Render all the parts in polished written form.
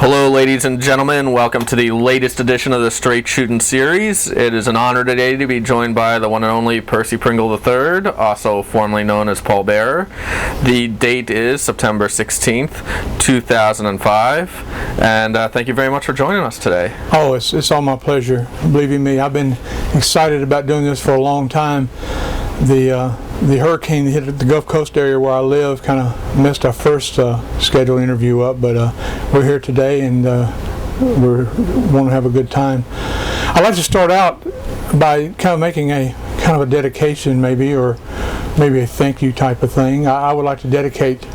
Hello, ladies and gentlemen. Welcome to the latest edition of the Straight Shootin' series. It is an honor today to be joined by the one and only Percy Pringle III, also formerly known as Paul Bearer. The date is September 16th, 2005, and thank you very much for joining us today. Oh, it's all my pleasure. Believe you me, I've been excited about doing this for a long time. The hurricane that hit the Gulf Coast area where I live kind of messed our first scheduled interview up, but we're here today and we want to have a good time. I'd like to start out by kind of making a kind of a dedication or maybe a thank you type of thing. I would like to dedicate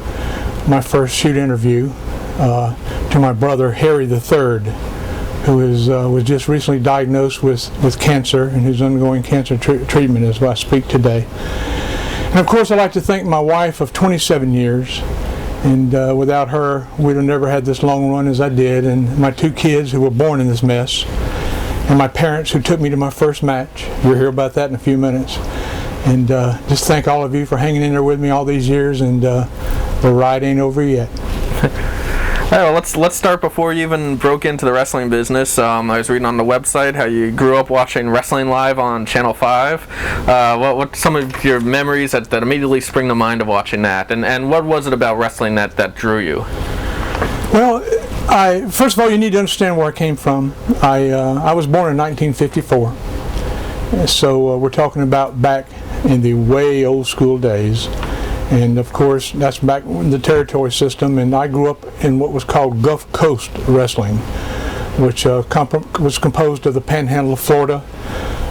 my first shoot interview to my brother Harry III, who was just recently diagnosed with cancer and who's undergoing cancer treatment as I speak today. And of course, I'd like to thank my wife of 27 years, and without her, we'd have never had this long run as I did, and my two kids who were born in this mess, and my parents who took me to my first match. You'll hear about that in a few minutes. And just thank all of you for hanging in there with me all these years, and the ride ain't over yet. All right, well, let's start before you even broke into the wrestling business. I was reading on the website how you grew up watching wrestling live on Channel 5. What some of your memories that immediately spring to mind of watching that, and what was it about wrestling that drew you? Well, first of all, you need to understand where I came from. I was born in 1954, so we're talking about back in the way old school days. And of course, that's back in the territory system, and I grew up in what was called Gulf Coast wrestling, which was composed of the Panhandle of Florida,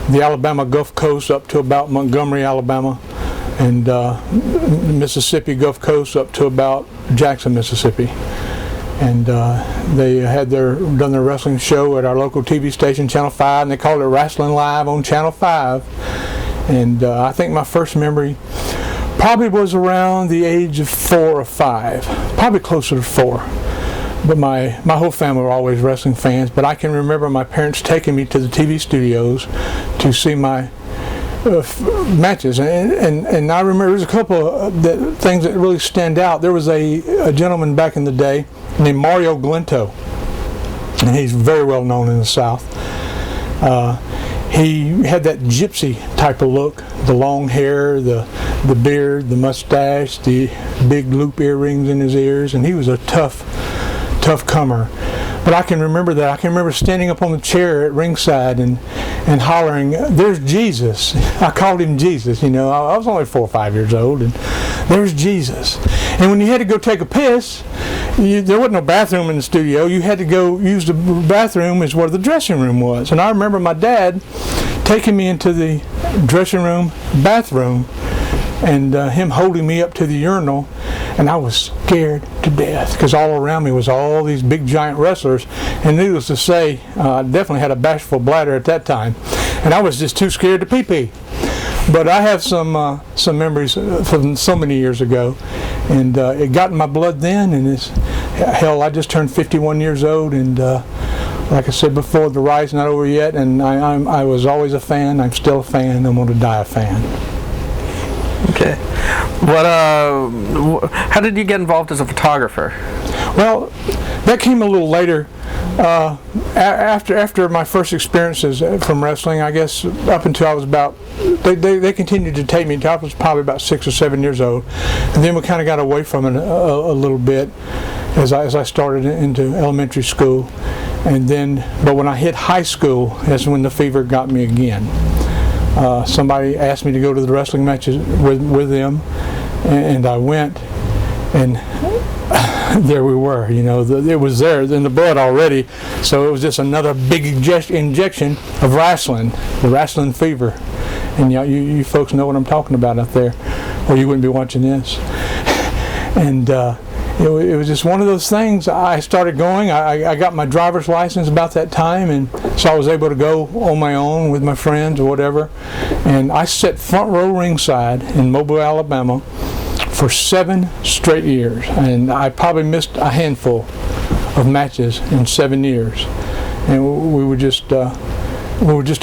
the Alabama Gulf Coast up to about Montgomery, Alabama, and Mississippi Gulf Coast up to about Jackson, Mississippi. And they had done their wrestling show at our local TV station, Channel 5, and they called it Wrestling Live on Channel 5. And I think my first memory probably was around the age of 4 or 5, probably closer to 4. But my whole family were always wrestling fans, but I can remember my parents taking me to the TV studios to see my matches. And I remember there's a couple of things that really stand out. There was a gentleman back in the day named Mario Glinto, and he's very well known in the South. He had that gypsy type of look, the long hair, the beard, the mustache, the big loop earrings in his ears, and he was a tough comer. But I can remember that. I can remember standing up on the chair at ringside and hollering, "There's Jesus." I called him Jesus, I was only 4 or 5 years old, and there's Jesus. And when you had to go take a piss, there wasn't no bathroom in the studio. You had to go use the bathroom as where the dressing room was. And I remember my dad taking me into the dressing room bathroom and him holding me up to the urinal, and I was scared to death because all around me was all these big giant wrestlers, and needless to say, I definitely had a bashful bladder at that time, and I was just too scared to pee-pee. But I have some memories from so many years ago, and it got in my blood then, and I just turned 51 years old, and like I said before, the ride's not over yet, and I was always a fan. I'm still a fan. I'm going to die a fan. Okay. How did you get involved as a photographer? Well, that came a little later. After my first experiences from wrestling, I guess up until I was about, they continued to take me until I was probably about 6 or 7 years old, and then we kind of got away from it a little bit as I started into elementary school, but when I hit high school, that's when the fever got me again. Somebody asked me to go to the wrestling matches with them, and I went, and there we were. It was there in the blood already, so it was just another big injection of wrestling, the wrestling fever. And you folks know what I'm talking about out there, or you wouldn't be watching this. And it was just one of those things. I started going. I got my driver's license about that time, and so I was able to go on my own with my friends or whatever. And I sat front row ringside in Mobile, Alabama for 7 straight years, and I probably missed a handful of matches in 7 years. And we were just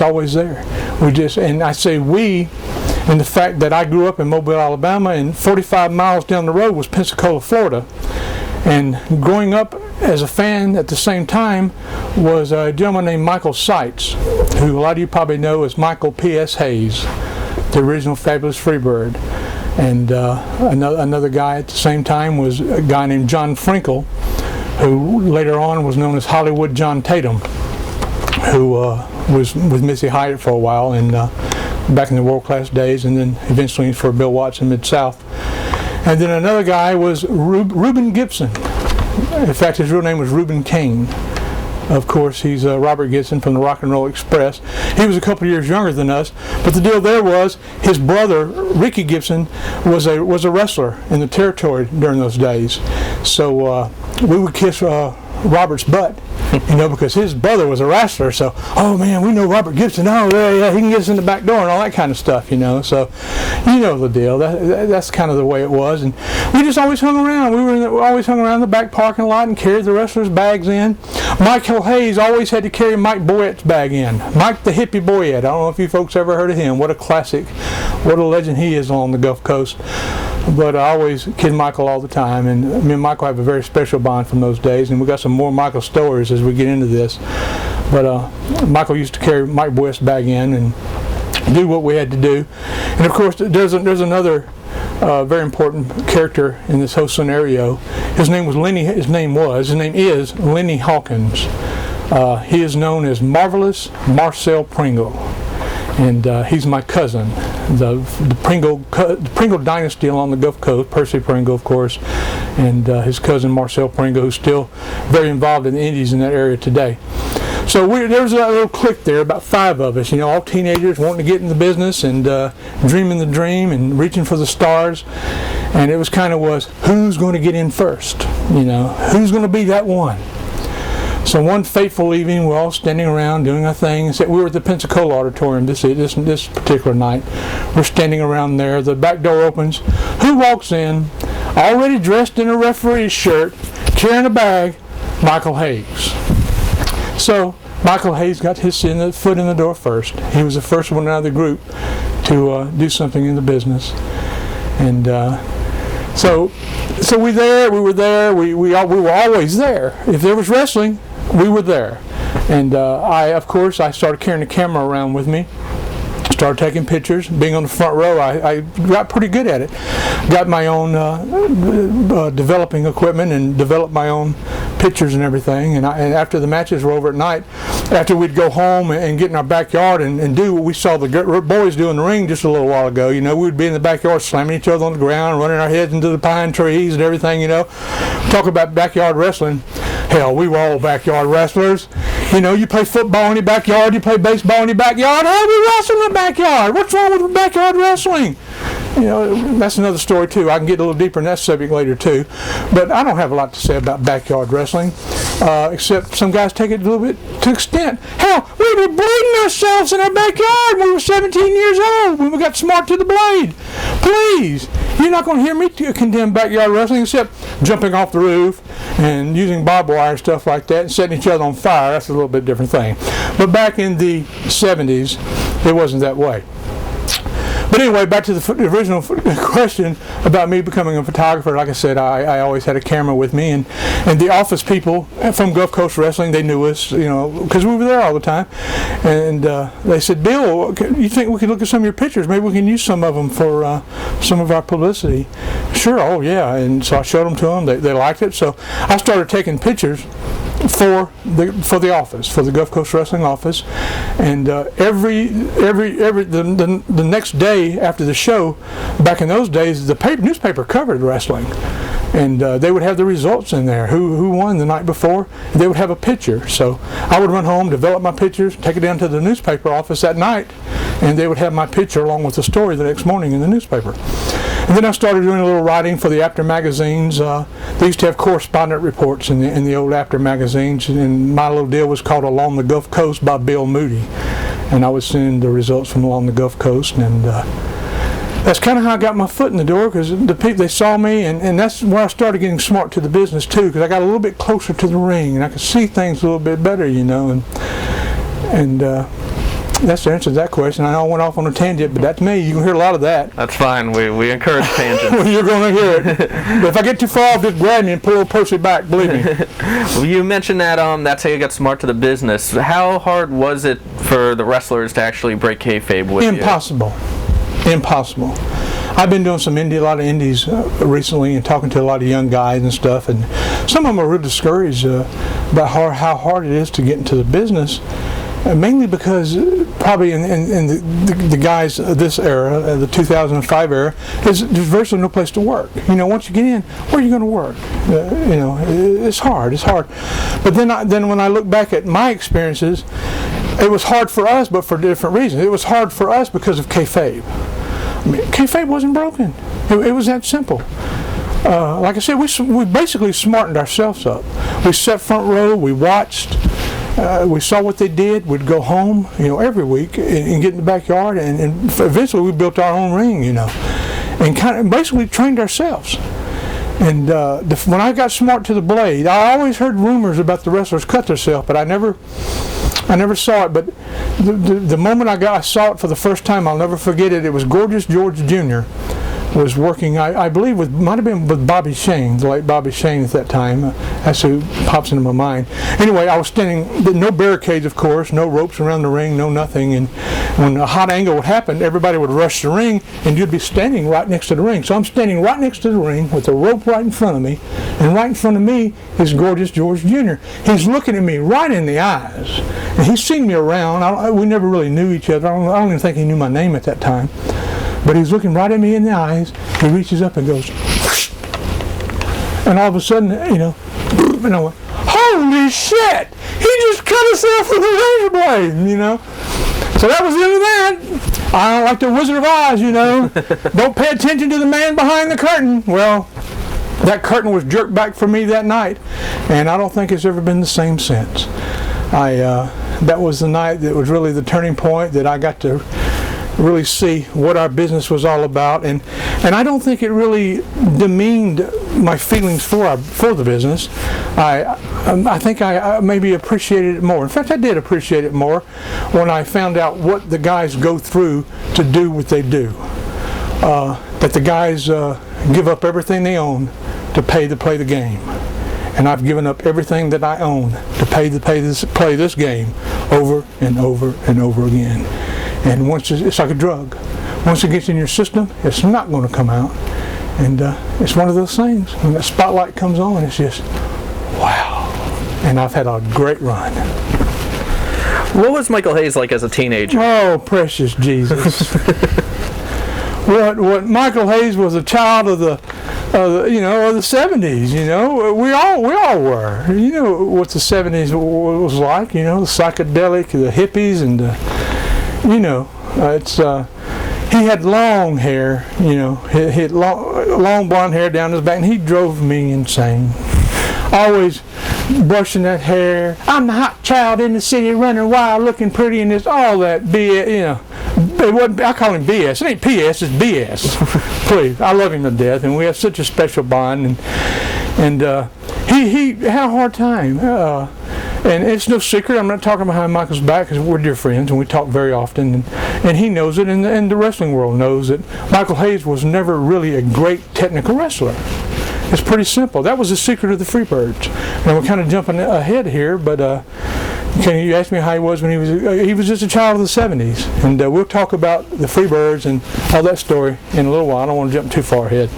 always there. And I say we, and the fact that I grew up in Mobile, Alabama, and 45 miles down the road was Pensacola, Florida. And growing up as a fan at the same time was a gentleman named Michael Seitz, who a lot of you probably know as Michael P.S. Hayes, the original Fabulous Freebird. And another guy at the same time was a guy named John Frinkle, who later on was known as Hollywood John Tatum, who was with Missy Hyatt for a while and back in the world class days, and then eventually for Bill Watts in Mid-South. And then another guy was Reuben Gibson. In fact, his real name was Reuben Kane. Of course, he's Robert Gibson from the Rock and Roll Express. He was a couple of years younger than us, but the deal there was his brother Ricky Gibson was a wrestler in the territory during those days. So we would kiss Robert's butt, because his brother was a wrestler. So, oh man, we know Robert Gibson. Oh yeah, he can get us in the back door and all that kind of stuff, So, you know the deal. That's kind of the way it was, and we just always hung around. Always hung around the back parking lot and carried the wrestlers' bags in. Michael Hayes always had to carry Mike Boyett's bag in. Mike the Hippie Boyett. I don't know if you folks ever heard of him. What a classic, what a legend he is along the Gulf Coast. But I always kid Michael all the time, and me and Michael have a very special bond from those days, and we got some more Michael stories as we get into this. But Michael used to carry Mike Boyett's bag in and do what we had to do. And of course, there's another very important character in this whole scenario. His name is Lenny Hawkins. He is known as Marvelous Marcel Pringle, and he's my cousin. The Pringle dynasty along the Gulf Coast, Percy Pringle, of course, and his cousin Marcel Pringle, who's still very involved in the Indies in that area today. So there was a little clique there, about 5 of us, all teenagers wanting to get in the business and dreaming the dream and reaching for the stars. And it was who's going to get in first? Who's going to be that one? So one fateful evening, we're all standing around doing our thing. We were at the Pensacola Auditorium this particular night. We're standing around there. The back door opens. Who walks in, already dressed in a referee's shirt, carrying a bag? Michael Hayes. So Michael Hayes got his foot in the door first. He was the first one out of the group to do something in the business. And so we were there. We were always there. If there was wrestling, we were there. And I started carrying a camera around with me. Started taking pictures. Being on the front row, I got pretty good at it. Got my own developing equipment and developed my own pictures and everything. And after the matches were over at night, after we'd go home and get in our backyard and do what we saw the boys do in the ring just a little while ago, we'd be in the backyard slamming each other on the ground, running our heads into the pine trees and everything, Talk about backyard wrestling. Hell, we were all backyard wrestlers. You play football in your backyard, you play baseball in your backyard. Hey, we wrestle in the backyard. What's wrong with backyard wrestling? That's another story too. I can get a little deeper in that subject later too. But I don't have a lot to say about backyard wrestling, except some guys take it a little bit to extent. Hell, we were bleeding ourselves in our backyard when we were 17 years old, when we got smart to the blade. Please, you're not going to hear me condemn backyard wrestling except jumping off the roof and using barbed wire and stuff like that and setting each other on fire. That's a little bit different thing. But back in the 70s, it wasn't that way. But anyway, back to the original question about me becoming a photographer. Like I said, I always had a camera with me, and the office people from Gulf Coast Wrestling, they knew us, because we were there all the time. And they said, Bill, you think we could look at some of your pictures? Maybe we can use some of them for some of our publicity. Sure, oh yeah. And so I showed them to them. They liked it. So I started taking pictures for the office, for the Gulf Coast Wrestling office, and the next day after the show, back in those days, the newspaper covered wrestling, and they would have the results in there, who won the night before. They would have a picture, so I would run home, develop my pictures, take it down to the newspaper office that night, and they would have my picture along with the story the next morning in the newspaper. And then I started doing a little writing for the After magazines. They used to have correspondent reports in the old After magazines, and my little deal was called Along the Gulf Coast by Bill Moody. And I would send the results from along the Gulf Coast, and that's kind of how I got my foot in the door, because the people, they saw me, and that's where I started getting smart to the business too, because I got a little bit closer to the ring, and I could see things a little bit better, and that's the answer to that question. I went off on a tangent, but that's me. You can hear a lot of that. That's fine. We encourage tangents. Well, you're going to hear it. But if I get too far off, just grab me and pull Percy back, believe me. Well, you mentioned that that's how you got smart to the business. How hard was it for the wrestlers to actually break kayfabe with Impossible. Impossible. I've been doing a lot of indies recently and talking to a lot of young guys and stuff, and some of them are real discouraged about how hard it is to get into the business, mainly because probably in the guys of this era, the 2005 era, there's virtually no place to work. Once you get in, where are you going to work? It's hard. But then when I look back at my experiences, it was hard for us, but for different reasons. It was hard for us because of kayfabe. Kayfabe wasn't broken. It was that simple. Like I said, we basically smartened ourselves up. We sat front row, we watched, we saw what they did. We'd go home, every week and get in the backyard, and eventually we built our own ring, and kind of basically trained ourselves. And when I got smart to the blade, I always heard rumors about the wrestlers cut themselves, but I never saw it. But the moment I saw it for the first time, I'll never forget it. It was Gorgeous George Jr. was working, I believe, might have been with Bobby Shane, the late Bobby Shane at that time. That's who pops into my mind. Anyway, I was standing, no barricades, of course, no ropes around the ring, no nothing. And when a hot angle would happen, everybody would rush the ring, and you'd be standing right next to the ring. So I'm standing right next to the ring with the rope right in front of me, and right in front of me is Gorgeous George Jr. He's looking at me right in the eyes, and he's seen me around. We never really knew each other. I don't even think he knew my name at that time. But he's looking right at me in the eyes. He reaches up and goes, whoosh. And all of a sudden, and I went, holy shit! He just cut himself with a razor blade, So that was the end of that. I don't like the Wizard of Oz, Don't pay attention to the man behind the curtain. Well, that curtain was jerked back for me that night, and I don't think it's ever been the same since. That was the night that was really the turning point that I got to really see what our business was all about, and I don't think it really demeaned my feelings for the business. I think I maybe appreciated it more. In fact, I did appreciate it more when I found out what the guys go through to do what they do. That the guys give up everything they own to play the game. And I've given up everything that I own to play this game over and over and over again. And once it's like a drug. Once it gets in your system, it's not going to come out. And it's one of those things. When that spotlight comes on, it's just, wow. And I've had a great run. What was Michael Hayes like as a teenager? Oh, precious Jesus. What Michael Hayes was a child of the 70s. We all were. What the 70s was like. The psychedelic, the hippies, and he had long hair. He had long blonde hair down his back, and he drove me insane. Always brushing that hair. I'm the hot child in the city, running wild, looking pretty, and it's all that BS. It wasn't, I call him BS. It ain't PS, it's BS. Please, I love him to death, and we have such a special bond. And he had a hard time. And it's no secret, I'm not talking behind Michael's back because we're dear friends and we talk very often. And he knows it, and the wrestling world knows that Michael Hayes was never really a great technical wrestler. It's pretty simple. That was the secret of the Freebirds. Now we're kind of jumping ahead here, but you asked me how he was when he was just a child of the 70s. And we'll talk about the Freebirds and all that story in a little while. I don't want to jump too far ahead.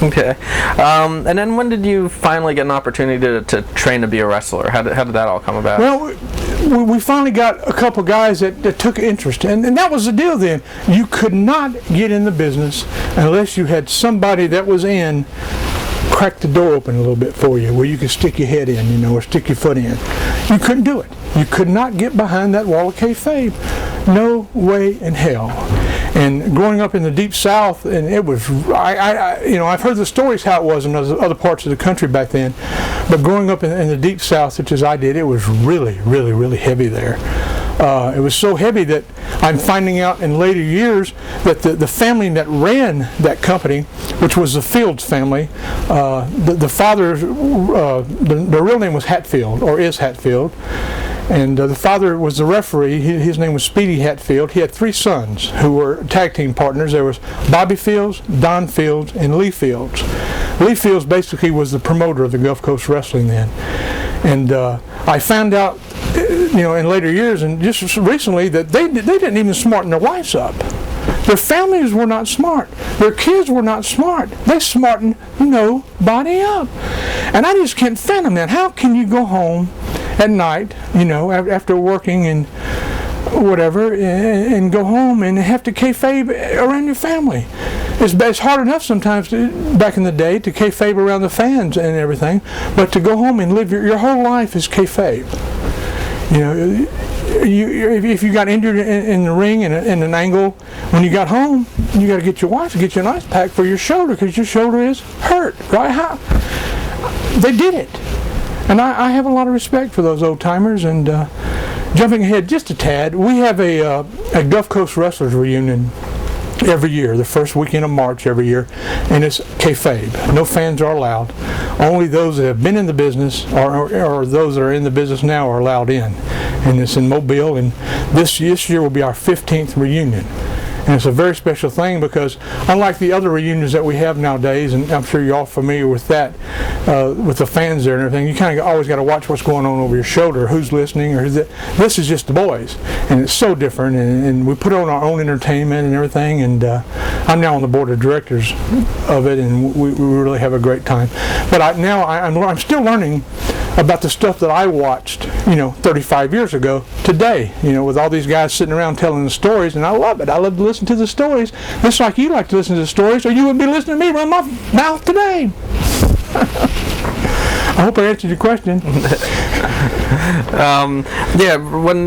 Okay. And then when did you finally get an opportunity to train to be a wrestler? How did that all come about? Well, we finally got a couple guys that took interest. And that was the deal then. You could not get in the business unless you had somebody that was crack the door open a little bit for you, where you could stick your head in, or stick your foot in. You couldn't do it. You could not get behind that wall of kayfabe. No way in hell. And growing up in the deep South, and it was, I've heard the stories how it was in other parts of the country back then, but growing up in the deep South, such as I did, it was really, really, really heavy there. It was so heavy that I'm finding out in later years that the family that ran that company, which was the Fields family, the father, the real name was Hatfield, or is Hatfield, And the father was the referee. His name was Speedy Hatfield. He had 3 sons who were tag team partners. There was Bobby Fields, Don Fields, and Lee Fields. Lee Fields basically was the promoter of the Gulf Coast Wrestling then. And I found out, in later years and just recently, that they didn't even smarten their wives up. Their families were not smart. Their kids were not smart. They smartened nobody up. And I just can't fathom that. How can you go home at night, after working and whatever, and go home and have to kayfabe around your family? It's hard enough sometimes back in the day to kayfabe around the fans and everything, but to go home and live your whole life is kayfabe. If you got injured in the ring in an angle, when you got home, you got to get your wife to get you an ice pack for your shoulder because your shoulder is hurt, right? They did it. And I have a lot of respect for those old timers. And jumping ahead just a tad, we have a Gulf Coast Wrestlers reunion every year, the first weekend of March every year, and it's kayfabe. No fans are allowed. Only those that have been in the business or those that are in the business now are allowed in. And it's in Mobile, and this year will be our 15th reunion. And it's a very special thing because unlike the other reunions that we have nowadays, and I'm sure you're all familiar with that, with the fans there and everything, you kind of always got to watch what's going on over your shoulder, who's listening, or this is just the boys. And it's so different, and we put on our own entertainment and everything, and I'm now on the board of directors of it, and we really have a great time. But I'm still learning about the stuff that I watched, 35 years ago today, with all these guys sitting around telling the stories, and I love it. I love to listen to the stories, just like you like to listen to the stories, or you wouldn't be listening to me run my mouth today. I hope I answered your question.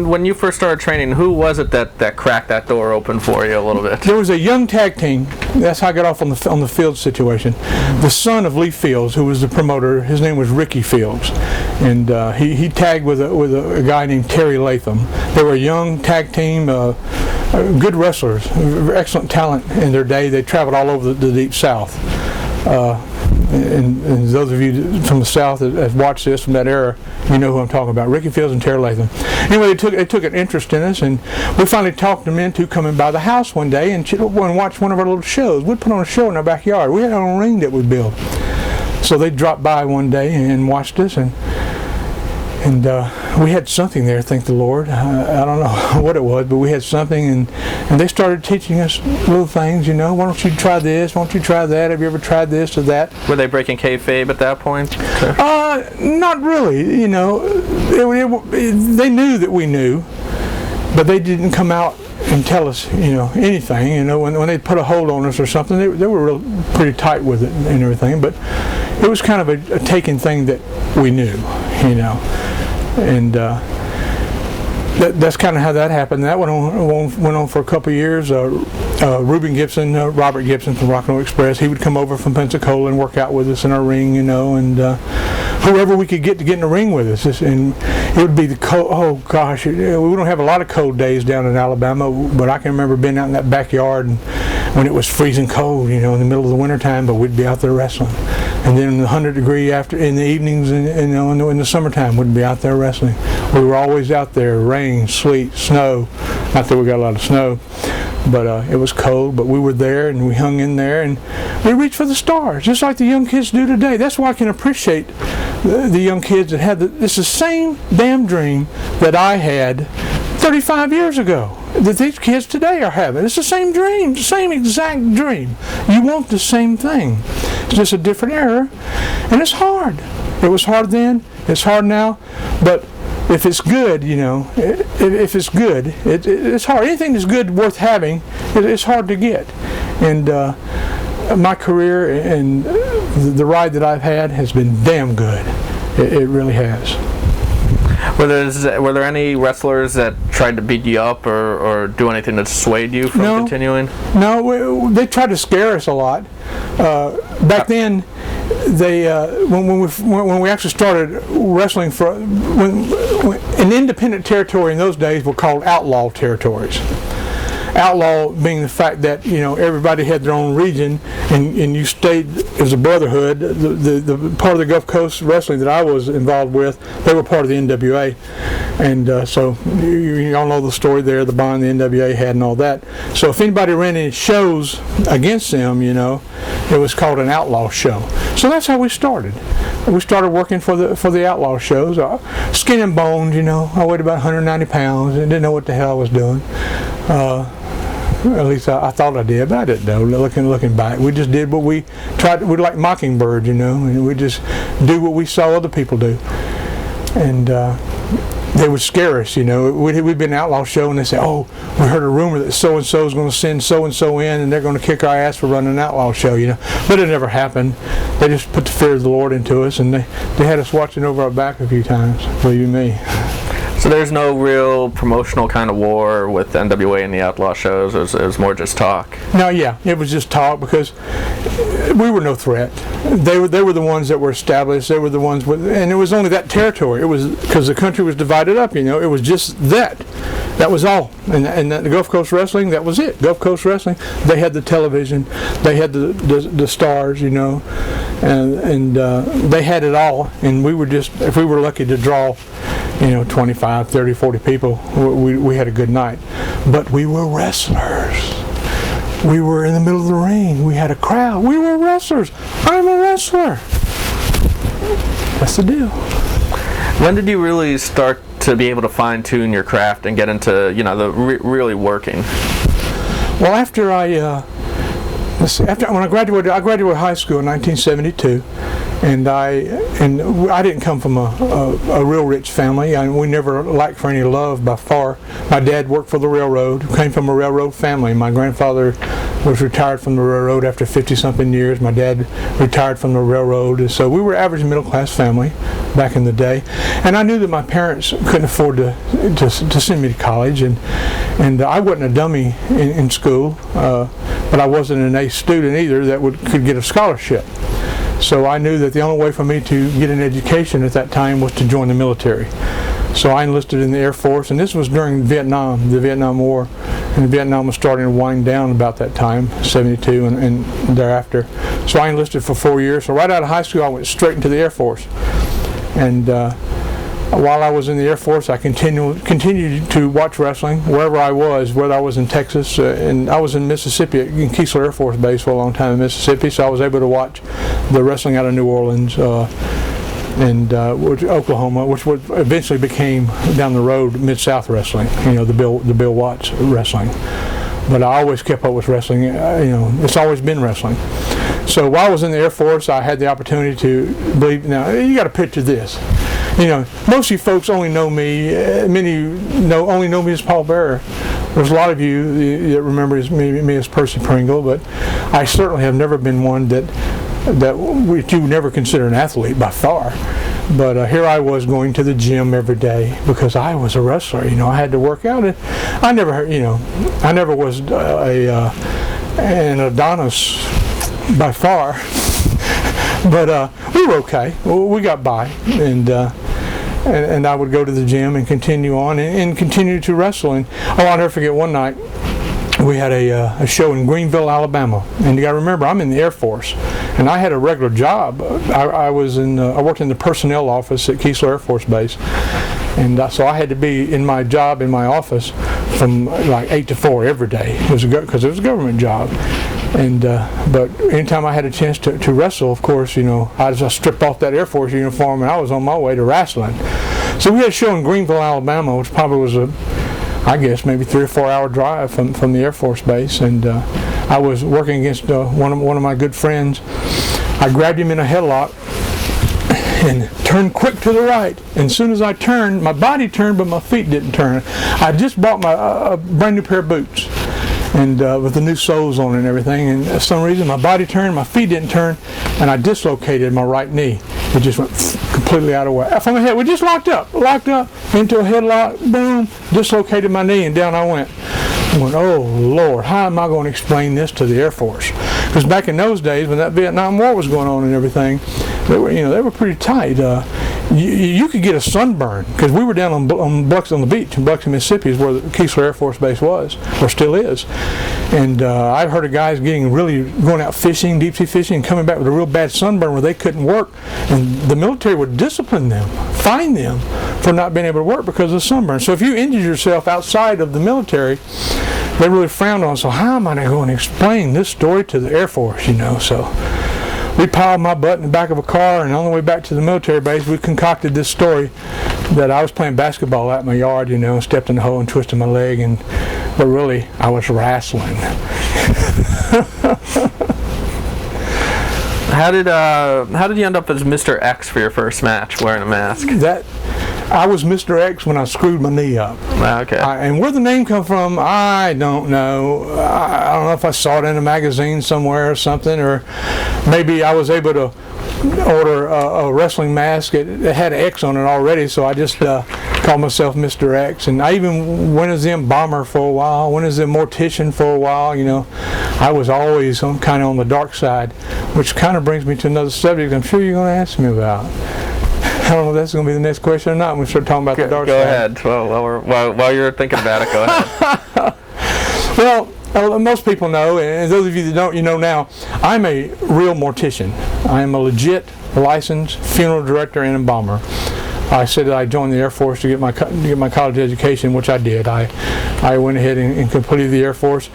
When you first started training, who was it that cracked that door open for you a little bit? There was a young tag team. That's how I got off on the Fields situation. The son of Lee Fields, who was the promoter, his name was Ricky Fields, and he tagged with a guy named Terry Latham. They were a young tag team, good wrestlers, excellent talent in their day. They traveled all over the Deep South. And those of you from the South that have watched this from that era, you know who I'm talking about, Ricky Fields and Terry Latham. Anyway, they took an interest in us, and we finally talked them into coming by the house one day and watch one of our little shows. We'd put on a show in our backyard. We had our own ring that we built. So they dropped by one day and watched us, and we had something there, thank the Lord. I don't know what it was, but we had something, and they started teaching us little things, why don't you try this, why don't you try that, have you ever tried this or that? Were they breaking kayfabe at that point? Not really, they knew that we knew, but they didn't come out and tell us, anything, when they put a hold on us or something, they were pretty tight with it and everything, but it was kind of a taken thing that we knew, and that's kind of how that happened. That went on for a couple of years. Robert Gibson from Rock and Roll Express, he would come over from Pensacola and work out with us in our ring, and whoever we could get to get in the ring with us. And it would be the cold, oh gosh, we don't have a lot of cold days down in Alabama, but I can remember being out in that backyard and when it was freezing cold, in the middle of the winter time, but we'd be out there wrestling. And then the 100-degree in the evenings, in the summertime, we'd be out there wrestling. We were always out there, rain, sleet, snow. Not that we got a lot of snow, but it was cold. But we were there, and we hung in there, and we reached for the stars, just like the young kids do today. That's why I can appreciate the young kids that had it's the same damn dream that I had 35 years ago, that these kids today are having. It's the same dream, the same exact dream. You want the same thing. It's just a different era, and it's hard. It was hard then, it's hard now, but if it's good, if it's good, it's hard. Anything that's good, worth having, it's hard to get. And my career and the ride that I've had has been damn good. It really has. Were there any wrestlers that tried to beat you up or do anything that swayed you from continuing? No, they tried to scare us a lot. Back then, they when we actually started wrestling in independent territory in those days were called outlaw territories. outlaw being the fact that everybody had their own region, and you stayed as a brotherhood. The part of the Gulf Coast wrestling that I was involved with, they were part of the NWA, and so you all know the story there, the bond the NWA had and all that. So if anybody ran any shows against them, it was called an outlaw show. So that's how we started. We started working for the outlaw shows, skin and bones. I weighed about 190 pounds and didn't know what the hell I was doing. At least I thought I did, but I didn't know. Looking back, we just did what we tried. We like mockingbirds, and we just do what we saw other people do. And they would scare us, We'd been an outlaw show, and they say, "Oh, we heard a rumor that so and so is going to send so and so in, and they're going to kick our ass for running an outlaw show," But it never happened. They just put the fear of the Lord into us, and they had us watching over our back a few times. Believe me. So there's no real promotional kind of war with NWA and the outlaw shows. It was more just talk. No, yeah, it was just talk because we were no threat. They were the ones that were established. They were the ones and it was only that territory. It was because the country was divided up. It was just that. That was all. And the Gulf Coast Wrestling, that was it. Gulf Coast Wrestling. They had the television. They had the stars. And they had it all. And we were just, if we were lucky to draw 25, 30, 40 people, we had a good night. But we were wrestlers. We were in the middle of the ring. We had a crowd. We were wrestlers. I'm a wrestler. That's the deal. When did you really start to be able to fine-tune your craft and get into, really working? Well, after when I graduated high school in 1972. And I didn't come from a real rich family. We never lacked for any love by far. My dad worked for the railroad, came from a railroad family. My grandfather was retired from the railroad after 50-something years. My dad retired from the railroad. So we were average middle-class family back in the day. And I knew that my parents couldn't afford to send me to college. And I wasn't a dummy in school, but I wasn't an A student either that could get a scholarship. So I knew that the only way for me to get an education at that time was to join the military. So I enlisted in the Air Force, and this was during the Vietnam War, and Vietnam was starting to wind down about that time, 72 and thereafter. So I enlisted for 4 years. So right out of high school, I went straight into the Air Force. And while I was in the Air Force, I continued to watch wrestling wherever I was, whether I was in Texas, and I was in Mississippi, in Keesler Air Force Base for a long time in Mississippi, so I was able to watch the wrestling out of New Orleans and Oklahoma, which eventually became down the road Mid-South Wrestling, the Bill Watts wrestling. But I always kept up with wrestling, it's always been wrestling. So while I was in the Air Force, I had the opportunity to believe. Now you got to picture this. Most of you folks only know me. Many only know me as Paul Bearer. There's a lot of you that remember me as Percy Pringle, but I certainly have never been one that you would never consider an athlete by far. But here I was going to the gym every day because I was a wrestler. I had to work out, and I never was an Adonis by far. But we were okay. We got by, and I would go to the gym and continue on and continue to wrestle. And I'll never forget one night we had a show in Greenville, Alabama. And you got to remember, I'm in the Air Force, and I had a regular job. I worked in the personnel office at Keesler Air Force Base, and so I had to be in my job in my office from like 8 to 4 every day. Because it was a government job. And but anytime I had a chance to wrestle, of course, I just stripped off that Air Force uniform and I was on my way to wrestling. So we had a show in Greenville, Alabama, which probably was I guess maybe 3 or 4 hour drive from the Air Force Base, and I was working against one of my good friends. I grabbed him in a headlock and turned quick to the right. And as soon as I turned, my body turned, but my feet didn't turn. I just bought a brand new pair of boots, and with the new soles on it and everything, and for some reason my body turned, my feet didn't turn, and I dislocated my right knee. It just went completely out of whack. From the head, we just locked up into a headlock, boom, dislocated my knee, and down I went. I went, oh Lord, how am I going to explain this to the Air Force? Because back in those days, when that Vietnam War was going on and everything, they were pretty tight. you could get a sunburn, because we were down on the beach in Biloxi, Mississippi, is where the Keesler Air Force Base was, or still is. And I've heard of guys going out fishing, deep sea fishing, and coming back with a real bad sunburn where they couldn't work, and the military would discipline them, fine them for not being able to work because of sunburn. So if you injured yourself outside of the military, they really frowned on. So how am I going to explain this story to the Air Force? So we piled my butt in the back of a car, and on the way back to the military base, we concocted this story that I was playing basketball out in my yard, stepped in the hole and twisted my leg, but really I was wrestling. How did you end up as Mr. X for your first match wearing a mask? I was Mr. X when I screwed my knee up. Okay. And where the name come from, I don't know. I don't know if I saw it in a magazine somewhere or something, or maybe I was able to order a wrestling mask. It had an X on it already, so I just called myself Mr. X. And I even went as the embalmer for a while, went as the mortician for a while. I was always kind of on the dark side, which kind of brings me to another subject I'm sure you're going to ask me about. I don't know if that's going to be the next question or not when we start talking about the dark side. Go ahead. Well, while you're thinking about it, go ahead. Well, most people know, and those of you that don't, you know now, I'm a real mortician. I am a legit licensed funeral director and embalmer. I said that I joined the Air Force to get my college education, which I did. I went ahead and completed the Air Force.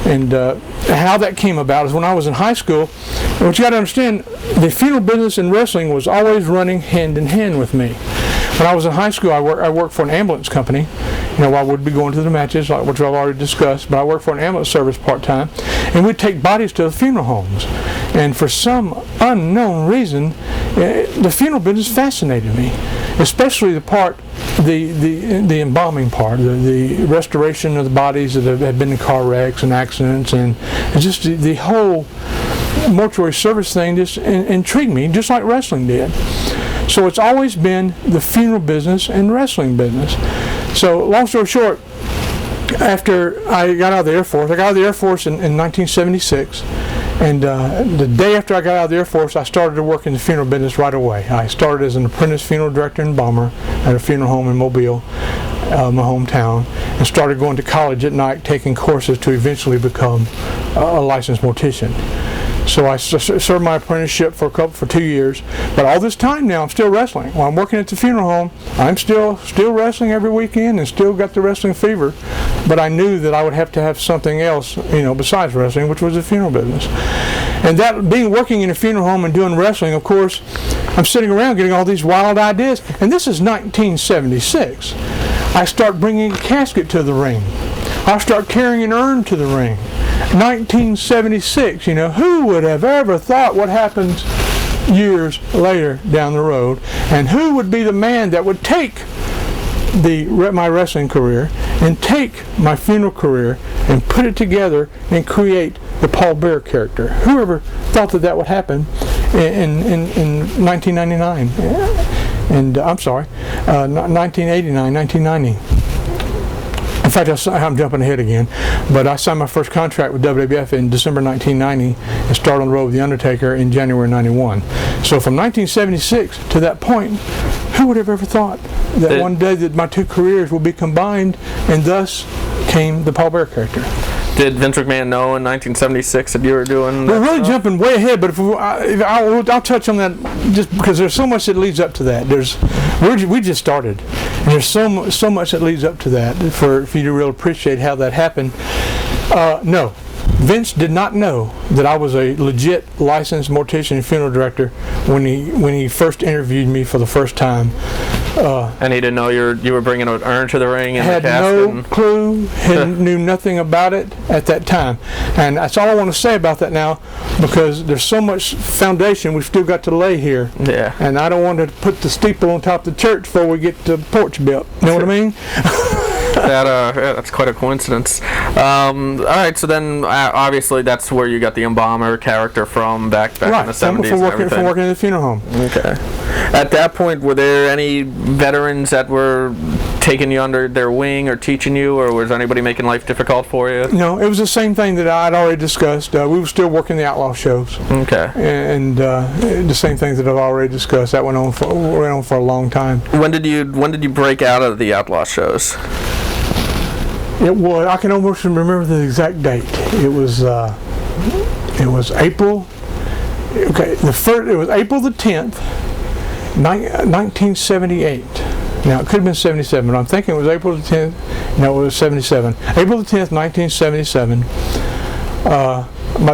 And how that came about is when I was in high school, what you got to understand, the funeral business and wrestling was always running hand in hand with me. When I was in high school, I worked for an ambulance company. I would be going to the matches, which I've already discussed, but I worked for an ambulance service part-time, and we'd take bodies to the funeral homes. And for some unknown reason, the funeral business fascinated me, especially the embalming part, the restoration of the bodies that had been in car wrecks and accidents, and just the whole mortuary service thing just intrigued me, just like wrestling did. So it's always been the funeral business and wrestling business. So long story short, after I got out of the Air Force, in 1976, and the day after I got out of the Air Force, I started to work in the funeral business right away. I started as an apprentice funeral director and embalmer at a funeral home in Mobile, my hometown, and started going to college at night, taking courses to eventually become a licensed mortician. So I served my apprenticeship for 2 years, but all this time now I'm still wrestling. While I'm working at the funeral home, I'm still wrestling every weekend and still got the wrestling fever. But I knew that I would have to have something else, besides wrestling, which was the funeral business. And that working in a funeral home and doing wrestling, of course, I'm sitting around getting all these wild ideas. And this is 1976. I start bringing a casket to the ring. I start carrying an urn to the ring. 1976, who would have ever thought what happens years later down the road, and who would be the man that would take my wrestling career and take my funeral career and put it together and create the Paul Bearer character? Whoever thought that would happen in 1999, and 1989, 1990. In fact, I'm jumping ahead again, but I signed my first contract with WWF in December 1990 and started on the road with The Undertaker in January 91. So from 1976 to that point, who would have ever thought that one day that my two careers will be combined, and thus came the Paul Bearer character? Did Vince McMahon know in 1976 that you were doing that? We're really jumping way ahead, but I'll touch on that just because there's so much that leads up to that. We just started, and there's so much that leads up to that for you to really appreciate how that happened. No, Vince did not know that I was a legit licensed mortician and funeral director when he first interviewed me for the first time. And he didn't know you were bringing an urn to the ring and had the casket? No clue, knew nothing about it at that time. And that's all I want to say about that now, because there's so much foundation we've still got to lay here. Yeah. And I don't want to put the steeple on top of the church before we get the porch built. You know what I mean? That's quite a coincidence. All right, so then obviously that's where you got the embalmer character from back in the 70s. From working in the funeral home. Okay. At that point, were there any veterans that were taking you under their wing or teaching you, or was anybody making life difficult for you? No, it was the same thing that I'd already discussed. We were still working the outlaw shows. Okay. And the same things that I've already discussed. That went on for a long time. When did you break out of the outlaw shows? I can almost remember the exact date. It was April. Okay, it was April the 10th, 1978. Now, it could have been 77, but I'm thinking it was April the 10th. No, it was 77. April the 10th, 1977.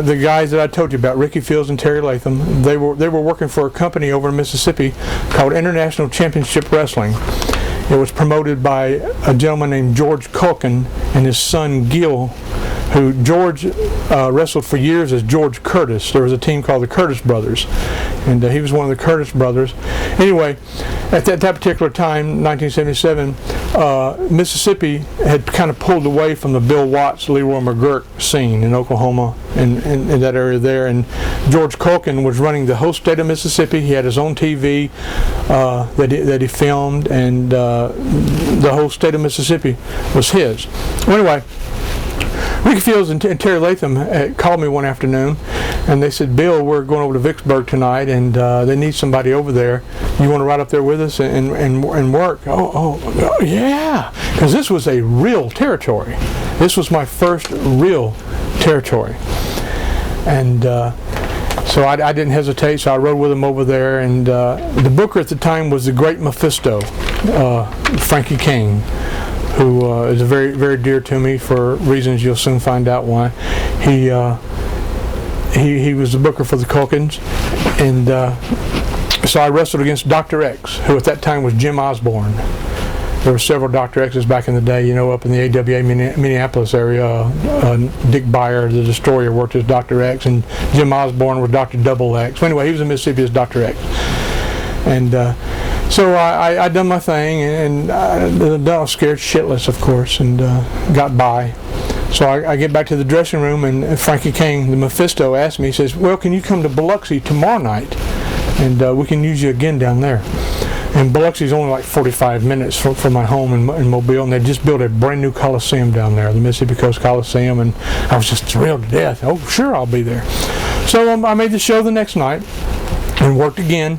The guys that I told you about, Ricky Fields and Terry Latham, they were working for a company over in Mississippi called International Championship Wrestling. It was promoted by a gentleman named George Culkin and his son Gil, who George wrestled for years as George Curtis. There was a team called the Curtis Brothers, and he was one of the Curtis Brothers. Anyway, at that particular time, 1977, Mississippi had kind of pulled away from the Bill Watts, Leroy McGurk scene in Oklahoma and in that area there, and George Culkin was running the whole state of Mississippi. He had his own TV that he filmed, and the whole state of Mississippi was his. Well, anyway, Ricky Fields and Terry Latham called me one afternoon, and they said, "Bill, we're going over to Vicksburg tonight, and they need somebody over there. You want to ride up there with us and work?" Oh, yeah, because this was a real territory. This was my first real territory, and so I didn't hesitate. So I rode with them over there, and the booker at the time was the great Mephisto, Frankie King, who is very, very dear to me for reasons you'll soon find out why. He was the booker for the Culkins, and so I wrestled against Dr. X, who at that time was Jim Osborne. There were several Dr. X's back in the day, up in the AWA Minneapolis area. Dick Beyer, the Destroyer, worked as Dr. X, and Jim Osborne was Dr. Double X. So anyway, he was in Mississippi as Dr. X. And so I done my thing, and I was scared shitless, of course, and got by. So I get back to the dressing room, and Frankie King, the Mephisto, asked me, he says, "Well, can you come to Biloxi tomorrow night? And we can use you again down there." And Biloxi's only like 45 minutes from my home in Mobile, and they just built a brand new Coliseum down there, the Mississippi Coast Coliseum, and I was just thrilled to death. Oh, sure, I'll be there. So I made the show the next night and worked again.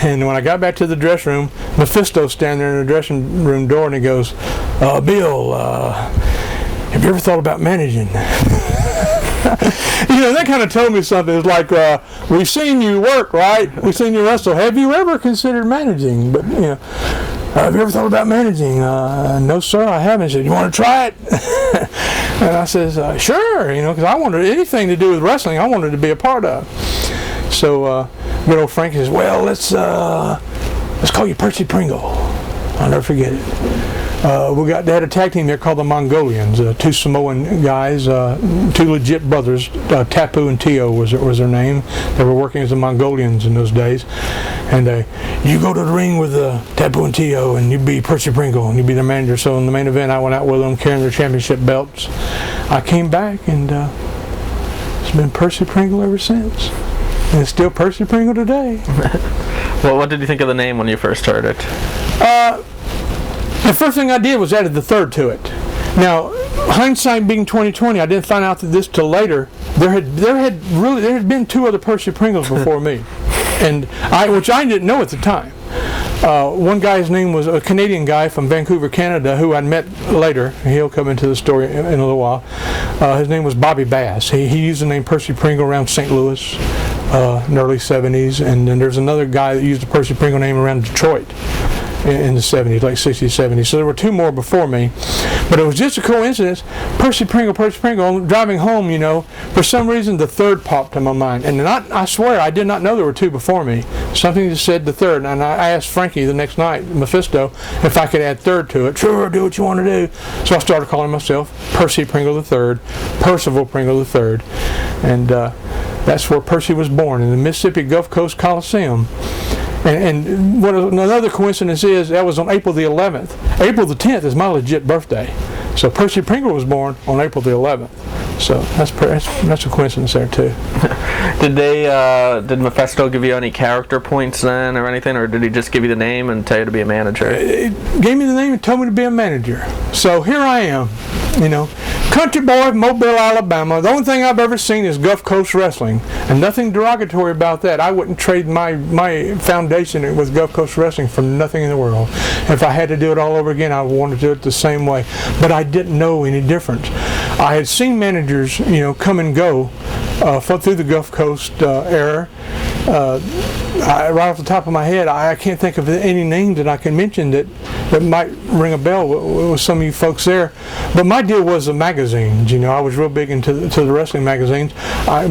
And when I got back to the dressing room, Mephisto's standing there in the dressing room door, and he goes, "Bill, have you ever thought about managing?" That kind of told me something. It's like, we've seen you work, right? We've seen you wrestle. Have you ever considered managing? But, have you ever thought about managing? No, sir, I haven't. He said, "You want to try it?" And I says, "Sure," because I wanted anything to do with wrestling, I wanted to be a part of. So, good old Frankie says, "Well, let's call you Percy Pringle." I'll never forget it. They had a tag team there called the Mongolians, two Samoan guys, two legit brothers. Tapu and Tio was their name. They were working as the Mongolians in those days. And you go to the ring with Tapu and Tio, and you be Percy Pringle, and you be their manager. So in the main event, I went out with them carrying their championship belts. I came back, and it's been Percy Pringle ever since. And it's still Percy Pringle today. Well, what did you think of the name when you first heard it? The first thing I did was added the third to it. Now, hindsight being 20/20, I didn't find out this till later. There had been two other Percy Pringles before me, and which I didn't know at the time. One guy's name was a Canadian guy from Vancouver, Canada, who I'd met later. He'll come into the story in a little while. His name was Bobby Bass. He used the name Percy Pringle around St. Louis in the early 70s, and then there's another guy that used the Percy Pringle name around Detroit in the 70s, like 60s, 70s. So there were two more before me. But it was just a coincidence. Percy Pringle, driving home, for some reason the third popped in my mind. And I swear, I did not know there were two before me. Something just said the third. And I asked Frankie the next night, Mephisto, if I could add third to it. Sure, do what you want to do. So I started calling myself Percy Pringle III, Percival Pringle III. And that's where Percy was born, in the Mississippi Gulf Coast Coliseum. And what another coincidence is, that was on April the 11th. April the 10th is my legit birthday. So Percy Pringle was born on April the 11th. So that's a coincidence there too. Did Mephisto give you any character points then or anything, or did he just give you the name and tell you to be a manager? It gave me the name and told me to be a manager. So here I am, country boy from Mobile, Alabama. The only thing I've ever seen is Gulf Coast wrestling, and nothing derogatory about that. I wouldn't trade my foundation with Gulf Coast wrestling for nothing in the world. If I had to do it all over again, I would want to do it the same way. But I didn't know any difference. I had seen managers, come and go through the Gulf Coast era. Right off the top of my head, I can't think of any names that I can mention that might ring a bell with some of you folks there. But my deal was the magazines. I was real big into the wrestling magazines.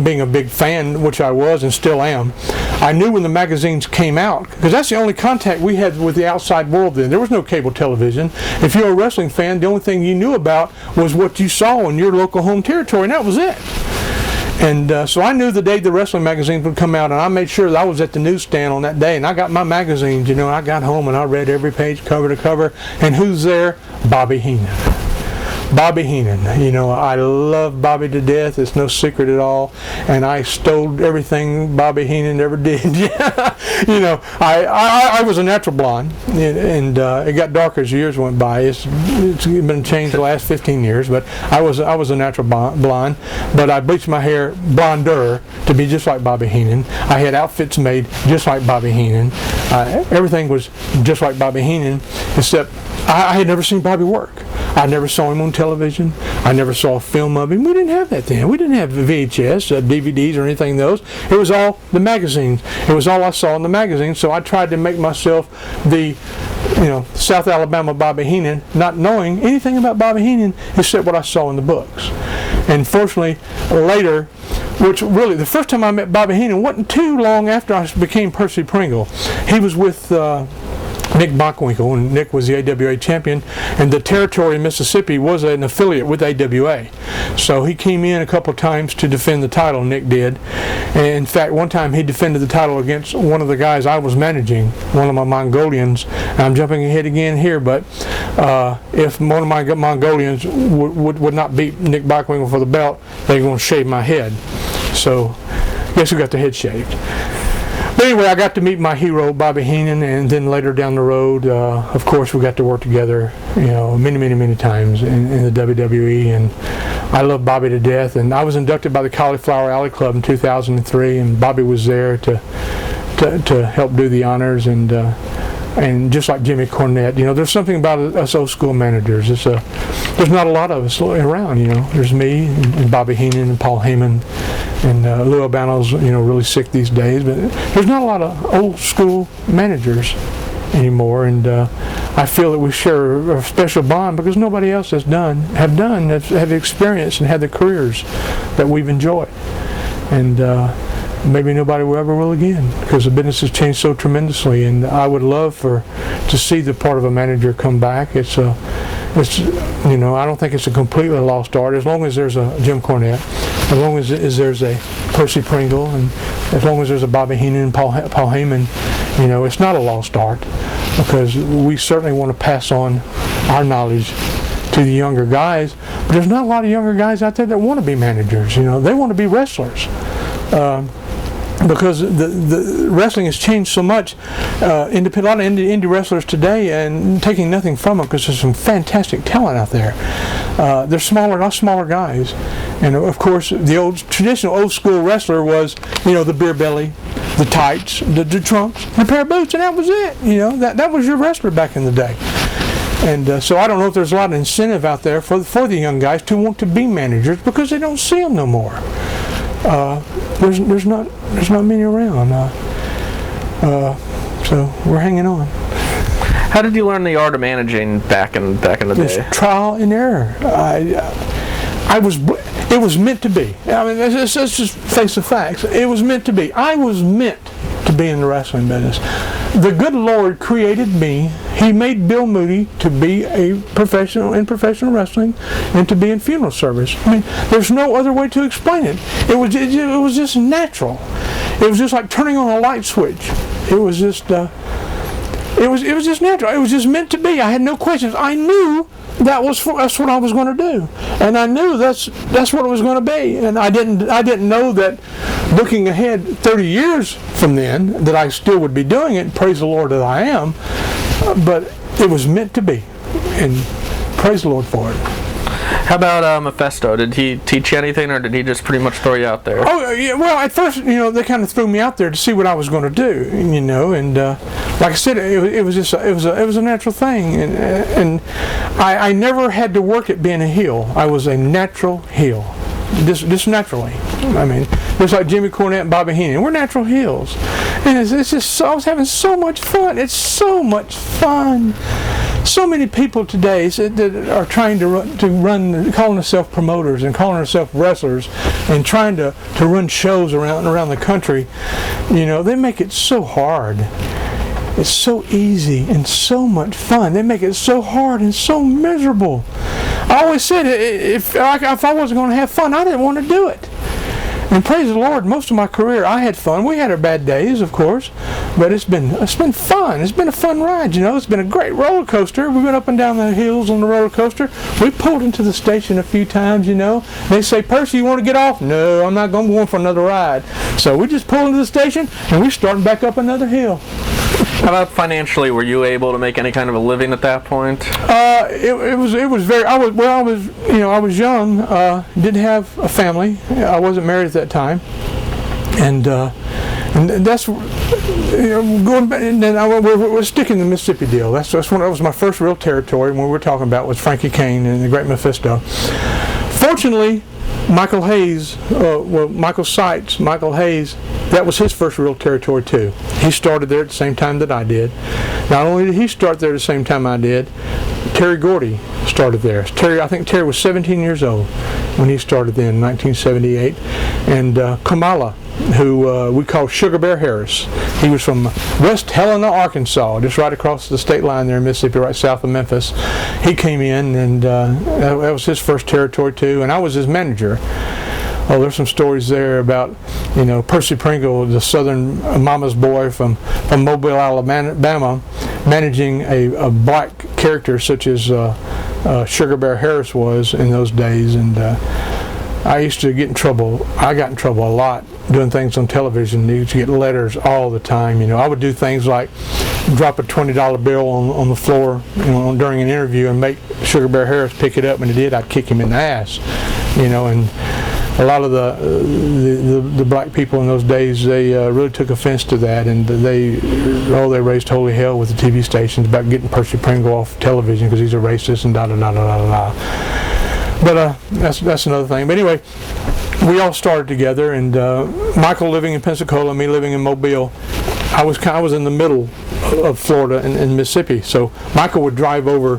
Being a big fan, which I was and still am, I knew when the magazines came out, because that's the only contact we had with the outside world then. There was no cable television. If you were a wrestling fan, the only thing you knew about was what you saw in your local home territory, and that was it. And so I knew the day the wrestling magazines would come out, and I made sure that I was at the newsstand on that day, and I got my magazines, I got home and I read every page cover to cover, and who's there? Bobby Heenan. Bobby Heenan. I love Bobby to death. It's no secret at all. And I stole everything Bobby Heenan ever did. I was a natural blonde, and it got darker as years went by. It's been changed the last 15 years, but I was a natural blonde. But I bleached my hair blonder to be just like Bobby Heenan. I had outfits made just like Bobby Heenan. Everything was just like Bobby Heenan, except I had never seen Bobby work. I never saw him on television. I never saw a film of him. We didn't have that then. We didn't have VHS, DVDs, or anything of those. It was all the magazines. It was all I saw in the magazines. So I tried to make myself the, South Alabama Bobby Heenan, not knowing anything about Bobby Heenan except what I saw in the books. And fortunately, later, which really, the first time I met Bobby Heenan wasn't too long after I became Percy Pringle. He was with Nick Bockwinkel, and Nick was the AWA champion, and the territory in Mississippi was an affiliate with AWA. So he came in a couple of times to defend the title, Nick did. And in fact, one time he defended the title against one of the guys I was managing, one of my Mongolians. And I'm jumping ahead again here, but if one of my Mongolians would not beat Nick Bockwinkel for the belt, they're going to shave my head. So guess who got the head shaved? But anyway, I got to meet my hero, Bobby Heenan, and then later down the road, of course, we got to work together, many, many, many times in the WWE, and I love Bobby to death. And I was inducted by the Cauliflower Alley Club in 2003, and Bobby was there to help do the honors, and just like Jimmy Cornette, there's something about us old school managers. There's not a lot of us around, There's me and Bobby Heenan and Paul Heyman. And Lou Albano's, really sick these days, but there's not a lot of old school managers anymore, and I feel that we share a special bond because nobody else have experienced and had the careers that we've enjoyed, and maybe nobody will ever will again because the business has changed so tremendously. And I would love to see the part of a manager come back. I don't think it's a completely lost art as long as there's a Jim Cornette, as long as there's a Percy Pringle, and as long as there's a Bobby Heenan and Paul Heyman. It's not a lost art because we certainly want to pass on our knowledge to the younger guys. But there's not a lot of younger guys out there that want to be managers. They want to be wrestlers. Because the wrestling has changed so much. A lot of indie wrestlers today, and taking nothing from them because there's some fantastic talent out there. They're smaller guys, and of course the traditional old school wrestler was the beer belly, the tights, the trunks, and a pair of boots, and that was it. That was your wrestler back in the day. And so I don't know if there's a lot of incentive out there for the young guys to want to be managers because they don't see them no more. There's not many around, so we're hanging on. How did you learn the art of managing back in the day? It's trial and error. It was meant to be. I mean, let's just face the facts. It was meant to be. I was meant to be in the wrestling business. The good Lord created me. He made Bill Moody to be a professional in professional wrestling and to be in funeral service. I mean, there's no other way to explain it. It was just natural. It was just like turning on a light switch. It was just natural. It was just meant to be. I had no questions. I knew that's what I was going to do, and I knew that's what it was going to be. And I didn't know that looking ahead 30 years from then that I still would be doing it. Praise the Lord that I am, but it was meant to be, and praise the Lord for it. How about Mephisto? Did he teach you anything, or did he just pretty much throw you out there? Oh, yeah. Well, at first, they kind of threw me out there to see what I was going to do, and like I said, it was a natural thing, and I never had to work at being a heel. I was a natural heel, just naturally. I mean, just like Jimmy Cornette and Bobby Heenan, we're natural heels, and it's just I was having so much fun. It's so much fun. So many people today that are trying to run, calling themselves promoters and calling themselves wrestlers, and trying to run shows around the country. They make it so hard. It's so easy and so much fun. They make it so hard and so miserable. I always said if I wasn't going to have fun, I didn't want to do it. And praise the Lord, most of my career I had fun. We had our bad days, of course, but it's been fun. It's been a fun ride, It's been a great roller coaster. We went up and down the hills on the roller coaster. We pulled into the station a few times, They say, Percy, you want to get off? No, I'm not going for another ride. So we just pulled into the station and we're starting back up another hill. How about financially? Were you able to make any kind of a living at that point? It was very. I was young. Didn't have a family. I wasn't married at that time, and that's going back. And then we're sticking to the Mississippi deal. That was my first real territory. When we were talking about was Frankie Kane and the Great Mephisto. Fortunately, Michael Hayes, Michael Hayes, that was his first real territory too. He started there at the same time that I did. Not only did he start there at the same time I did, Terry Gordy started there. I think Terry was 17 years old when he started then in 1978. And Kamala, who we call Sugar Bear Harris. He was from West Helena, Arkansas, just right across the state line there in Mississippi, right south of Memphis. He came in, and that was his first territory too, and I was his manager. Oh, there's some stories there about, Percy Pringle, the southern mama's boy from Mobile, Alabama, managing a black character such as Sugar Bear Harris was in those days, and I used to get in trouble. I got in trouble a lot doing things on television. You used to get letters all the time. I would do things like drop a $20 bill on the floor, during an interview and make Sugar Bear Harris pick it up. When he did, I'd kick him in the ass. And a lot of the black people in those days, they really took offense to that, and they raised holy hell with the TV stations about getting Percy Pringle off television because he's a racist and da da da da da da. But that's another thing. But anyway, we all started together, and Michael living in Pensacola, me living in Mobile. I was in the middle of Florida and Mississippi, so Michael would drive over,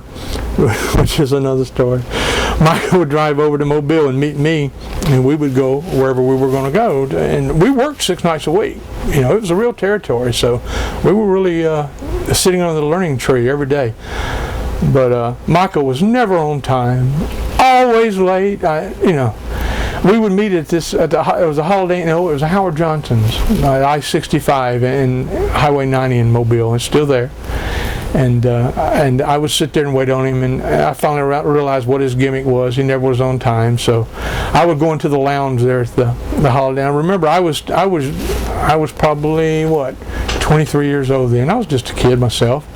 which is another story. Michael would drive over to Mobile and meet me, and we would go wherever we were going to go. And we worked 6 nights a week. It was a real territory, so we were really sitting under the learning tree every day. But Michael was never on time, always late. We would meet it was a Holiday Inn. It was a Howard Johnson's, I-65 and Highway 90 in Mobile. It's still there. And I would sit there and wait on him, and I finally realized what his gimmick was. He never was on time, so I would go into the lounge there at the Holiday Inn. I remember I was probably 23 years old then. I was just a kid myself.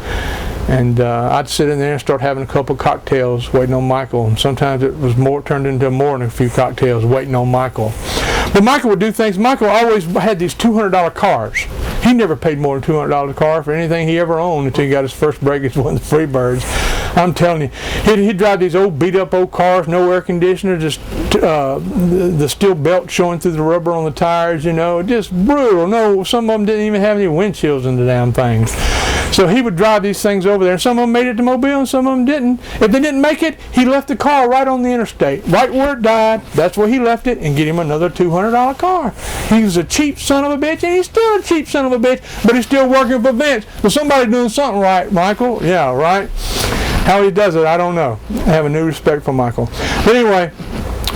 And I'd sit in there and start having a couple of cocktails waiting on Michael. And sometimes it was turned into more than a few cocktails waiting on Michael. But Michael would do things. Michael always had these $200 cars. He never paid more than $200 a car for anything he ever owned until he got his first break as one of the Freebirds. I'm telling you, he'd drive these beat up old cars, no air conditioner, just the steel belt showing through the rubber on the tires, just brutal. No, some of them didn't even have any windshields in the damn things. So he would drive these things over there, and some of them made it to Mobile and some of them didn't. If they didn't make it, he left the car right on the interstate, right where it died. That's where he left it, and get him another $200 car. He was a cheap son of a bitch, and he's still a cheap son of a bitch, but he's still working for Vince. Well, somebody's doing something right, Michael. Yeah, right. How he does it, I don't know. I have a new respect for Michael. But anyway,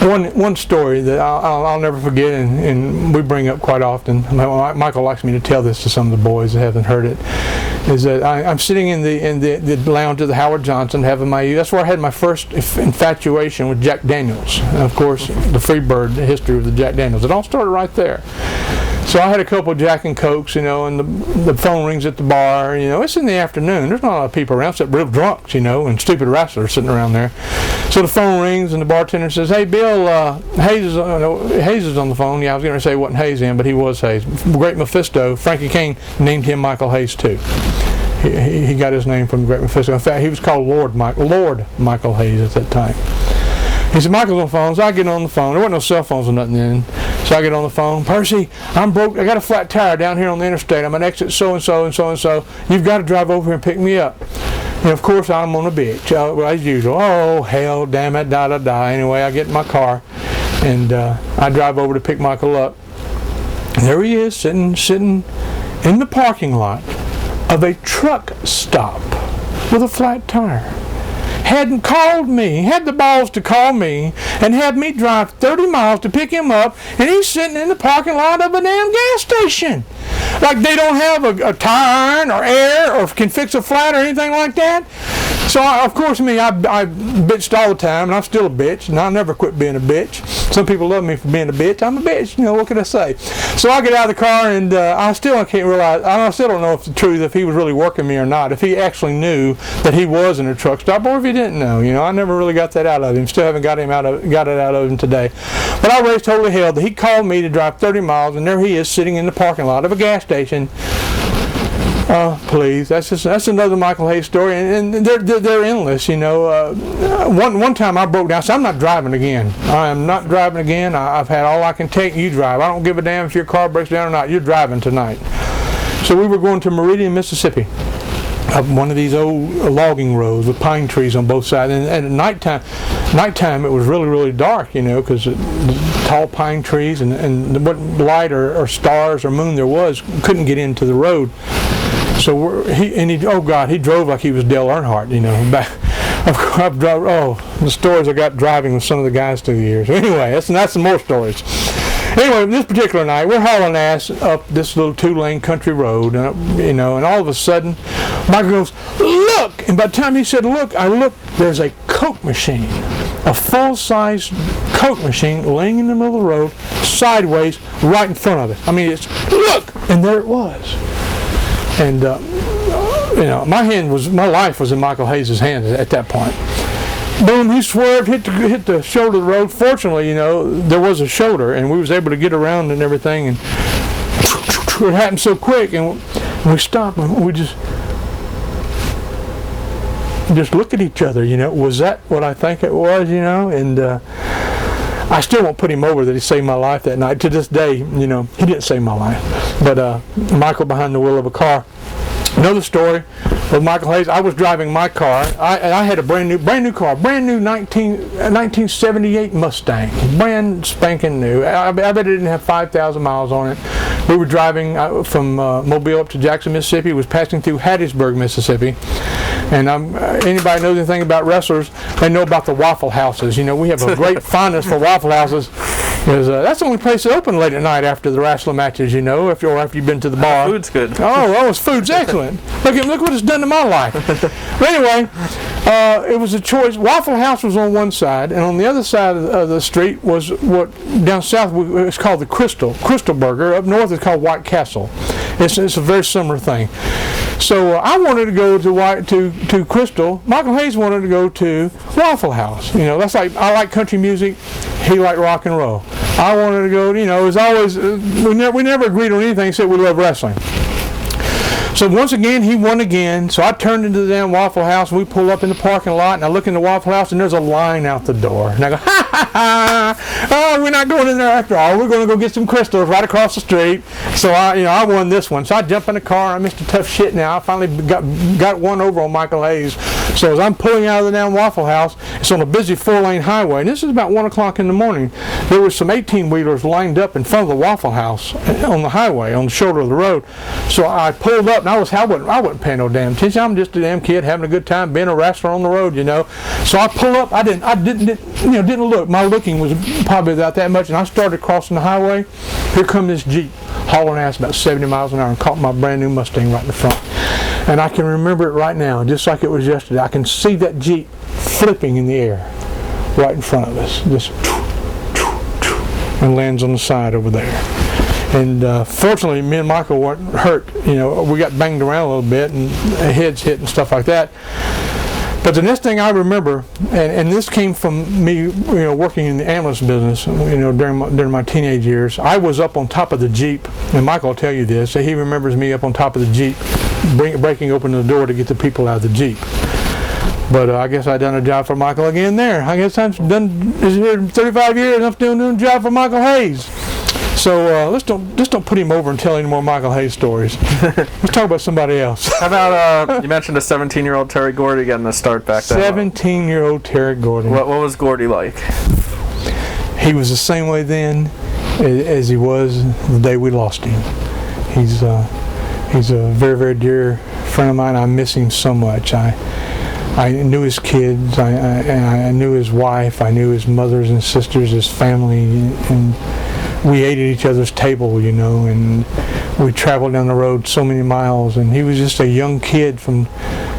One story that I'll never forget, and we bring up quite often. Michael likes me to tell this to some of the boys that haven't heard it. Is that I'm sitting in the lounge of the Howard Johnson having that's where I had my first infatuation with Jack Daniels. And of course, the Freebird, the history of the Jack Daniels. It all started right there. So I had a couple of Jack and Cokes, and the phone rings at the bar. It's in the afternoon. There's not a lot of people around except real drunks, and stupid wrestlers sitting around there. So the phone rings and the bartender says, "Hey, Bill, Hayes is on the phone." Yeah, I was going to say it wasn't Hayes then, but he was Hayes. Great Mephisto. Frankie Kane named him Michael Hayes too. He got his name from Great Mephisto. In fact, he was called Lord Michael Hayes at that time. He said, "Michael's on the phone," so I get on the phone. There wasn't no cell phones or nothing then. So I get on the phone. "Percy, I'm broke. I got a flat tire down here on the interstate. I'm at exit so-and-so and so-and-so. You've got to drive over here and pick me up." And of course, I'm on a bitch, as usual. "Oh, hell, damn it, da-da-da." Anyway, I get in my car, and I drive over to pick Michael up. And there he is, sitting in the parking lot of a truck stop with a flat tire. Hadn't called me, had the balls to call me, and had me drive 30 miles to pick him up, and he's sitting in the parking lot of a damn gas station. Like they don't have a tire iron or air or can fix a flat or anything like that. So, of course, I bitched all the time, and I'm still a bitch, and I'll never quit being a bitch. Some people love me for being a bitch. I'm a bitch, what can I say? So I get out of the car, and I still don't know if the truth, if he was really working me or not, if he actually knew that he was in a truck stop, or if he didn't know. I never really got that out of him. Still haven't got it out of him today. But I raised totally hell that he called me to drive 30 miles, and there he is sitting in the parking lot of a gas station. Please, that's another Michael Hayes story, and they're endless. One time I broke down, so I'm not driving again. I am not driving again. I've had all I can take. You drive. I don't give a damn if your car breaks down or not. You're driving tonight. So we were going to Meridian, Mississippi, up one of these old logging roads with pine trees on both sides. And at nighttime it was really, really dark, because tall pine trees and what light or stars or moon there was couldn't get into the road. So he drove like he was Dale Earnhardt, the stories I got driving with some of the guys through the years. Anyway, that's some more stories. Anyway, this particular night, we're hauling ass up this little 2-lane country road, and all of a sudden, Michael goes, "Look!" And by the time he said, "Look," I looked, there's a Coke machine, a full-size Coke machine laying in the middle of the road, sideways, right in front of it. I mean, it's, "Look!" And there it was. And, my life was in Michael Hayes' hands at that point. Boom, he swerved, hit the shoulder of the road. Fortunately, there was a shoulder, and we was able to get around and everything, and it happened so quick, and we stopped, and we just look at each other, was that what I think it was, and I still won't put him over that he saved my life that night. To this day, he didn't save my life, but Michael behind the wheel of a car. Another story with Michael Hayes. I was driving my car. I had a brand new car, brand new 1978 Mustang, brand spanking new. I bet it didn't have 5,000 miles on it. We were driving from Mobile up to Jackson, Mississippi. It was passing through Hattiesburg, Mississippi. And anybody knows anything about wrestlers, they know about the Waffle Houses. We have a great fondness for Waffle Houses. That's the only place that's open late at night after the wrestling matches, after you've been to the bar. Food's good. Food's excellent. Look what it's done to my life. But anyway, it was a choice. Waffle House was on one side, and on the other side of the street was what down south it's called the Crystal Burger. Up north it's called White Castle. It's a very similar thing. So I wanted to go to Crystal. Michael Hayes wanted to go to Waffle House. That's like, I like country music. He liked rock and roll. I wanted to go. It was always we never agreed on anything except we love wrestling. So once again, he won again. So I turned into the damn Waffle House, and we pull up in the parking lot, and I look in the Waffle House, and there's a line out the door. And I go, "Ha ha ha! Oh, we're not going in there after all. We're going to go get some crystals right across the street." So I won this one. So I jump in the car. I'm Mr. Tough Shit now. I finally got one over on Michael Hayes. So as I'm pulling out of the damn Waffle House, it's on a busy 4-lane highway, and this is about 1 o'clock in the morning. There were some 18-wheelers lined up in front of the Waffle House on the highway, on the shoulder of the road. So I pulled up, and I wasn't paying no damn attention. I'm just a damn kid having a good time being a wrestler on the road, you know. So I pull up. I didn't look. My looking was probably about that much, and I started crossing the highway. Here come this Jeep, hauling ass about 70 miles an hour, and caught my brand new Mustang right in the front. And I can remember it right now, just like it was yesterday. I can see that Jeep flipping in the air right in front of us, just and lands on the side over there. And fortunately, me and Michael weren't hurt. You know, we got banged around a little bit and heads hit and stuff like that. But the next thing I remember, and this came from me, you know, working in the ambulance business, you know, during my teenage years, I was up on top of the Jeep, and Michael will tell you this, that he remembers me up on top of the Jeep, breaking open the door to get the people out of the Jeep. But I guess I done a job for Michael again there. I guess I've done this here 35 years, and I'm still doing a job for Michael Hayes. So let's don't put him over and tell any more Michael Hayes stories. Let's talk about somebody else. How about you mentioned a 17-year-old Terry Gordy getting a start back then? 17-year-old Terry Gordy. What was Gordy like? He was the same way then as he was the day we lost him. He's a very, very dear friend of mine. I miss him so much. I knew his kids. I knew his wife. I knew his mothers and sisters, his family, and we ate at each other's table, you know, and we traveled down the road so many miles, and he was just a young kid from,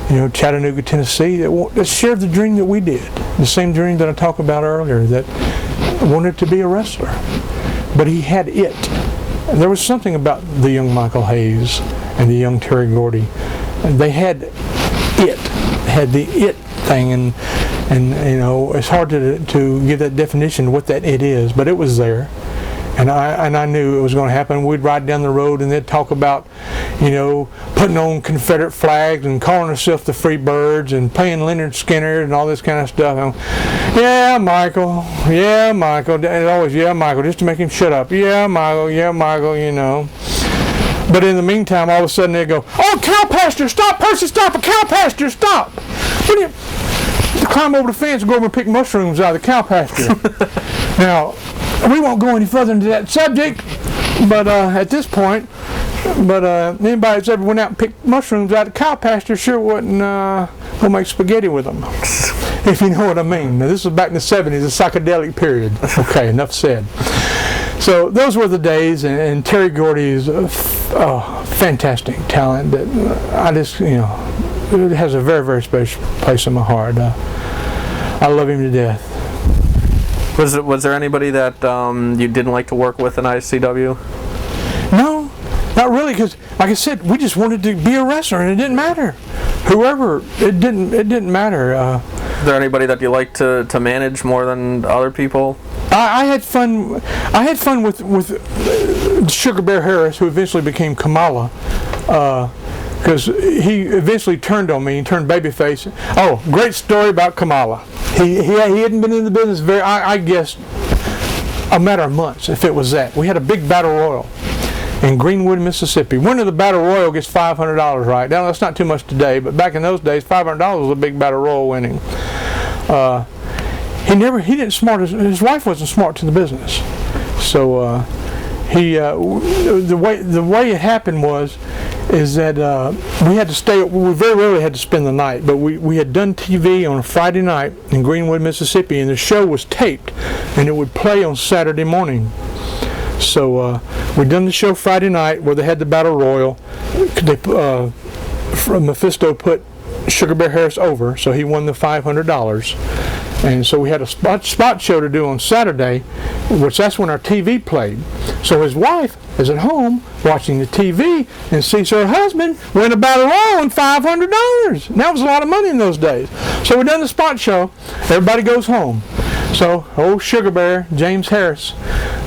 you know, Chattanooga, Tennessee that shared the dream that we did, the same dream that I talked about earlier, that wanted to be a wrestler. But he had it. And there was something about the young Michael Hayes and the young Terry Gordy. And they had it, had the it thing, and you know, it's hard to give that definition of what that it is, but it was there. And I knew it was going to happen. We'd ride down the road and they'd talk about, you know, putting on Confederate flags and calling ourselves the Free Birds and playing Leonard Skinner and all this kind of stuff. And, yeah, Michael, and always, yeah, Michael, just to make him shut up. Yeah, Michael, you know. But in the meantime, all of a sudden they'd go, oh, cow pasture, stop, Percy, stop, a cow pasture, stop. What do you climb over the fence and go over and pick mushrooms out of the cow pasture? Now, we won't go any further into that subject, but at this point, anybody that's ever went out and picked mushrooms out of the cow pasture sure wouldn't go make spaghetti with them, if you know what I mean. Now, this was back in the 70s, the psychedelic period. Okay, enough said. So those were the days, and Terry Gordy is a fantastic talent that I just, you know, it has a very, very special place in my heart. I love him to death. Was there anybody that you didn't like to work with in ICW? No, not really, because like I said, we just wanted to be a wrestler, and it didn't matter. Whoever, it didn't matter. Is there anybody that you like to manage more than other people? I had fun. I had fun with Sugar Bear Harris, who eventually became Kamala. Because he eventually turned on me and turned babyface. Oh, great story about Kamala. He hadn't been in the business I guess a matter of months, if it was that. We had a big battle royal in Greenwood, Mississippi. Winner of the battle royal gets $500, right? Now that's not too much today, but back in those days, $500 was a big battle royal winning. He didn't smart. His wife wasn't smart to the business, so the way it happened is that we had to stay. We very rarely had to spend the night, but we had done TV on a Friday night in Greenwood, Mississippi, and the show was taped, and it would play on Saturday morning. So we'd done the show Friday night where they had the battle royal. Mephisto put Sugar Bear Harris over, so he won the $500. And so we had a spot show to do on Saturday, which that's when our TV played. So his wife is at home watching the TV and sees her husband win a battle royal and $500. And that was a lot of money in those days. So we done the spot show. Everybody goes home. So old Sugar Bear, James Harris,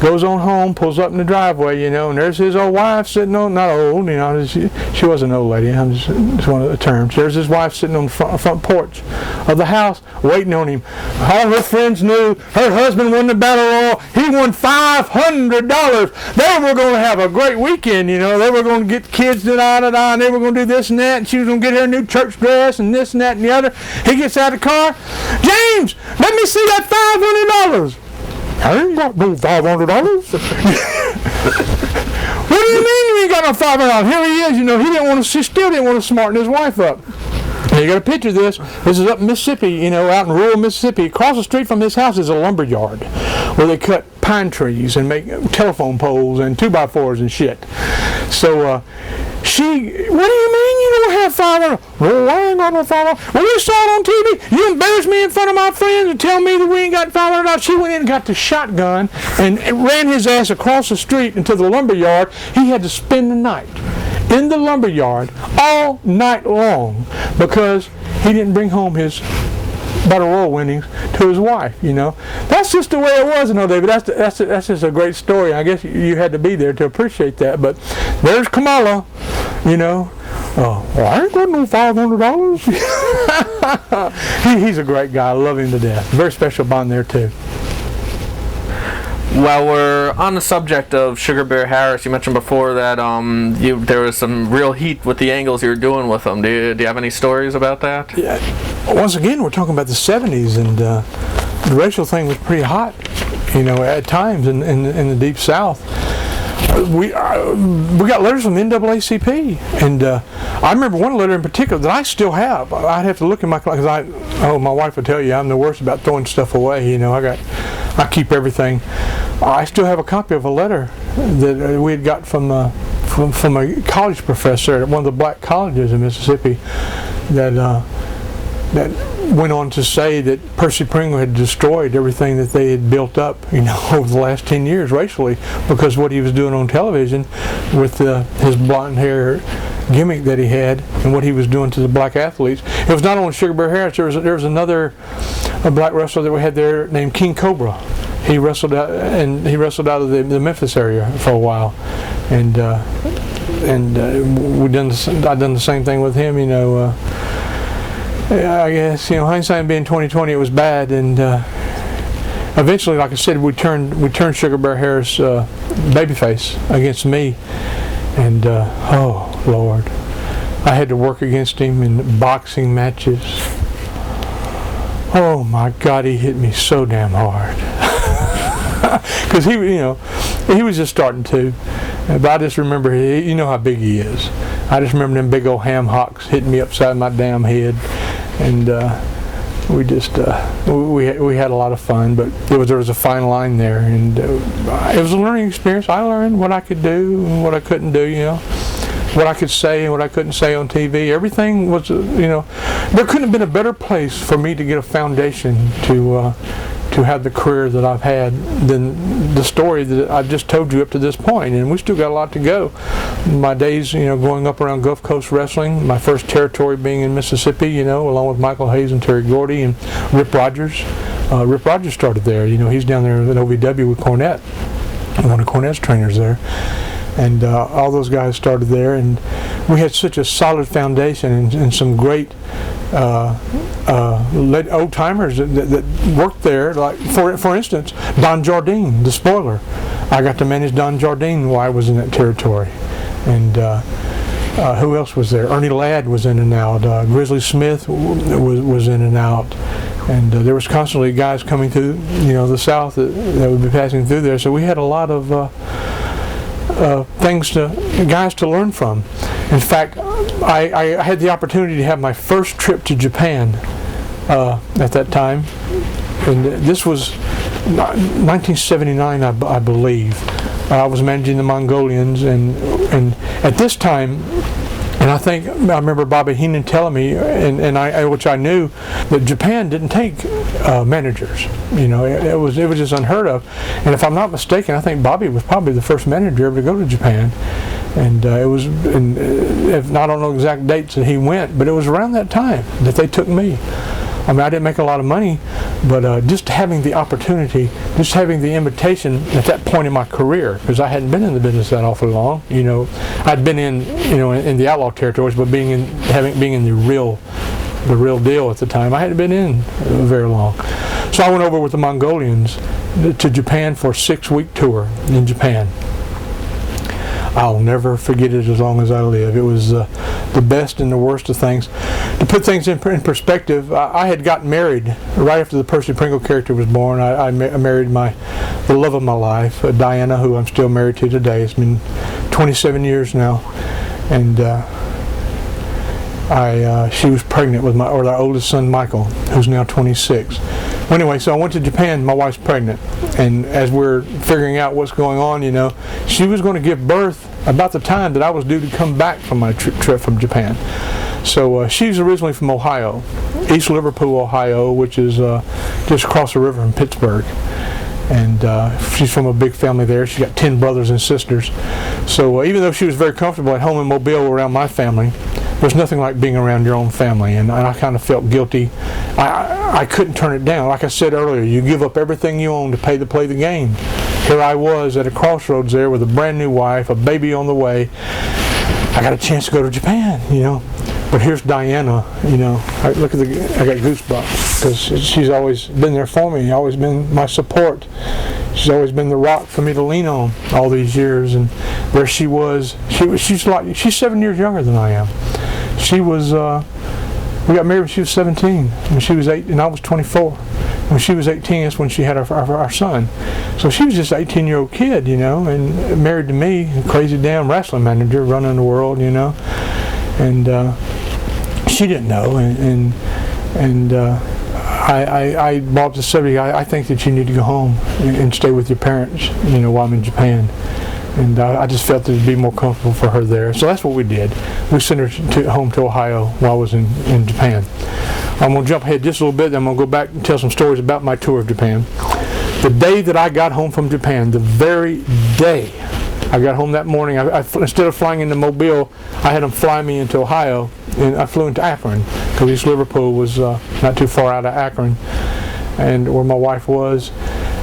goes on home, pulls up in the driveway, and there's his old wife sitting on, not old, she was an old lady, it's one of the terms. There's his wife sitting on the front porch of the house, waiting on him. All her friends knew her husband won the battle royal. He won $500. They were going to have a great weekend, they were going to get kids and they were going to do this and that, and she was going to get her a new church dress and this and that and the other. He gets out of the car. James, let me see that $500. I ain't got no $500. What do you mean you ain't got no $500? Here he is, he still didn't want to smarten his wife up. Now you got a picture of this. This is up in Mississippi, out in rural Mississippi. Across the street from his house is a lumber yard where they cut pine trees and make telephone poles and 2x4s and shit. So, what do you mean you don't have $500? No, I ain't got no $500. Well, you saw it on TV. You embarrass me in front of my friends and tell me that we ain't got $500. She went in and got the shotgun and ran his ass across the street into the lumber yard. He had to spend the night in the lumber yard all night long because he didn't bring home his battle royal winnings to his wife. That's just the way it was, David. That's just a great story. I guess you had to be there to appreciate that. But there's Kamala, well, I ain't got no $500. He's a great guy. I love him to death. Very special bond there too. While we're on the subject of Sugar Bear Harris, you mentioned before that there was some real heat with the angles you were doing with him. Do you have any stories about that? Yeah. Once again, we're talking about the 70s, and the racial thing was pretty hot, at times in the Deep South. We got letters from the NAACP, and I remember one letter in particular that I still have. I'd have to look in my because my wife would tell you I'm the worst about throwing stuff away. I keep everything. I still have a copy of a letter that we had got from a college professor at one of the black colleges in Mississippi that went on to say that Percy Pringle had destroyed everything that they had built up, over the last 10 years racially, because what he was doing on television with his blonde hair gimmick that he had and what he was doing to the black athletes. It was not only Sugar Bear Harris. There was another black wrestler that we had there named King Cobra. He wrestled out of the Memphis area for a while, and I'd done the same thing with him. I guess hindsight being 20/20, it was bad, and eventually, like I said, we turned Sugar Bear Harris babyface against me, and oh Lord, I had to work against him in boxing matches. Oh my God, he hit me so damn hard. Because he was just starting to. But I just remember, how big he is. I just remember them big old ham hocks hitting me upside my damn head, and we just we had a lot of fun. But there was a fine line there, and it was a learning experience. I learned what I could do and what I couldn't do. What I could say and what I couldn't say on TV. Everything was, there couldn't have been a better place for me to get a foundation to have the career that I've had than the story that I've just told you up to this point. And we still got a lot to go. My days, growing up around Gulf Coast wrestling, my first territory being in Mississippi, along with Michael Hayes and Terry Gordy and Rip Rogers. Rip Rogers started there. He's down there at OVW with Cornette, one of Cornette's trainers there. And all those guys started there, and we had such a solid foundation and some great old timers that worked there. Like for instance, Don Jardine, the spoiler. I got to manage Don Jardine while I was in that territory, and who else was there? Ernie Ladd was in and out. Grizzly Smith was in and out. And there was constantly guys coming through, the South that would be passing through there. So we had a lot of guys to learn from. In fact, I had the opportunity to have my first trip to Japan at that time, and this was 1979, I believe. I was managing the Mongolians, and at this time, and I remember Bobby Heenan telling me, which I knew, that Japan didn't take managers. It was just unheard of. And if I'm not mistaken, I think Bobby was probably the first manager ever to go to Japan. And it was, I don't know exact dates that he went, but it was around that time that they took me. I mean, I didn't make a lot of money, But just having the opportunity, just having the invitation at that point in my career, because I hadn't been in the business that awfully long. I'd been in the outlaw territories, but being in the real deal at the time, I hadn't been in very long. So I went over with the Mongolians to Japan for a 6-week tour in Japan. I'll never forget it as long as I live. It was the best and the worst of things. To put things in perspective, I had gotten married right after the Percy Pringle character was born. I married the love of my life, Diana, who I'm still married to today. It's been 27 years now, and she was pregnant with our oldest son, Michael, who's now 26. Well, anyway, so I went to Japan. My wife's pregnant, and as we're figuring out what's going on, she was going to give birth about the time that I was due to come back from my trip from Japan. So she's originally from Ohio, East Liverpool, Ohio, which is just across the river from Pittsburgh. And she's from a big family there. She's got 10 brothers and sisters. So even though she was very comfortable at home in Mobile around my family, there's nothing like being around your own family. And I kind of felt guilty. I couldn't turn it down. Like I said earlier, you give up everything you own to play the game. Here I was at a crossroads there with a brand new wife, a baby on the way. I got a chance to go to Japan, But here's Diana, I got goosebumps because she's always been there for me, always been my support. She's always been the rock for me to lean on all these years. And there she was. She's 7 years younger than I am. She was. We got married when she was 17. When she was 8, and I was 24. When she was 18, that's when she had our son. So she was just an 18-year-old kid, and married to me, a crazy damn wrestling manager running the world, And she didn't know, and I brought up the subject. I think that you need to go home and stay with your parents, while I'm in Japan. And I just felt that it'd be more comfortable for her there. So that's what we did. We sent her home to Ohio while I was in Japan. I'm going to jump ahead just a little bit, then I'm going to go back and tell some stories about my tour of Japan. The day that I got home from Japan, the very day I got home that morning, instead of flying into Mobile, I had them fly me into Ohio, and I flew into Akron, because East Liverpool was not too far out of Akron, and where my wife was.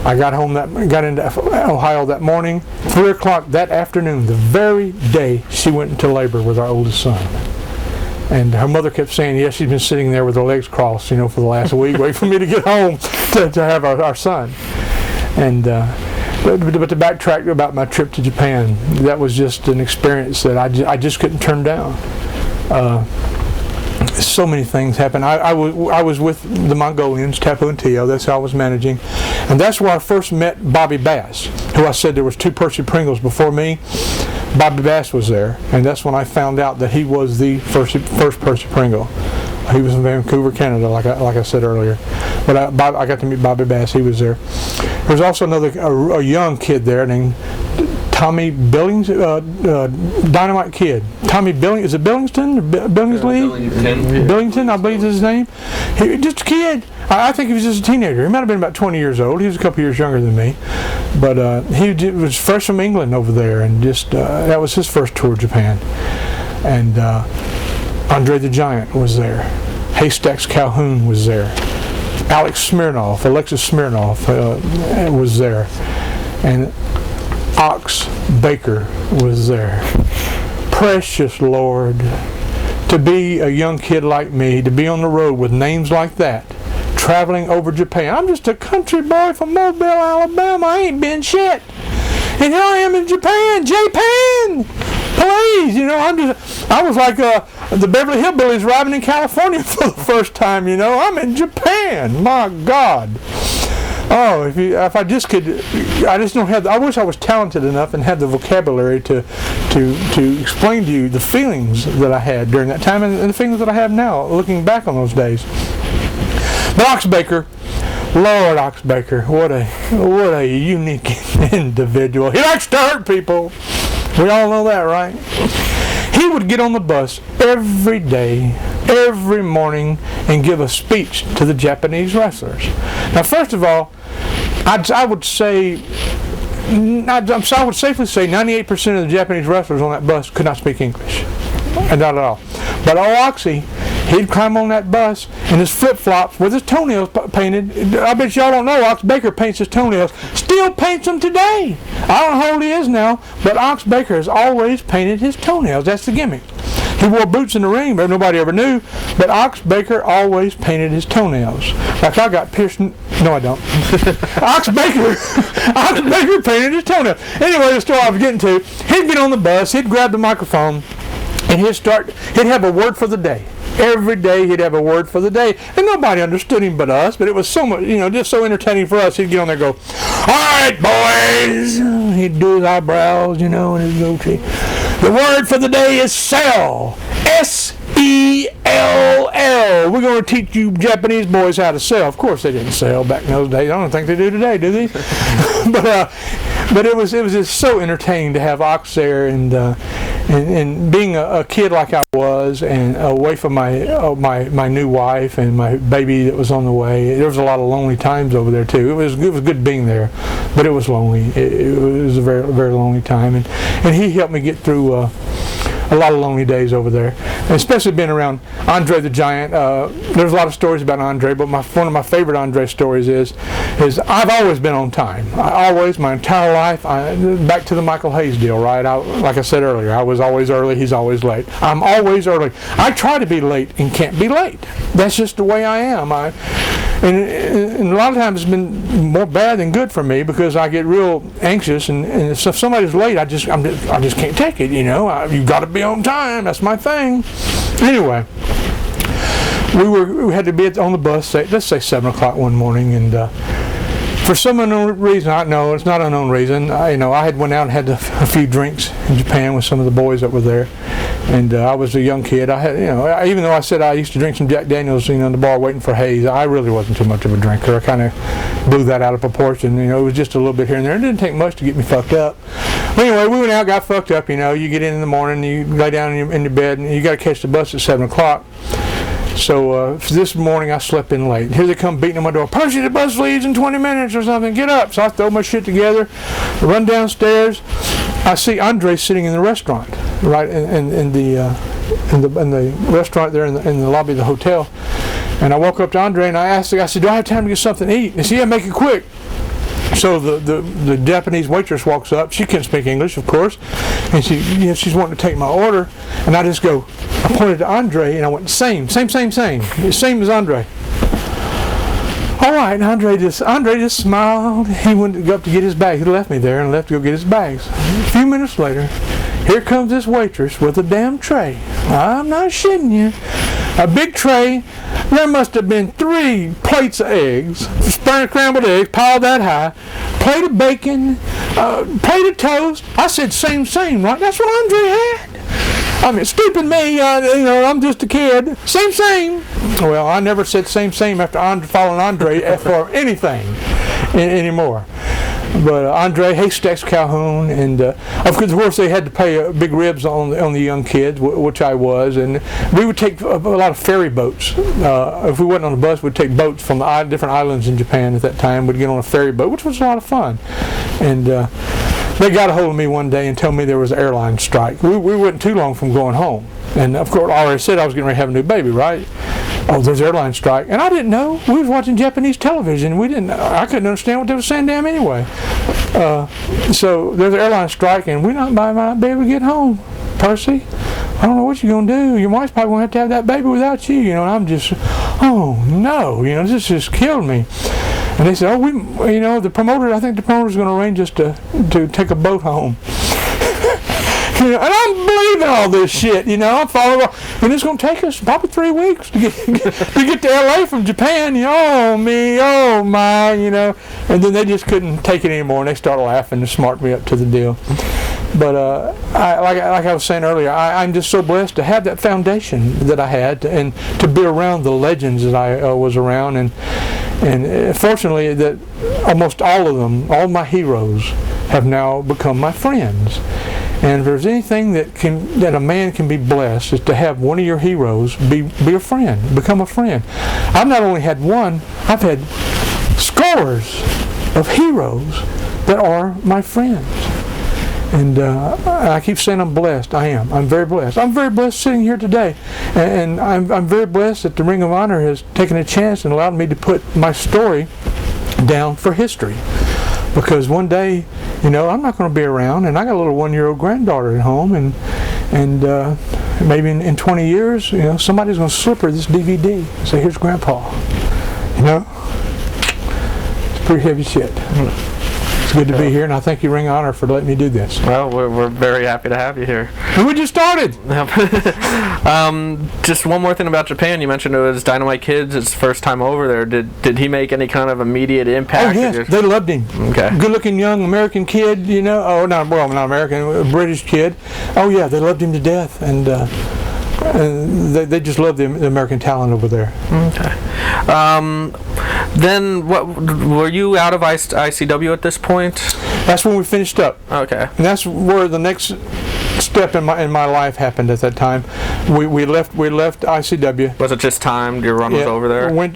I got into Ohio that morning, 3 o'clock that afternoon, the very day she went into labor with our oldest son. And her mother kept saying, yes, she's been sitting there with her legs crossed, for the last week, waiting for me to get home to have our son. And but to backtrack about my trip to Japan, that was just an experience that I just couldn't turn down. So many things happened. I was with the Mongolians, Tapu and Tio. That's how I was managing. And that's where I first met Bobby Bass, who I said there was 2 Percy Pringles before me. Bobby Bass was there, and that's when I found out that he was the first Percy Pringle. He was in Vancouver, Canada, like I said earlier. But I got to meet Bobby Bass. He was there. There was also a young kid there named Tommy Billings, Dynamite Kid. Tommy Billings, is it Billingston? Billingsley? Billington, I believe is his name. Just a kid. I think he was just a teenager. He might have been about 20 years old. He was a couple years younger than me. But he was fresh from England over there, and just that was his first tour of Japan. And Andre the Giant was there. Haystacks Calhoun was there. Alexis Smirnoff was there. And Ox Baker was there. Precious Lord, to be a young kid like me, to be on the road with names like that, traveling over Japan. I'm just a country boy from Mobile, Alabama. I ain't been shit. And here I am in Japan. Please, I was like the Beverly Hillbillies arriving in California for the first time, I'm in Japan. My God. Oh, if I just could, I just don't have. I wish I was talented enough and had the vocabulary to explain to you the feelings that I had during that time and the feelings that I have now, looking back on those days. But Oxbaker, Lord Oxbaker, what a unique individual. He likes to hurt people. We all know that, right? He would get on the bus every day, every morning, and give a speech to the Japanese wrestlers. Now, first of all, I would safely say 98% of the Japanese wrestlers on that bus could not speak English. And not at all. But Oxy, He'd climb on that bus in his flip-flops with his toenails painted. I bet y'all don't know Ox Baker paints his toenails. Still paints them today. I don't know how old he is now, but Ox Baker has always painted his toenails. That's the gimmick. He wore boots in the ring, but nobody ever knew. But Ox Baker always painted his toenails. Like I got pierced. No, I don't. Ox Baker painted his toenails. Anyway, the story I was getting to, he'd get on the bus, he'd grab the microphone, and he'd have a word for the day. Every day he'd have a word for the day. And nobody understood him but us, but it was so much, just so entertaining for us. He'd get on there and go, "All right, boys." He'd do his eyebrows, and his goatee. The word for the day is sell. S-E-L-L. We're going to teach you Japanese boys how to sell. Of course they didn't sell back in those days. I don't think they do today, do they? But it was just so entertaining to have Ox there, and being a kid like I was, and away from my new wife and my baby that was on the way. There was a lot of lonely times over there too. It was good being there, but it was lonely. It was a very, very lonely time, and he helped me get through a lot of lonely days over there, and especially being around Andre the Giant. There's a lot of stories about Andre, but one of my favorite Andre stories is I've always been on time. My entire life, back to the Michael Hayes deal, right? Like I said earlier, I was always early, he's always late. I'm always early. I try to be late and can't be late. That's just the way I am. And a lot of times it's been more bad than good for me, because I get real anxious, and if somebody's late, I just can't take it. You've got to be on time. That's my thing. Anyway, we had to be on the bus. Let's say 7 o'clock one morning, and for some unknown reason, no, it's not an unknown reason. I had went out and had a few drinks in Japan with some of the boys that were there. And I was a young kid. I had, even though I said I used to drink some Jack Daniels, in the bar waiting for Hayes, I really wasn't too much of a drinker. I kind of blew that out of proportion. It was just a little bit here and there. It didn't take much to get me fucked up. But anyway, we went out, got fucked up. You get in the morning, you lay down in your bed, and you got to catch the bus at 7 o'clock. So this morning I slept in late. Here they come beating on my door. "Percy, the bus leaves in 20 minutes or something. Get up." So I throw my shit together, run downstairs. I see Andre sitting in the restaurant, right in the restaurant there in the lobby of the hotel. And I walk up to Andre and I asked him, I said, "Do I have time to get something to eat?" And he said, "Yeah, make it quick." So the Japanese waitress walks up. She can't speak English, of course, and she's wanting to take my order. And I pointed to Andre and I went, same as Andre. All right, and Andre just smiled. He went to go up to get his bag. He left me there and left to go get his bags. A few minutes later, here comes this waitress with a damn tray. I'm not shitting you. A big tray. There must have been 3 plates of eggs, scrambled eggs, piled that high, plate of bacon, plate of toast. I said same, right? That's what Andre had. I mean, stupid me, I'm just a kid. Same. Well, I never said same after following Andre for anything anymore. But Andre Haystacks Calhoun, and of course they had to pay big ribs on the young kids, which I was, and we would take a lot of ferry boats. If we wasn't on the bus, we'd take boats from the different islands in Japan at that time. We'd get on a ferry boat, which was a lot of fun. And they got a hold of me one day and told me there was an airline strike. We weren't too long from going home. And of course, I already said I was getting ready to have a new baby, right? Oh, there's an airline strike. And I didn't know. We was watching Japanese television. I couldn't understand what they were saying to him anyway. So there's an airline strike, and we might be able to get home. "Percy, I don't know what you're going to do. Your wife's probably going to have that baby without you." And I'm just, oh no, this just killed me. And they said, "Oh, I think the promoter's going to arrange us to take a boat home." And I'm believing all this shit, I'm following, and it's going to take us probably 3 weeks to get to LA from Japan. Oh me, oh my, and then they just couldn't take it anymore, and they started laughing and smarted me up to the deal. But like I was saying earlier, I'm just so blessed to have that foundation that I had, and to be around the legends that I was around, and fortunately that almost all of them, all my heroes, have now become my friends. And if there's anything that a man can be blessed, is to have one of your heroes be a friend, become a friend. I've not only had one, I've had scores of heroes that are my friends. And I keep saying I'm blessed. I am. I'm very blessed. I'm very blessed sitting here today. And I'm very blessed that the Ring of Honor has taken a chance and allowed me to put my story down for history. Because one day, I'm not going to be around, and I got a little 1-year-old granddaughter at home, and maybe in 20 years, somebody's going to slip her this DVD and say, "Here's Grandpa." It's pretty heavy shit. It's good to be here, and I thank you, Ring of Honor, for letting me do this. Well, we're very happy to have you here. And we just started! Just one more thing about Japan. You mentioned it was Dynamite Kid's his first time over there. Did he make any kind of immediate impact? Oh, yes. They loved him. Okay. Good-looking young American kid, Oh, not American, a British kid. Oh, yeah, they loved him to death. And they just loved the American talent over there. Okay. Then, what were you out of ICW at this point? That's when we finished up. Okay. And that's where the next step in my life happened at that time. We left ICW. Was it just time your run was over there? We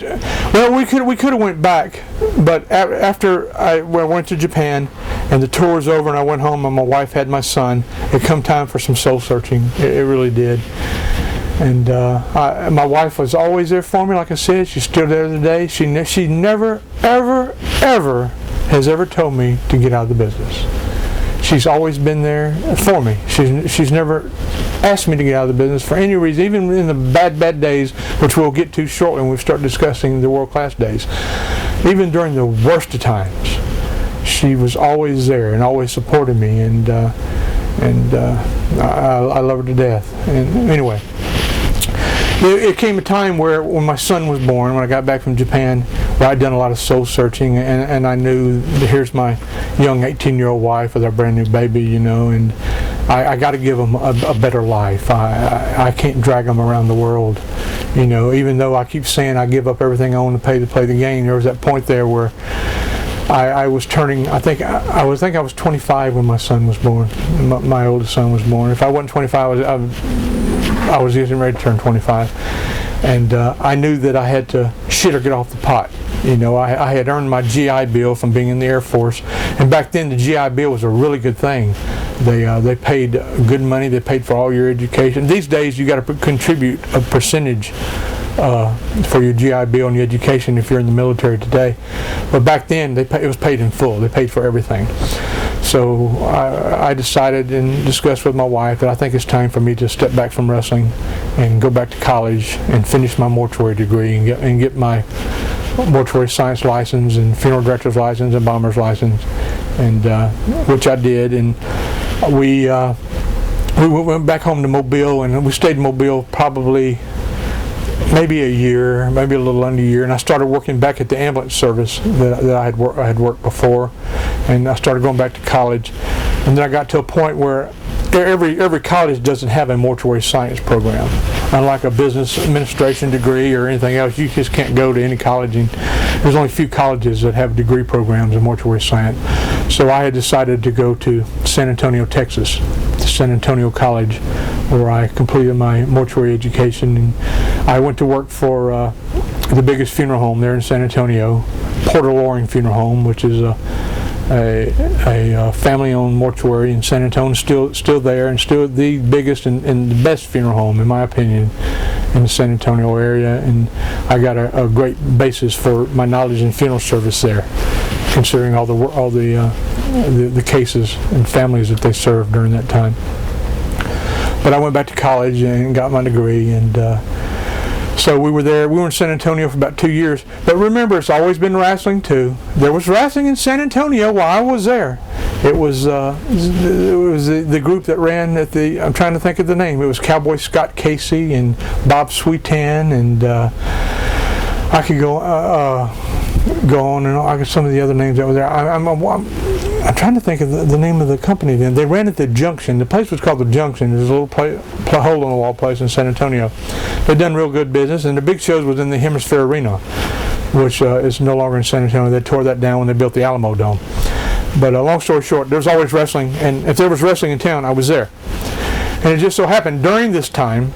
could have went back, but after I went to Japan and the tour was over and I went home and my wife had my son, it come time for some soul searching. It really did. And my wife was always there for me, like I said. She's still there today. She never, ever, ever has ever told me to get out of the business. She's always been there for me. She's never asked me to get out of the business for any reason, even in the bad days, which we'll get to shortly when we start discussing the world-class days. Even during the worst of times, she was always there and always supported me, and I love her to death. And anyway, it came a time where when my son was born, when I got back from Japan, where I'd done a lot of soul searching, and I knew that here's my young 18-year-old wife with our brand new baby, and I got to give them a better life. I can't drag them around the world, even though I keep saying I give up everything I own to pay to play the game. There was that point there where I was turning, I think I was 25 when my son was born, my oldest son was born. If I wasn't 25, I was getting ready to turn 25, and I knew that I had to shit or get off the pot. I had earned my GI Bill from being in the Air Force, and back then the GI Bill was a really good thing. They paid good money. They paid for all your education. These days you got to contribute a percentage for your GI Bill and your education if you're in the military today. But back then it was paid in full. They paid for everything. So I decided and discussed with my wife that I think it's time for me to step back from wrestling and go back to college and finish my mortuary degree and get my mortuary science license and funeral director's license and bomber's license, and which I did. And we went back home to Mobile, and we stayed in Mobile probably maybe a year, maybe a little under a year, and I started working back at the ambulance service that I had worked before, and I started going back to college, and then I got to a point where every college doesn't have a mortuary science program. Unlike a business administration degree or anything else, you just can't go to any college, and there's only a few colleges that have degree programs in mortuary science. So I had decided to go to San Antonio, Texas, to San Antonio College, where I completed my mortuary education. And I went to work for the biggest funeral home there in San Antonio, Porter Loring Funeral Home, which is a family-owned mortuary in San Antonio, still there, and still the biggest and the best funeral home, in my opinion, in the San Antonio area. And I got a great basis for my knowledge in funeral service there, considering all the cases and families that they served during that time. But I went back to college and got my degree, and so we were there. We were in San Antonio for about 2 years. But remember, it's always been wrestling too. There was wrestling in San Antonio while I was there. It was the group that ran at the, I'm trying to think of the name. It was Cowboy Scott Casey and Bob Sweetan, and I could go on and on. I got some of the other names that were there. I'm trying to think of the name of the company then. They ran at the Junction. The place was called the Junction. There's a little hole-in-the-wall place in San Antonio. They'd done real good business, and the big shows was in the Hemisphere Arena, which is no longer in San Antonio. They tore that down when they built the Alamo Dome. But long story short, there was always wrestling, and if there was wrestling in town, I was there. And it just so happened during this time,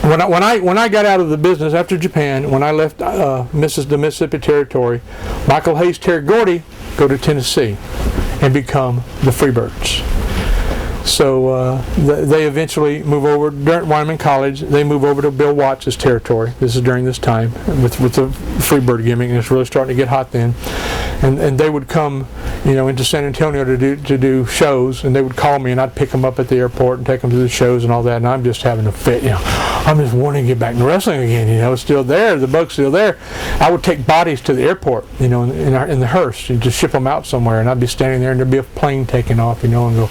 when I got out of the business after Japan, when I left the Mississippi Territory, Michael Hayes, Terry Gordy go to Tennessee and become the Freebirds. So they eventually move over, while I'm in college, they move over to Bill Watts' territory. This is during this time with the Freebird gimmick, and it's really starting to get hot then. And they would come, into San Antonio to do shows, and they would call me, and I'd pick them up at the airport and take them to the shows and all that, and I'm just having a fit, I'm just wanting to get back to wrestling again, it's still there, the bug's still there. I would take bodies to the airport, in the hearse, and just ship them out somewhere, and I'd be standing there, and there'd be a plane taking off, and go,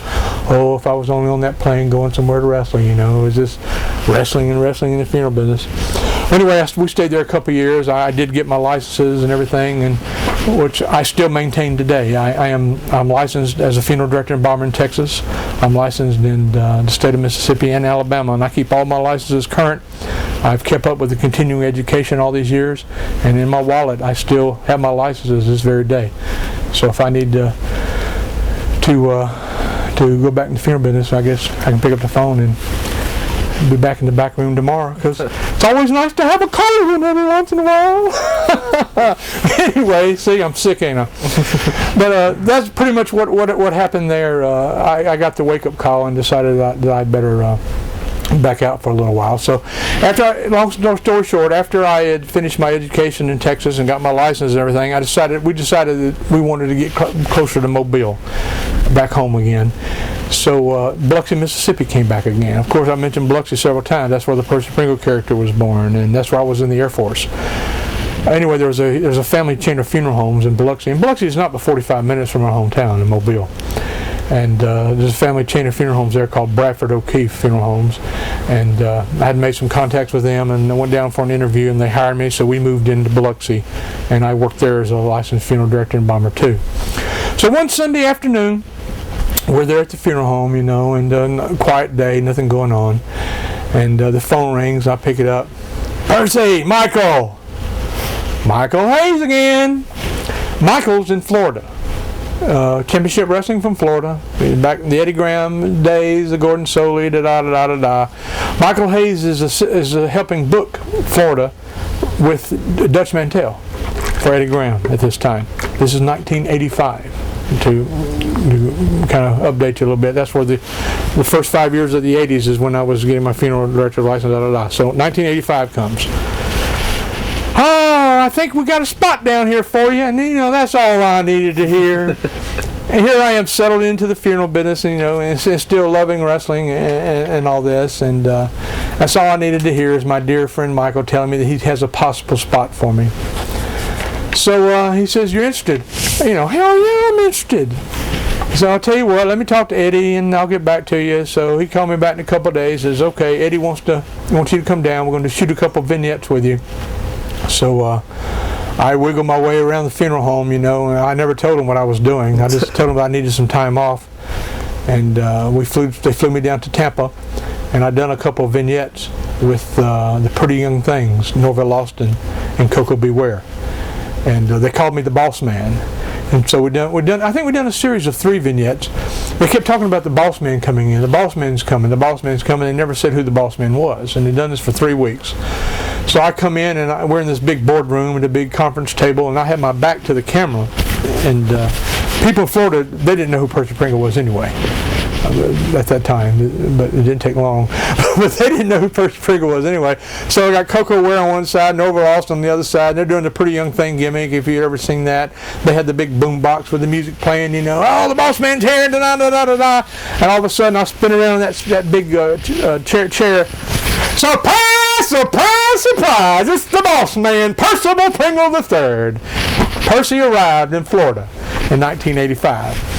oh, if I was only on that plane going somewhere to wrestling, it was just wrestling in the funeral business. Anyway, we stayed there a couple of years. I did get my licenses and everything, and which I still maintain today. I'm licensed as a funeral director in Bomberton, Texas. I'm licensed in the state of Mississippi and Alabama, and I keep all my licenses current. I've kept up with the continuing education all these years, and in my wallet I still have my licenses this very day. So if I need to go back in the funeral business, I guess I can pick up the phone and be back in the back room tomorrow, because it's always nice to have a call every once in a while. Anyway, see, I'm sick, ain't I? But that's pretty much what happened there. I got the wake-up call and decided that I'd better back out for a little while. So long story short, after I had finished my education in Texas and got my license and everything, we decided that we wanted to get closer to Mobile, back home again. So Biloxi, Mississippi came back again. Of course, I mentioned Biloxi several times. That's where the Percy Pringle character was born, and that's where I was in the Air Force. Anyway, there's a family chain of funeral homes in Biloxi, and Biloxi is not but 45 minutes from our hometown in Mobile. And there's a family chain of funeral homes there called Bradford O'Keefe Funeral Homes, and I had made some contacts with them, and I went down for an interview, and they hired me, so we moved into Biloxi, and I worked there as a licensed funeral director in Bomber 2. So one Sunday afternoon, we're there at the funeral home, and a quiet day, nothing going on, and the phone rings. I pick it up. Percy, Michael Hayes again. Michael's in Florida. Championship wrestling from Florida, back in the Eddie Graham days, the Gordon Soley, Michael Hayes is helping book Florida with Dutch Mantell for Eddie Graham at this time. This is 1985. To kind of update you a little bit, that's where the first 5 years of the 80s is when I was getting my funeral director license. So 1985 comes. Oh, I think we got a spot down here for you, and that's all I needed to hear. And here I am, settled into the funeral business, and still loving wrestling and all this, and that's all I needed to hear is my dear friend Michael telling me that he has a possible spot for me. So he says, "You're interested?" Hell yeah, I'm interested. So I'll tell you what, let me talk to Eddie and I'll get back to you. So he called me back in a couple of days, says, okay, Eddie wants you to come down, we're going to shoot a couple vignettes with you. So I wiggled my way around the funeral home, and I never told him what I was doing. I just told him I needed some time off. And they flew me down to Tampa, and I'd done a couple of vignettes with the Pretty Young Things, Norville Austin and Coco Beware. And they called me the Boss Man. And so I think we've done a series of 3 vignettes. They kept talking about the Boss Man coming in. The Boss Man's coming. The Boss Man's coming. They never said who the Boss Man was. And they'd done this for 3 weeks. So I come in, and we're in this big boardroom at a big conference table, and I had my back to the camera. And people in Florida, they didn't know who Percy Pringle was anyway. At that time, but it didn't take long. But they didn't know who Percy Pringle was anyway. So I got Coco Ware on one side, Norville Austin on the other side. They're doing the Pretty Young Thing gimmick, if you've ever seen that. They had the big boom box with the music playing, oh, the Boss Man's here, da-da-da-da-da. And all of a sudden, I spin around that big chair. Surprise, surprise, surprise! It's the Boss Man, Percy Pringle III. Percy arrived in Florida in 1985.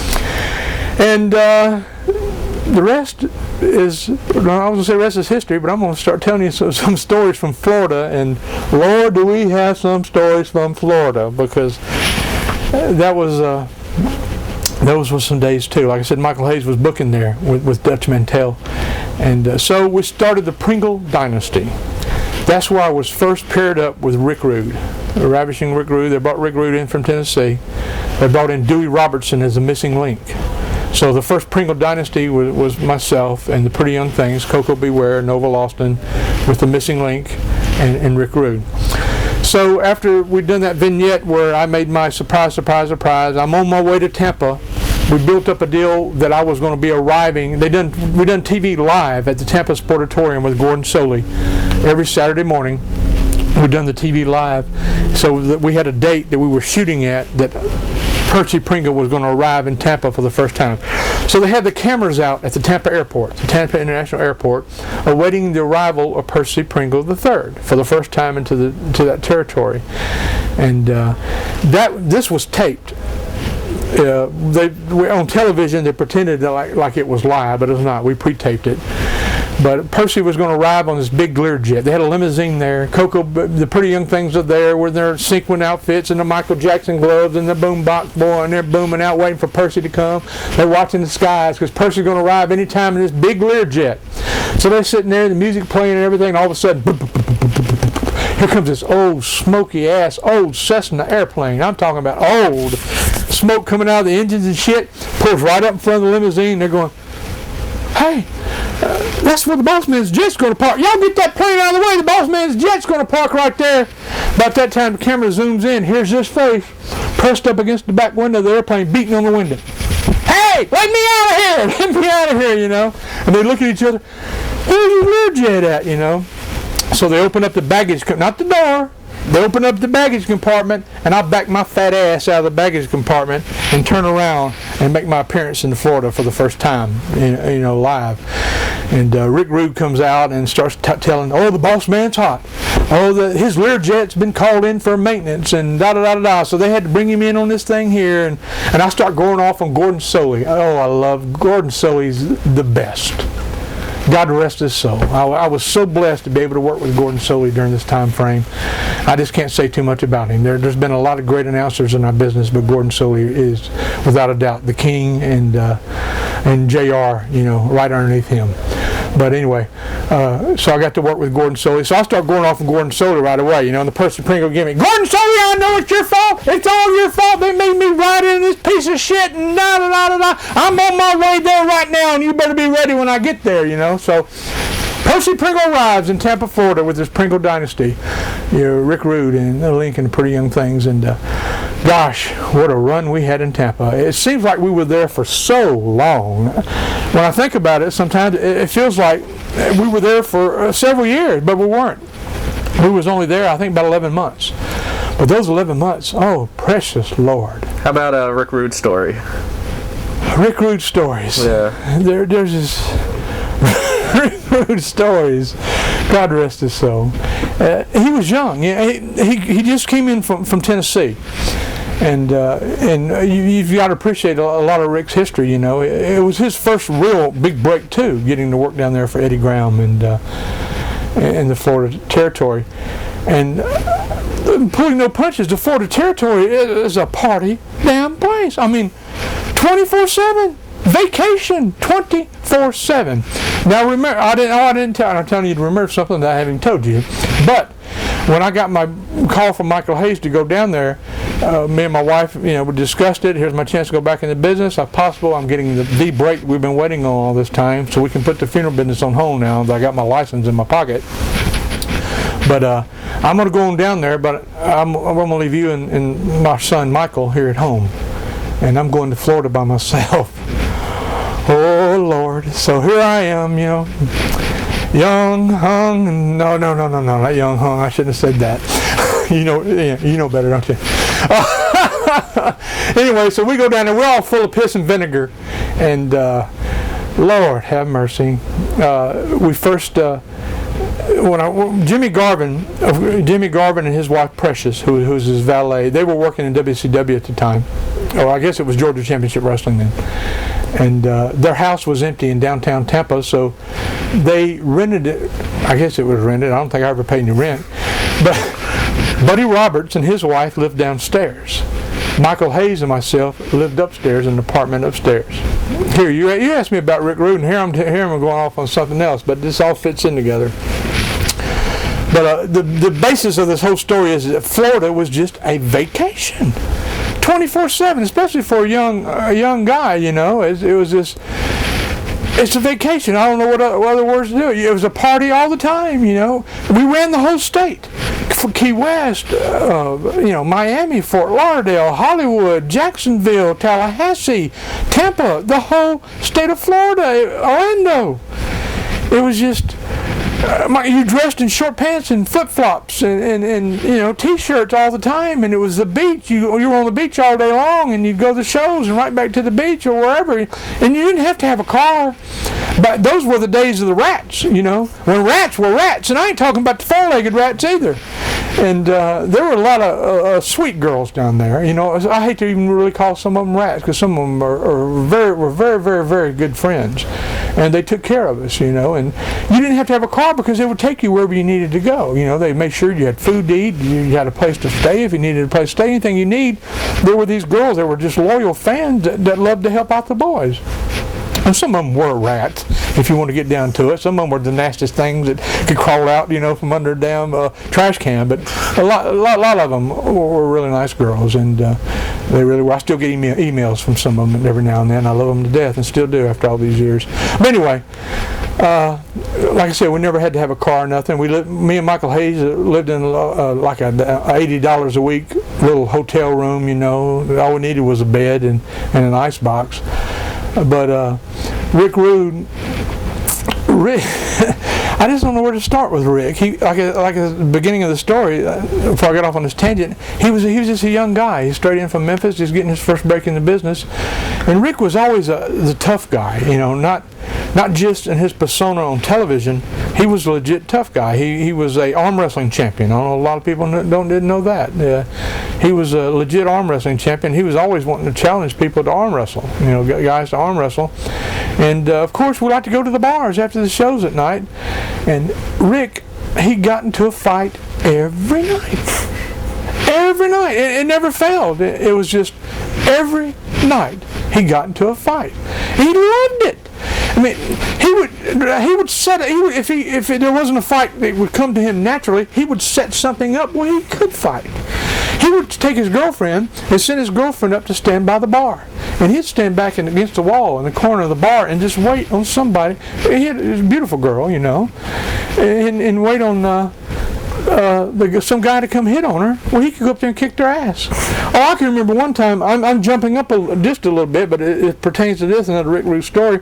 And the rest is, I was going to say rest is history, but I'm going to start telling you some stories from Florida, and Lord, do we have some stories from Florida, because those were some days too. Like I said, Michael Hayes was booking there with Dutch Mantell, and so we started the Pringle Dynasty. That's where I was first paired up with Rick Rude, the Ravishing Rick Rude. They brought Rick Rude in from Tennessee. They brought in Dewey Robertson as a missing link. So the first Pringle Dynasty was myself and the Pretty Young Things, Coco Beware, Norville Austin, with the missing link, and Rick Rude. So after we'd done that vignette where I made my surprise, I'm on my way to Tampa we built up a deal that I was going to be arriving. We done TV live at the Tampa Sportatorium with Gordon Soley every Saturday morning. We'd done the TV live, so that we had a date that we were shooting at that Percy Pringle was going to arrive in Tampa for the first time. So they had the cameras out at the Tampa Airport, the Tampa International Airport, awaiting the arrival of Percy Pringle III for the first time into that territory. And this was taped. On television they pretended like it was live, but it was not. We pre-taped it. But Percy was going to arrive on this big Learjet. They had a limousine there. Coco, the Pretty Young Things are there with their sequin outfits and the Michael Jackson gloves and the boombox boy, and they're booming out waiting for Percy to come. They're watching the skies because Percy's going to arrive anytime in this big Learjet. So they're sitting there, the music playing and everything, and all of a sudden, here comes this old smoky-ass old Cessna airplane. I'm talking about old. Smoke coming out of the engines and shit. Pulls right up in front of the limousine. They're going, hey, that's where the boss man's jet's going to park. Y'all get that plane out of the way. The boss man's jet's going to park right there. About that time, the camera zooms in. Here's this face pressed up against the back window of the airplane, beating on the window. Hey, let me out of here! Let me out of here, you know. And they look at each other. Where's your Learjet at, you know? So they open up the baggage, not the door. They open up the baggage compartment, and I back my fat ass out of the baggage compartment and turn around and make my appearance in Florida for the first time, you know, live. And Rick Rude comes out and starts telling, oh, the boss man's hot. Oh, his Learjet's been called in for maintenance and da-da-da-da-da. So they had to bring him in on this thing here. And I start going off on Gordon Soley. Oh, I love Gordon Soley's the best. God rest his soul. I was so blessed to be able to work with Gordon Soley during this time frame. I just can't say too much about him. There's been a lot of great announcers in our business, but Gordon Soley is, without a doubt, the king, and JR, you know, right underneath him. But anyway, so I got to work with Gordon Soley. So I start going off on Gordon Soley right away, you know, and the Percy Pringle gave me, Gordon Soley, I know it's your fault. It's all your fault. They made me ride in this piece of shit and da-da-da-da-da. I'm on my way there right now, and you better be ready when I get there, you know. So Percy Pringle arrives in Tampa, Florida with his Pringle dynasty. You know, Rick Rude and Lincoln, Pretty Young Things, and gosh, what a run we had in Tampa. It seems like we were there for so long. When I think about it, sometimes it feels like we were there for several years, but we weren't. We was only there, I think, about 11 months. But those 11 months, oh, precious Lord. How about a Rick Rude story? Rick Rude stories. Yeah. There's this Rick Rude stories. God rest his soul. He was young. He just came in from Tennessee. And you've got to appreciate a lot of Rick's history, you know. It was his first real big break, too, getting to work down there for Eddie Graham and in the Florida Territory. And pulling no punches, the Florida Territory is a party damn place. I mean, 24/7. Vacation 24/7. Now remember, I'm telling you to remember something that I haven't told you. But when I got my call from Michael Hayes to go down there, me and my wife, you know, we discussed it. Here's my chance to go back into business. If possible, I'm getting the break we've been waiting on all this time, so we can put the funeral business on hold now that I got my license in my pocket. But I'm going to go on down there, but I'm going to leave you and my son Michael here at home, and I'm going to Florida by myself. Oh Lord! So here I am, you know, young, hung. No, not young, hung. I shouldn't have said that. you know better, don't you? Anyway, so we go down there. We're all full of piss and vinegar, and Lord have mercy. We first. Jimmy Garvin and his wife Precious, who was his valet, they were working in WCW at the time. Or I guess it was Georgia Championship Wrestling then. And their house was empty in downtown Tampa, so they rented it. I guess it was rented. I don't think I ever paid any rent. But Buddy Roberts and his wife lived downstairs. Michael Hayes and myself lived upstairs in an apartment upstairs. Here, you asked me about Rick Rude, and here I'm going off on something else, but this all fits in together. But the basis of this whole story is that Florida was just a vacation, 24/7, especially for a young guy. You know, it was just. It's a vacation. I don't know what other words to do. It was a party all the time. You know, we ran the whole state. Key West, Miami, Fort Lauderdale, Hollywood, Jacksonville, Tallahassee, Tampa, the whole state of Florida, Orlando. It was just, you dressed in short pants and flip-flops and T-shirts all the time, and it was the beach. You were on the beach all day long, and you'd go to the shows and right back to the beach or wherever, and you didn't have to have a car. But those were the days of the rats, when rats were rats, and I ain't talking about the four-legged rats either. And there were a lot of sweet girls down there. I hate to even really call some of them rats, because some of them were very, very, very good friends, and they took care of us, and you didn't have to have a car because they would take you wherever you needed to go. They made sure you had food to eat, you had a place to stay if you needed a place to stay, anything you need. There were these girls that were just loyal fans that loved to help out the boys. And some of them were rats, if you want to get down to it. Some of them were the nastiest things that could crawl out, from under a damn trash can. But a lot of them were really nice girls, and they really were. I still get emails from some of them every now and then. I love them to death, and still do after all these years. But anyway, like I said, we never had to have a car or nothing. Me and Michael Hayes lived in like a $80 a week little hotel room. All we needed was a bed and an ice box. But Rick Rude, I just don't know where to start with Rick. He, like at the beginning of the story, before I got off on this tangent, he was just a young guy. He's straight in from Memphis, just getting his first break in the business. And Rick was always the tough guy, not just in his persona on television. He was a legit tough guy. He was a arm wrestling champion. I don't know, a lot of people didn't know that. He was a legit arm wrestling champion. He was always wanting to challenge people to arm wrestle, guys to arm wrestle. And of course, we like to go to the bars after the shows at night. And Rick, he got into a fight every night. Every night. It never failed. It was just every night he got into a fight. He loved it. I mean, he would set if there wasn't a fight that would come to him naturally, he would set something up where he could fight. He would take his girlfriend and send his girlfriend up to stand by the bar, and he'd stand back against the wall in the corner of the bar and just wait on somebody. He had a beautiful girl, and wait on some guy to come hit on her. Well, he could go up there and kick their ass. Oh, I can remember one time. I'm jumping up just a little bit, but it pertains to this, another Rick Rude story.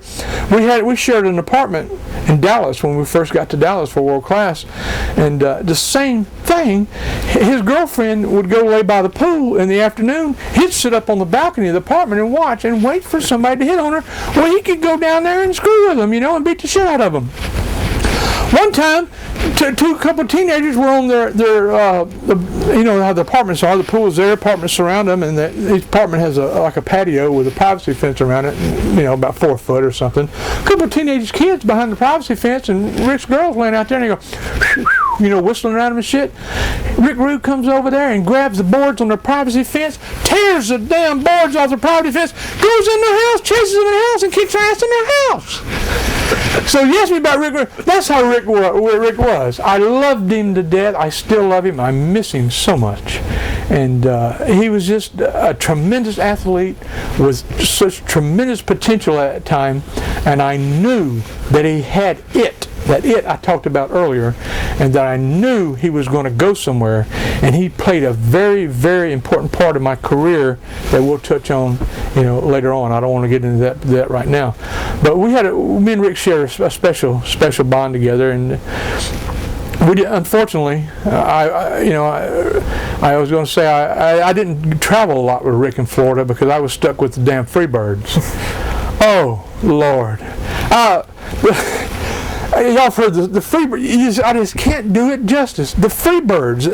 We shared an apartment in Dallas when we first got to Dallas for World Class, and the same thing. His girlfriend would go lay by the pool in the afternoon. He'd sit up on the balcony of the apartment and watch and wait for somebody to hit on her. Well, he could go down there and screw with them, and beat the shit out of them. One time, a couple of teenagers were on their how the apartments are. The pool is there, apartments surround them, and each apartment has a patio with a privacy fence around it, about 4 foot or something. A couple of teenage kids behind the privacy fence, and Rick's girls laying out there, and they go, whistling around them and shit. Rick Rude comes over there and grabs the boards on their privacy fence, tears the damn boards off the privacy fence, goes in their house, chases them in the house, and kicks their ass in their house. So you asked me about Rick Rude. That's how Rick was. I loved him to death. I still love him. I miss him so much. And he was just a tremendous athlete with such tremendous potential at that time. And I knew that he had that I talked about earlier, and that I knew he was going to go somewhere. And he played a very, very important part of my career that we'll touch on, later on. I don't want to get into that right now. But me and Rick shared a special bond together, and we did, unfortunately, I was going to say I didn't travel a lot with Rick in Florida because I was stuck with the damn Freebirds. Oh Lord, y'all have heard the Freebirds. I just can't do it justice. The Freebirds,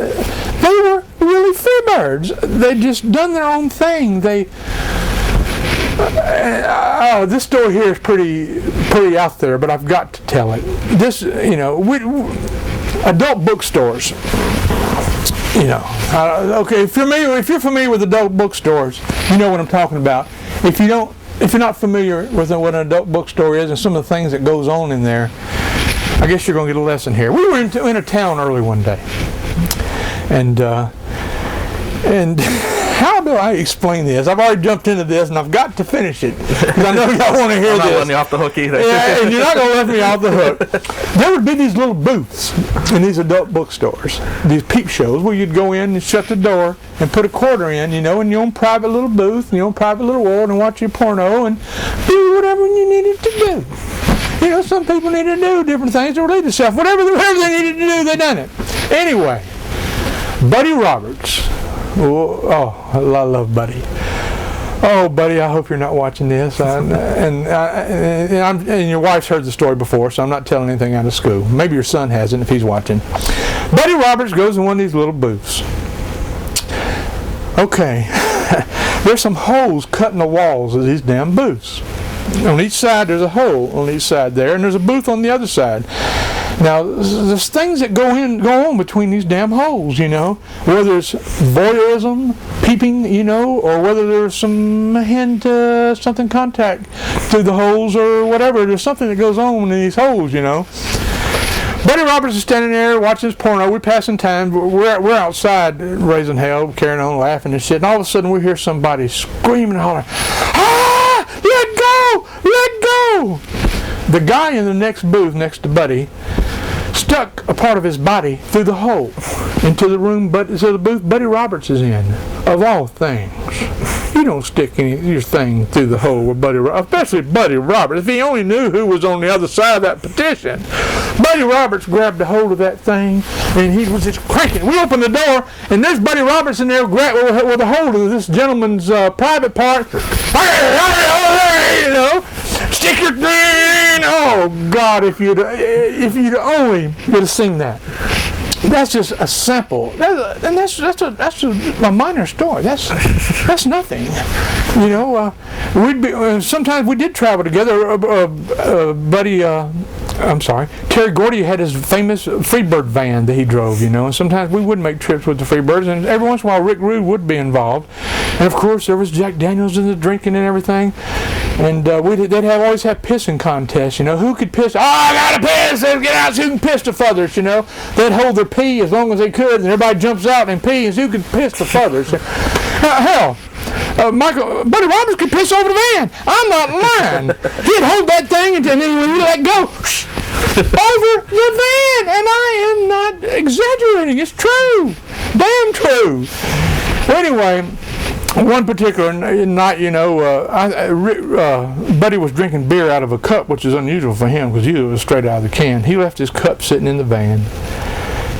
they were really Freebirds. They just done their own thing. This story here is pretty out there, but I've got to tell it. This, adult bookstores. Okay, if you're familiar with adult bookstores, you know what I'm talking about. If you're not familiar with what an adult bookstore is and some of the things that goes on in there, I guess you're going to get a lesson here. We were in a town early one day, and how do I explain this? I've already jumped into this, and I've got to finish it because I know y'all want to hear I'm not this. letting you off the hook either. Yeah, and you're not going to let me off the hook. There would be these little booths in these adult bookstores, these peep shows, where you'd go in and shut the door and put a quarter in, in your own private little booth, in your own private little world, and watch your porno and do whatever you needed to do. Some people need to do different things to relieve themselves. Whatever they needed to do, they done it. Anyway, Buddy Roberts. Oh, I love Buddy. Oh, Buddy, I hope you're not watching this. And your wife's heard the story before, so I'm not telling anything out of school. Maybe your son hasn't if he's watching. Buddy Roberts goes in one of these little booths. Okay, there's some holes cut in the walls of these damn booths. On each side, there's a hole on each side there, and there's a booth on the other side. Now, there's things that go on between these damn holes, whether it's voyeurism, peeping, or whether there's some hint, something contact through the holes or whatever. There's something that goes on in these holes, Buddy Roberts is standing there watching his porno. We're passing time. We're outside raising hell, carrying on, laughing and shit. And all of a sudden, we hear somebody screaming and hollering, "Ah! Let go! Let go!" The guy in the next booth next to Buddy stuck a part of his body through the hole into the room, the booth Buddy Roberts is in. Of all things, you don't stick your thing through the hole with Buddy Roberts, especially Buddy Roberts. If he only knew who was on the other side of that petition. Buddy Roberts grabbed a hold of that thing, and he was just cranking. We opened the door, and there's Buddy Roberts in there with a hold of this gentleman's private part. Stick your thing. Oh God! If you'd only get to sing that. That's just a sample, and that's a minor story. That's nothing, sometimes we did travel together. Terry Gordy had his famous Freebird van that he drove, and sometimes we would make trips with the Freebirds, and every once in a while Rick Rude would be involved, and of course there was Jack Daniels in the drinking and everything. And they'd always have pissing contests, who could piss? Oh, I gotta piss! Let's get out, so who can piss the furthest, They'd hold their pee as long as they could, and everybody jumps out and pee, and who could piss the furthest. Hell, Buddy Roberts could piss over the van. I'm not lying. He'd hold that thing, and then when he let go, over the van, and I am not exaggerating. It's true, damn true. Well, anyway. One particular night, Buddy was drinking beer out of a cup, which is unusual for him because usually it was straight out of the can. He left his cup sitting in the van,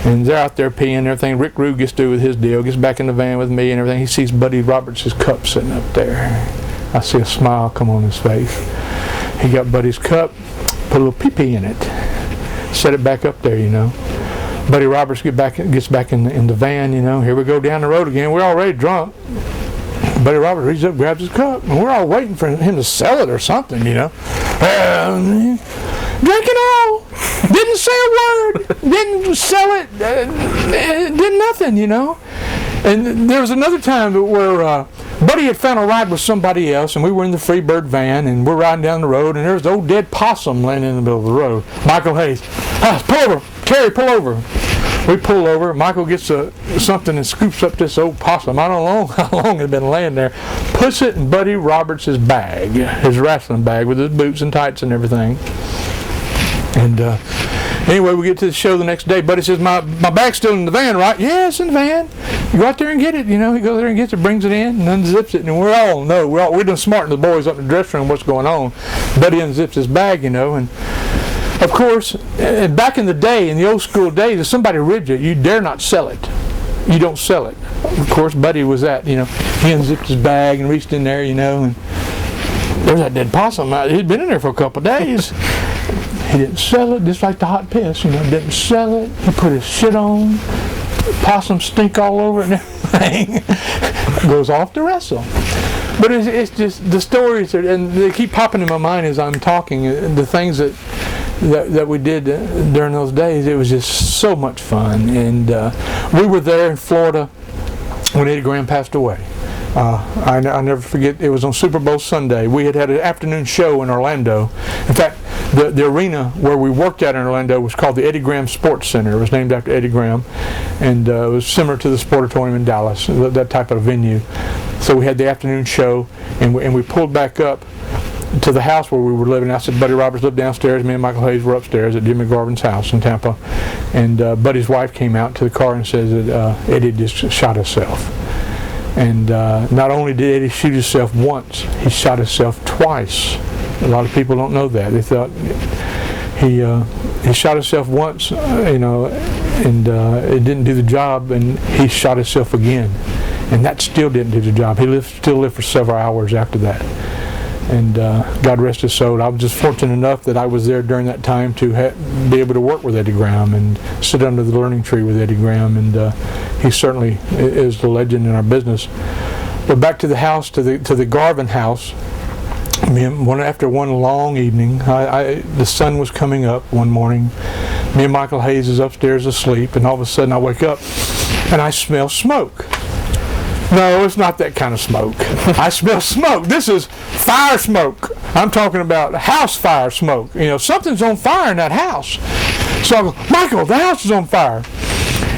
and they're out there peeing and everything. Rick Rude gets through with his deal, gets back in the van with me and everything. He sees Buddy Roberts' cup sitting up there. I see a smile come on his face. He got Buddy's cup, put a little pee-pee in it, set it back up there, Buddy Roberts gets back in the van, Here we go down the road again. We're already drunk. Buddy Roberts reaches up, grabs his cup, and we're all waiting for him to sell it or something, Drinking all. Didn't say a word. Didn't sell it. Did nothing, And there was another time where Buddy had found a ride with somebody else, and we were in the Freebird van, and we're riding down the road, and there's the old dead possum laying in the middle of the road. Michael Hayes, pull over. Terry, pull over. We pull over. Michael gets something and scoops up this old possum. I don't know how long it had been laying there. Puts it in Buddy Roberts' bag, his wrestling bag with his boots and tights and everything. And anyway, we get to the show the next day. Buddy says, my bag's still in the van, right? Yeah, it's in the van. You go out there and get it. He goes there and gets it, brings it in, and unzips it. And we're done smarting the boys up in the dressing room what's going on. Buddy unzips his bag, and of course, back in the day, in the old school days, if somebody ribbed you dare not sell it. You don't sell it. Of course, Buddy was that, he unzipped his bag and reached in there, and there's that dead possum. He'd been in there for a couple of days. He didn't sell it, just like the hot piss, didn't sell it. He put his shit on. Possum stink all over it and everything. Goes off to wrestle. But it's just the stories, and they keep popping in my mind as I'm talking, the things that we did during those days. It was just so much fun. And we were there in Florida when Eddie Graham passed away. I'll never forget, it was on Super Bowl Sunday. We had an afternoon show in Orlando. In fact, the arena where we worked at in Orlando was called the Eddie Graham Sports Center. It was named after Eddie Graham, and it was similar to the Sportatorium in Dallas, that type of venue. So we had the afternoon show, and we pulled back up to the house where we were living. I said Buddy Roberts lived downstairs. Me and Michael Hayes were upstairs at Jimmy Garvin's house in Tampa, and Buddy's wife came out to the car and says that Eddie just shot himself. And not only did Eddie shoot himself once, he shot himself twice. A lot of people don't know that. They thought he shot himself once, and it didn't do the job, and he shot himself again, and that still didn't do the job. He still lived for several hours after that. And God rest his soul. I was just fortunate enough that I was there during that time to be able to work with Eddie Graham and sit under the learning tree with Eddie Graham, and he certainly is the legend in our business. But back to the house, to the Garvin house. After one long evening, the sun was coming up one morning. Me and Michael Hayes is upstairs asleep, and all of a sudden I wake up and I smell smoke. No, it's not that kind of smoke. I smell smoke. This is fire smoke. I'm talking about house fire smoke. Something's on fire in that house. So I go, Michael, the house is on fire.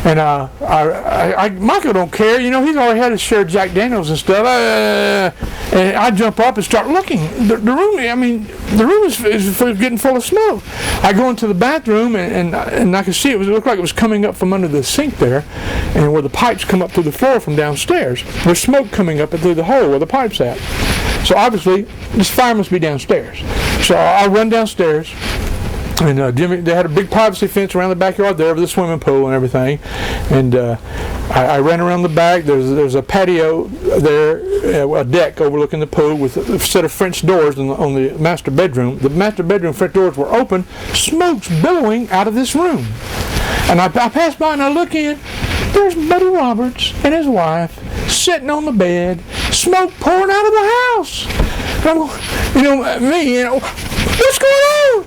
And Michael don't care. He's already had his share of Jack Daniels and stuff. And I jump up and start looking. The room is getting full of smoke. I go into the bathroom and I could see it looked like it was coming up from under the sink there, and where the pipes come up through the floor from downstairs. There's smoke coming up through the hole where the pipe's at. So obviously this fire must be downstairs. So I run downstairs. And Jimmy, they had a big privacy fence around the backyard there with the swimming pool and everything. And I ran around the back. There's a patio there, a deck overlooking the pool with a set of French doors on the master bedroom. The master bedroom French doors were open. Smoke's billowing out of this room. And I pass by and I look in. There's Buddy Roberts and his wife sitting on the bed, smoke pouring out of the house. And I'm going, what's going on?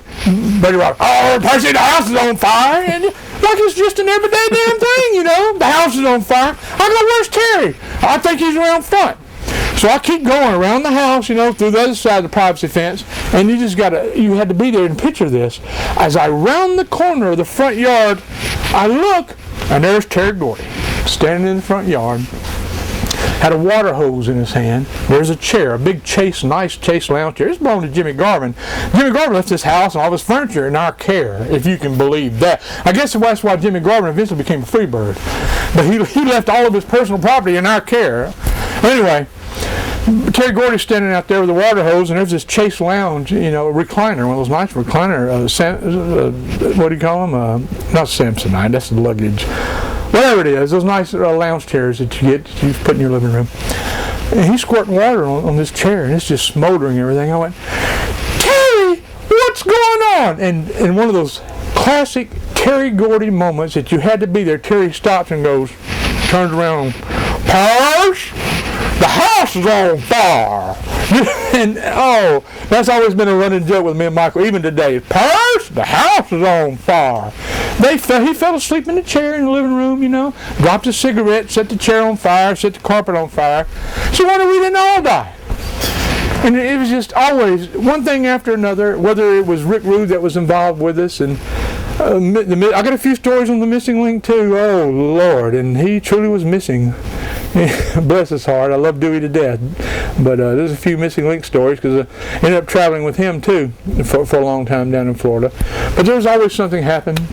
Buddy Roberts, oh, Percy, the house is on fire. And like it's just an everyday damn thing, the house is on fire. I go, where's Terry? I think he's around front. So I keep going around the house, through the other side of the privacy fence, and you had to be there and picture this. As I round the corner of the front yard, I look, and there's Terry Gordy standing in the front yard. Had a water hose in his hand. There's a chair, a big nice Chase lounge chair. It's belonged to Jimmy Garvin. Jimmy Garvin left his house and all his furniture in our care, if you can believe that. I guess that's why Jimmy Garvin eventually became a free bird. But he left all of his personal property in our care. Anyway, Terry Gordy's standing out there with a water hose, and there's this Chase lounge, recliner, one of those nice recliner, what do you call them? Not Samsonite, that's the luggage. Whatever it is, those nice lounge chairs that you put in your living room. And he's squirting water on this chair, and it's just smoldering and everything. I went, Terry, what's going on? And one of those classic Terry Gordy moments that you had to be there, Terry stops and turns around, Pers, the house is on fire. And that's always been a running joke with me and Michael, even today. Pers, the house is on fire. He fell asleep in the chair in the living room, dropped a cigarette, set the chair on fire, set the carpet on fire. So why we didn't all die? And it was just always one thing after another, whether it was Rick Rude that was involved with us. And I got a few stories on the missing link too. Oh, Lord. And he truly was missing. Bless his heart. I love Dewey to death. But there's a few missing link stories because I ended up traveling with him too for a long time down in Florida. But there's always something happening.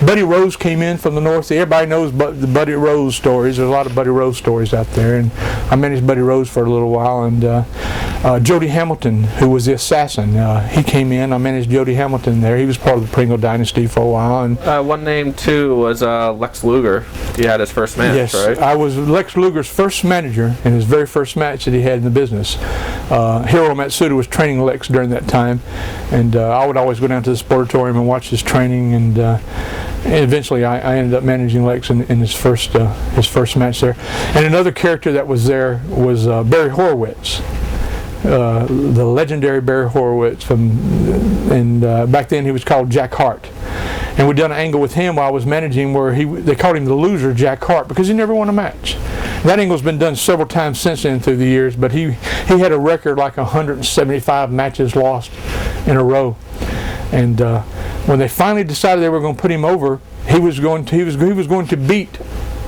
Buddy Rose came in from the north. Everybody knows the Buddy Rose stories. There's a lot of Buddy Rose stories out there, and I managed Buddy Rose for a little while. And Jody Hamilton, who was the assassin, he came in. I managed Jody Hamilton there. He was part of the Pringle dynasty for a while. And one name too was Lex Luger. He had his first match, yes, right? I was Lex Luger's first manager in his very first match that he had in the business. Hiro Matsuda was training Lex during that time, and I would always go down to the Sportatorium and watch his training. And eventually I ended up managing Lex in his first match there. And another character that was there was Barry Horowitz, the legendary Barry Horowitz back then he was called Jack Hart. And we'd done an angle with him while I was managing where they called him the loser Jack Hart because he never won a match. That angle's been done several times since then through the years, but he had a record like 175 matches lost in a row. And when they finally decided they were going to put him over, he was going to beat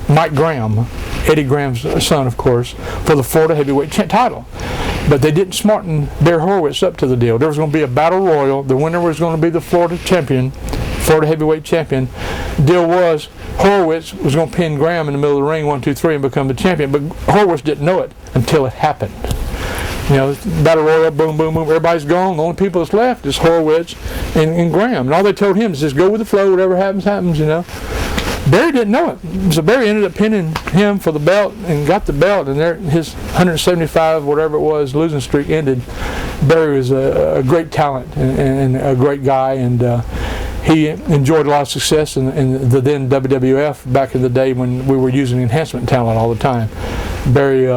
Mike Graham, Eddie Graham's son, of course, for the Florida heavyweight title. But they didn't smarten Barry Horowitz up to the deal. There was going to be a battle royal. The winner was going to be the Florida champion, Florida heavyweight champion. Deal was Horowitz was going to pin Graham in the middle of the ring, 1, 2, 3, and become the champion. But Horowitz didn't know it until it happened. Battle royal, boom, boom, boom. Everybody's gone. The only people that's left is Horowitz and Graham. And all they told him is just go with the flow. Whatever happens, happens. Barry didn't know it. So Barry ended up pinning him for the belt and got the belt. And his 175, whatever it was, losing streak ended. Barry was a great talent and a great guy. And he enjoyed a lot of success in the then WWF back in the day when we were using enhancement talent all the time. Barry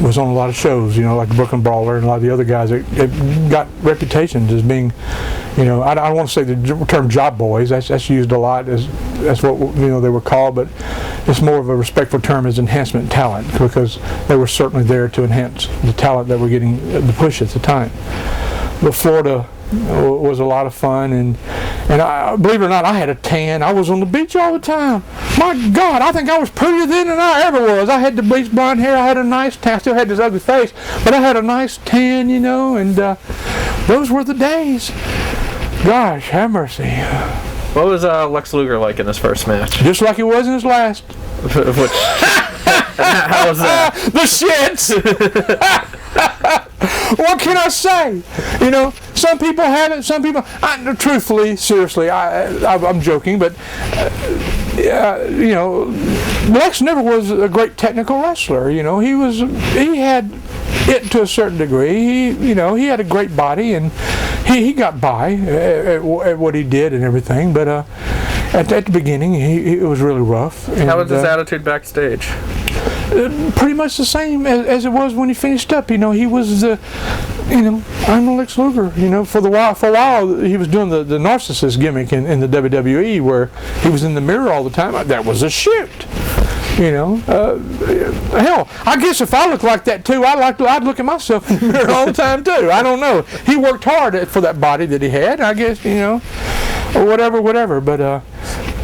was on a lot of shows, like Brooklyn Brawler and a lot of the other guys that got reputations as being, I don't want to say the term job boys. That's used a lot as what they were called, but it's more of a respectful term as enhancement talent because they were certainly there to enhance the talent that were getting the push at the time. But Florida was a lot of fun, and I, believe it or not, I had a tan. I was on the beach all the time. My God, I think I was prettier then than I ever was. I had the bleach blonde hair. I had a nice tan. I still had this ugly face, but I had a nice tan, and those were the days. Gosh, have mercy. What was Lex Luger like in his first match? Just like he was in his last. How was that? The shits! What can I say? Some people have it, some people... truthfully, seriously, I'm joking, but... Lex never was a great technical wrestler. He had it to a certain degree. He had a great body, and he got by at what he did and everything. But at the beginning, it was really rough. And, how was his attitude backstage? Pretty much the same as it was when he finished up. He was the, I'm Lex Luger. For a while he was doing the narcissist gimmick in the WWE where he was in the mirror all the time. That was a shoot. Hell, I guess if I looked like that too, I'd look at myself in the mirror all the time too. I don't know. He worked hard for that body that he had. I guess or whatever. But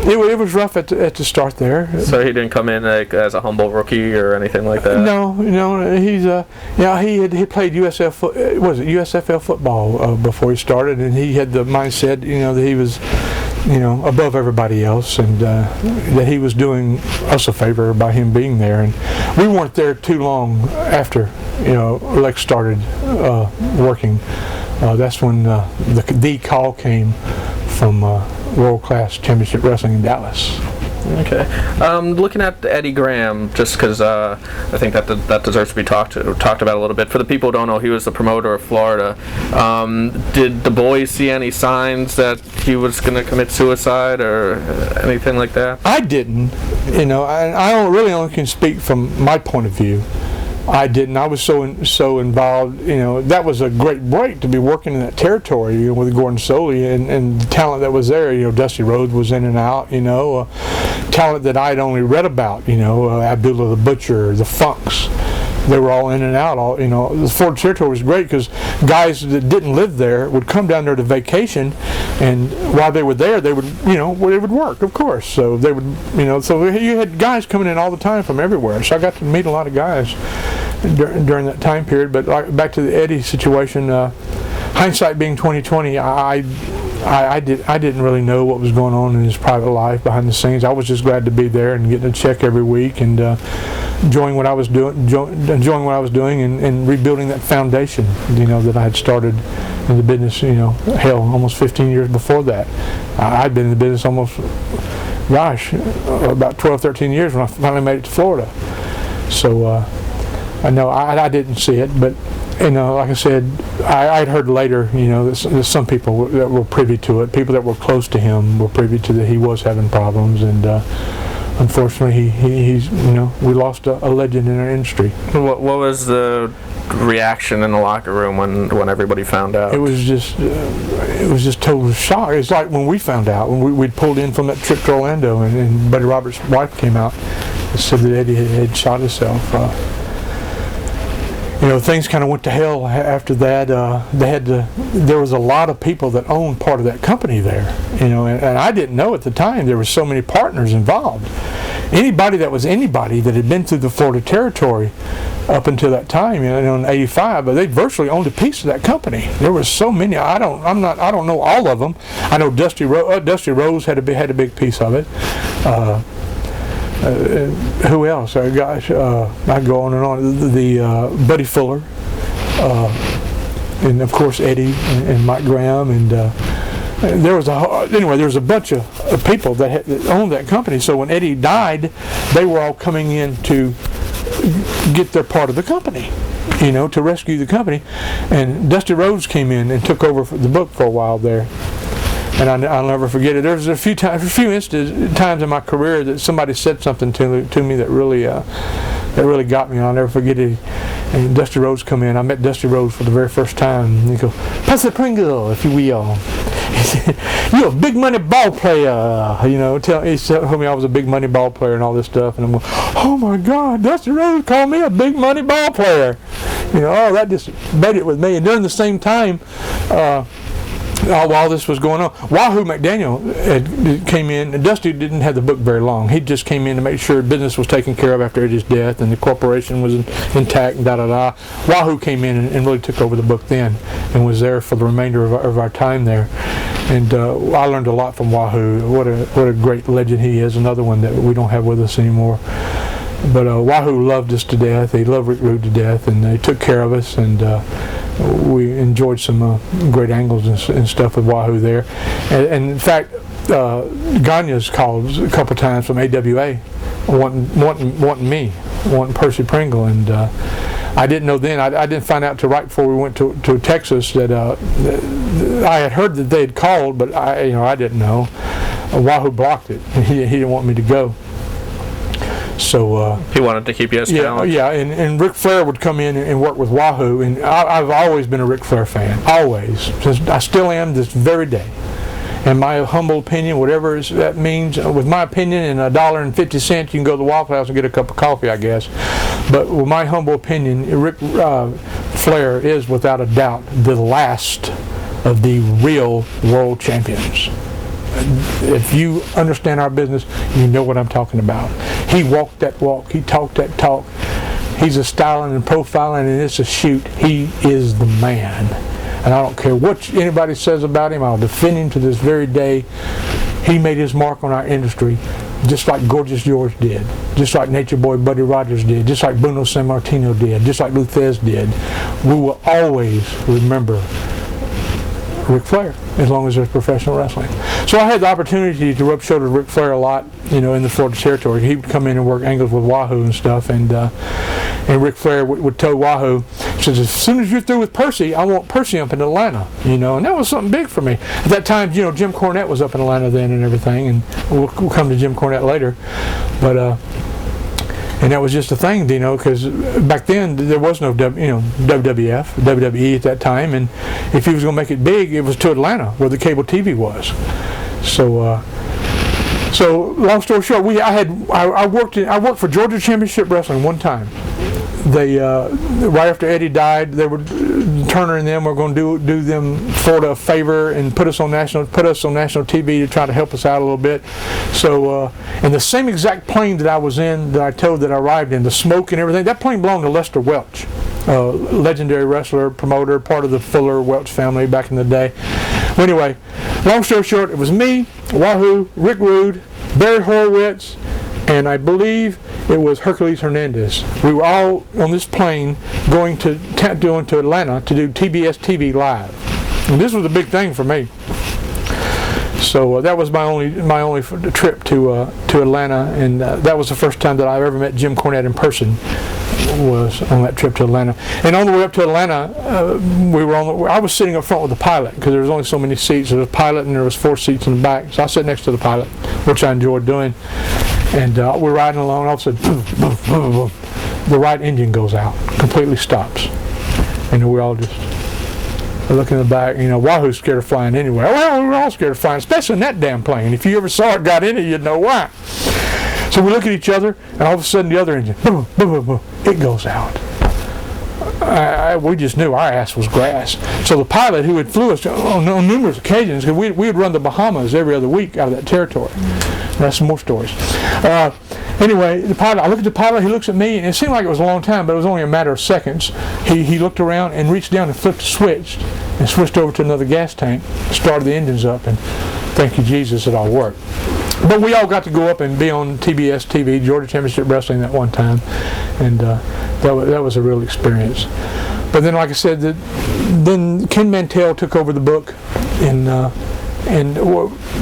it was rough at the start there. So he didn't come in as a humble rookie or anything like that. No, he's he had played USFL football before he started, and he had the mindset that he was above everybody else, and that he was doing us a favor by him being there. And we weren't there too long after Lex started working. That's when the call came from World Class Championship Wrestling in Dallas. Okay. Looking at Eddie Graham, just because I think that deserves to be talked about a little bit. For the people who don't know, he was the promoter of Florida. Did the boys see any signs that he was going to commit suicide or anything like that? I didn't. I only can speak from my point of view. I didn't. I was so involved. That was a great break to be working in that territory, with Gordon Soley and the talent that was there. Dusty Rhodes was in and out. Talent that I'd only read about. Abdullah the Butcher, the Funks. They were all in and out. The Florida territory was great because guys that didn't live there would come down there to vacation, and while they were there, they would, they would work, of course. So they would, so you had guys coming in all the time from everywhere. So I got to meet a lot of guys during that time period. But back to the Eddie situation, hindsight being 20/20, I didn't really know what was going on in his private life behind the scenes. I was just glad to be there and getting a check every week and enjoying what I was doing, and rebuilding that foundation, that I had started in the business. Almost 15 years before that. I'd been in the business about 12, 13 years when I finally made it to Florida. So I know I didn't see it, but. Like I said, I'd heard later, that some people that were privy to it, people that were close to him were privy to that he was having problems, and unfortunately, we lost a legend in our industry. What was the reaction in the locker room when everybody found out? It was just total shock. It's like when we found out, when we'd pulled in from that trip to Orlando, and Buddy Roberts' wife came out and said that Eddie had shot himself. Things kind of went to hell after that. There was a lot of people that owned part of that company there, and I didn't know at the time there were so many partners involved. Anybody that had been through the Florida territory up until that time, in '85, but they virtually owned a piece of that company. There were so many. I don't know all of them. I know Dusty Rose had a big piece of it. Who else? Gosh, I go on and on. The Buddy Fuller, and of course Eddie and Mike Graham, and there was a bunch of people that owned that company. So when Eddie died, they were all coming in to get their part of the company, to rescue the company. And Dusty Rhodes came in and took over the book for a while there. And I'll never forget it. There's a few times in my career that somebody said something to me that really got me, and I'll never forget it. And Dusty Rhodes come in. I met Dusty Rhodes for the very first time. And he goes, "Percy Pringle, if you will." He said, "You're a big money ball player." He told me I was a big money ball player and all this stuff. And I'm going, "Oh my God, Dusty Rhodes called me a big money ball player." That just made it with me. And during the same time, while this was going on, Wahoo McDaniel came in, and Dusty didn't have the book very long. He just came in to make sure business was taken care of after Eddie's death and the corporation was intact and da-da-da. Wahoo came in and really took over the book then and was there for the remainder of our time there. And I learned a lot from Wahoo. What a great legend he is, another one that we don't have with us anymore. But Wahoo loved us to death. He loved Rick Rude to death, and they took care of us, and we enjoyed some great angles and stuff with Wahoo there. And in fact, Gagne's called a couple times from AWA wanting Percy Pringle, and I didn't know then. I didn't find out till right before we went to Texas that I had heard that they had called, but I didn't know. Wahoo blocked it. He didn't want me to go. So he wanted to keep you as talent. Yeah, and Ric Flair would come in and work with Wahoo, and I've always been a Ric Flair fan, always. I still am this very day. And my humble opinion, whatever that means, with my opinion, and $1.50, you can go to the Waffle House and get a cup of coffee, I guess. But with my humble opinion, Ric Flair is without a doubt the last of the real world champions. If you understand our business, you know what I'm talking about. He walked that walk. He talked that talk. He's a styling and profiling, and it's a shoot. He is the man. And I don't care what anybody says about him. I'll defend him to this very day. He made his mark on our industry, just like Gorgeous George did, just like Nature Boy Buddy Rogers did, just like Bruno Sammartino did, just like Luthez did. We will always remember Ric Flair, as long as there's professional wrestling. So I had the opportunity to rub shoulders with Ric Flair a lot, in the Florida territory. He would come in and work angles with Wahoo and stuff, and Ric Flair would tell Wahoo, he says, "As soon as you're through with Percy, I want Percy up in Atlanta," and that was something big for me. At that time, Jim Cornette was up in Atlanta then and everything, and we'll come to Jim Cornette later, but and that was just a thing, because back then there was no WWF, WWE at that time, and if he was going to make it big, it was to Atlanta, where the cable TV was. So long story short, I worked for Georgia Championship Wrestling one time. They right after Eddie died, they were Turner and them were going to do them Florida a favor and put us on national TV to try to help us out a little bit. So and the same exact plane that I was in, that I told that I arrived in, the smoke and everything, that plane belonged to Lester Welch, legendary wrestler, promoter, part of the Fuller Welch family back in the day. Well, anyway, long story short, it was me, Wahoo, Rick Rude, Barry Horowitz, and I believe it was Hercules Hernandez. We were all on this plane going to Atlanta to do TBS TV live, and this was a big thing for me. So that was my only trip to Atlanta, and that was the first time that I ever met Jim Cornette in person. Was on that trip to Atlanta, and on the way up to Atlanta, I was sitting up front with the pilot because there was only so many seats. There was a pilot and there was 4 seats in the back, so I sat next to the pilot, which I enjoyed doing. And we're riding along, and all of a sudden, boom, boom, boom, boom, the right engine goes out, completely stops, and we're all just looking in the back. Wahoo's scared of flying anyway. Well, we were all scared of flying, especially in that damn plane. If you ever saw it, got in it, you'd know why. So So we look at each other, and all of a sudden the other engine, boom, boom, boom, boom, it goes out. We just knew our ass was grass. So the pilot who had flew us on numerous occasions, because we would run the Bahamas every other week out of that territory. That's some more stories. Anyway, the pilot, I look at the pilot, he looks at me, and it seemed like it was a long time, but it was only a matter of seconds. He looked around and reached down and flipped a switch and switched over to another gas tank, started the engines up, and thank you, Jesus, it all worked. But we all got to go up and be on TBS TV, Georgia Championship Wrestling, that one time, and that was a real experience. But then, like I said, then Ken Mantell took over the book, and the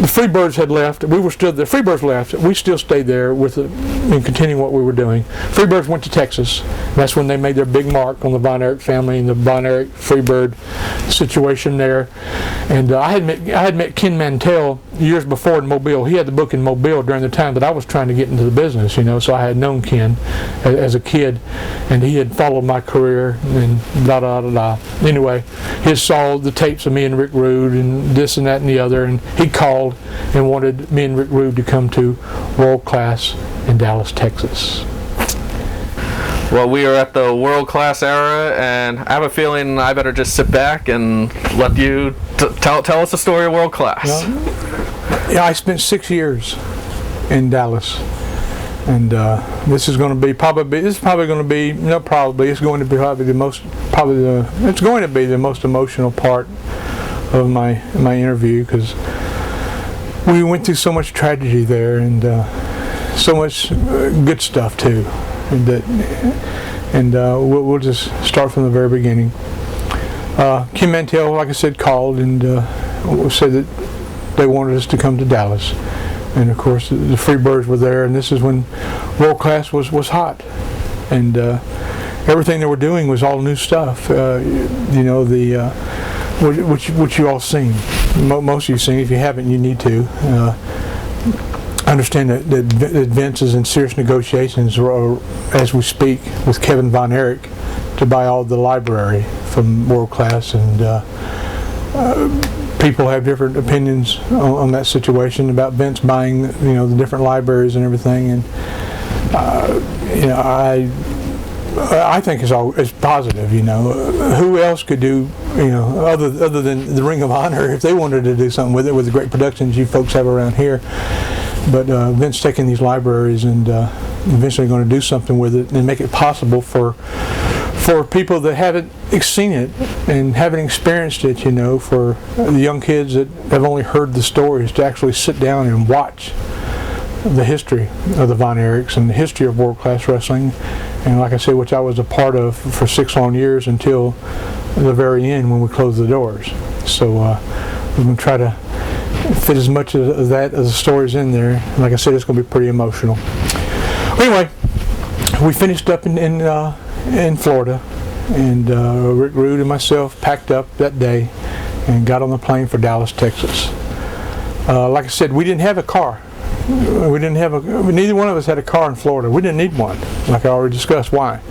Freebirds had left. The Freebirds left. We still stayed there and continuing what we were doing. Freebirds went to Texas. That's when they made their big mark on the Von Erich family and the Von Erich Freebird situation there. And I had met Ken Mantell years before in Mobile. He had the book in Mobile during the time that I was trying to get into the business, so I had known Ken as a kid, and he had followed my career and Anyway, he saw the tapes of me and Rick Rude and this and that and the other, and he called and wanted me and Rick Rude to come to World Class in Dallas, Texas. Well, we are at the World Class era, and I have a feeling I better just sit back and let you tell us the story of World Class. Yeah, I spent 6 years in Dallas, and it's going to be the most emotional part of my interview, because we went through so much tragedy there, and so much good stuff too. And we'll just start from the very beginning. Ken Mantell, like I said, called and said that they wanted us to come to Dallas. And of course, the Freebirds were there, and this is when World Class was hot. And everything they were doing was all new stuff. Which you all seen. Most of you seen. If you haven't, you need to. Understand that Vince is in serious negotiations as we speak with Kevin Von Erich to buy all the library from World Class, and people have different opinions on that situation about Vince buying the different libraries and everything, and I think it's positive. Who else could do other than the Ring of Honor if they wanted to do something with it, with the great productions you folks have around here. But Vince taking these libraries and eventually going to do something with it and make it possible for people that haven't seen it and haven't experienced it, for the young kids that have only heard the stories, to actually sit down and watch the history of the Von Erichs and the history of World Class Wrestling. And like I said, which I was a part of for 6 long years until the very end when we closed the doors. So we're going to try to fit as much of that as the stories in there. Like I said, it's going to be pretty emotional. Anyway, we finished up in Florida, and Rick Rude and myself packed up that day and got on the plane for Dallas, Texas. Like I said, we didn't have a car. Neither one of us had a car in Florida. We didn't need one, like I already discussed why.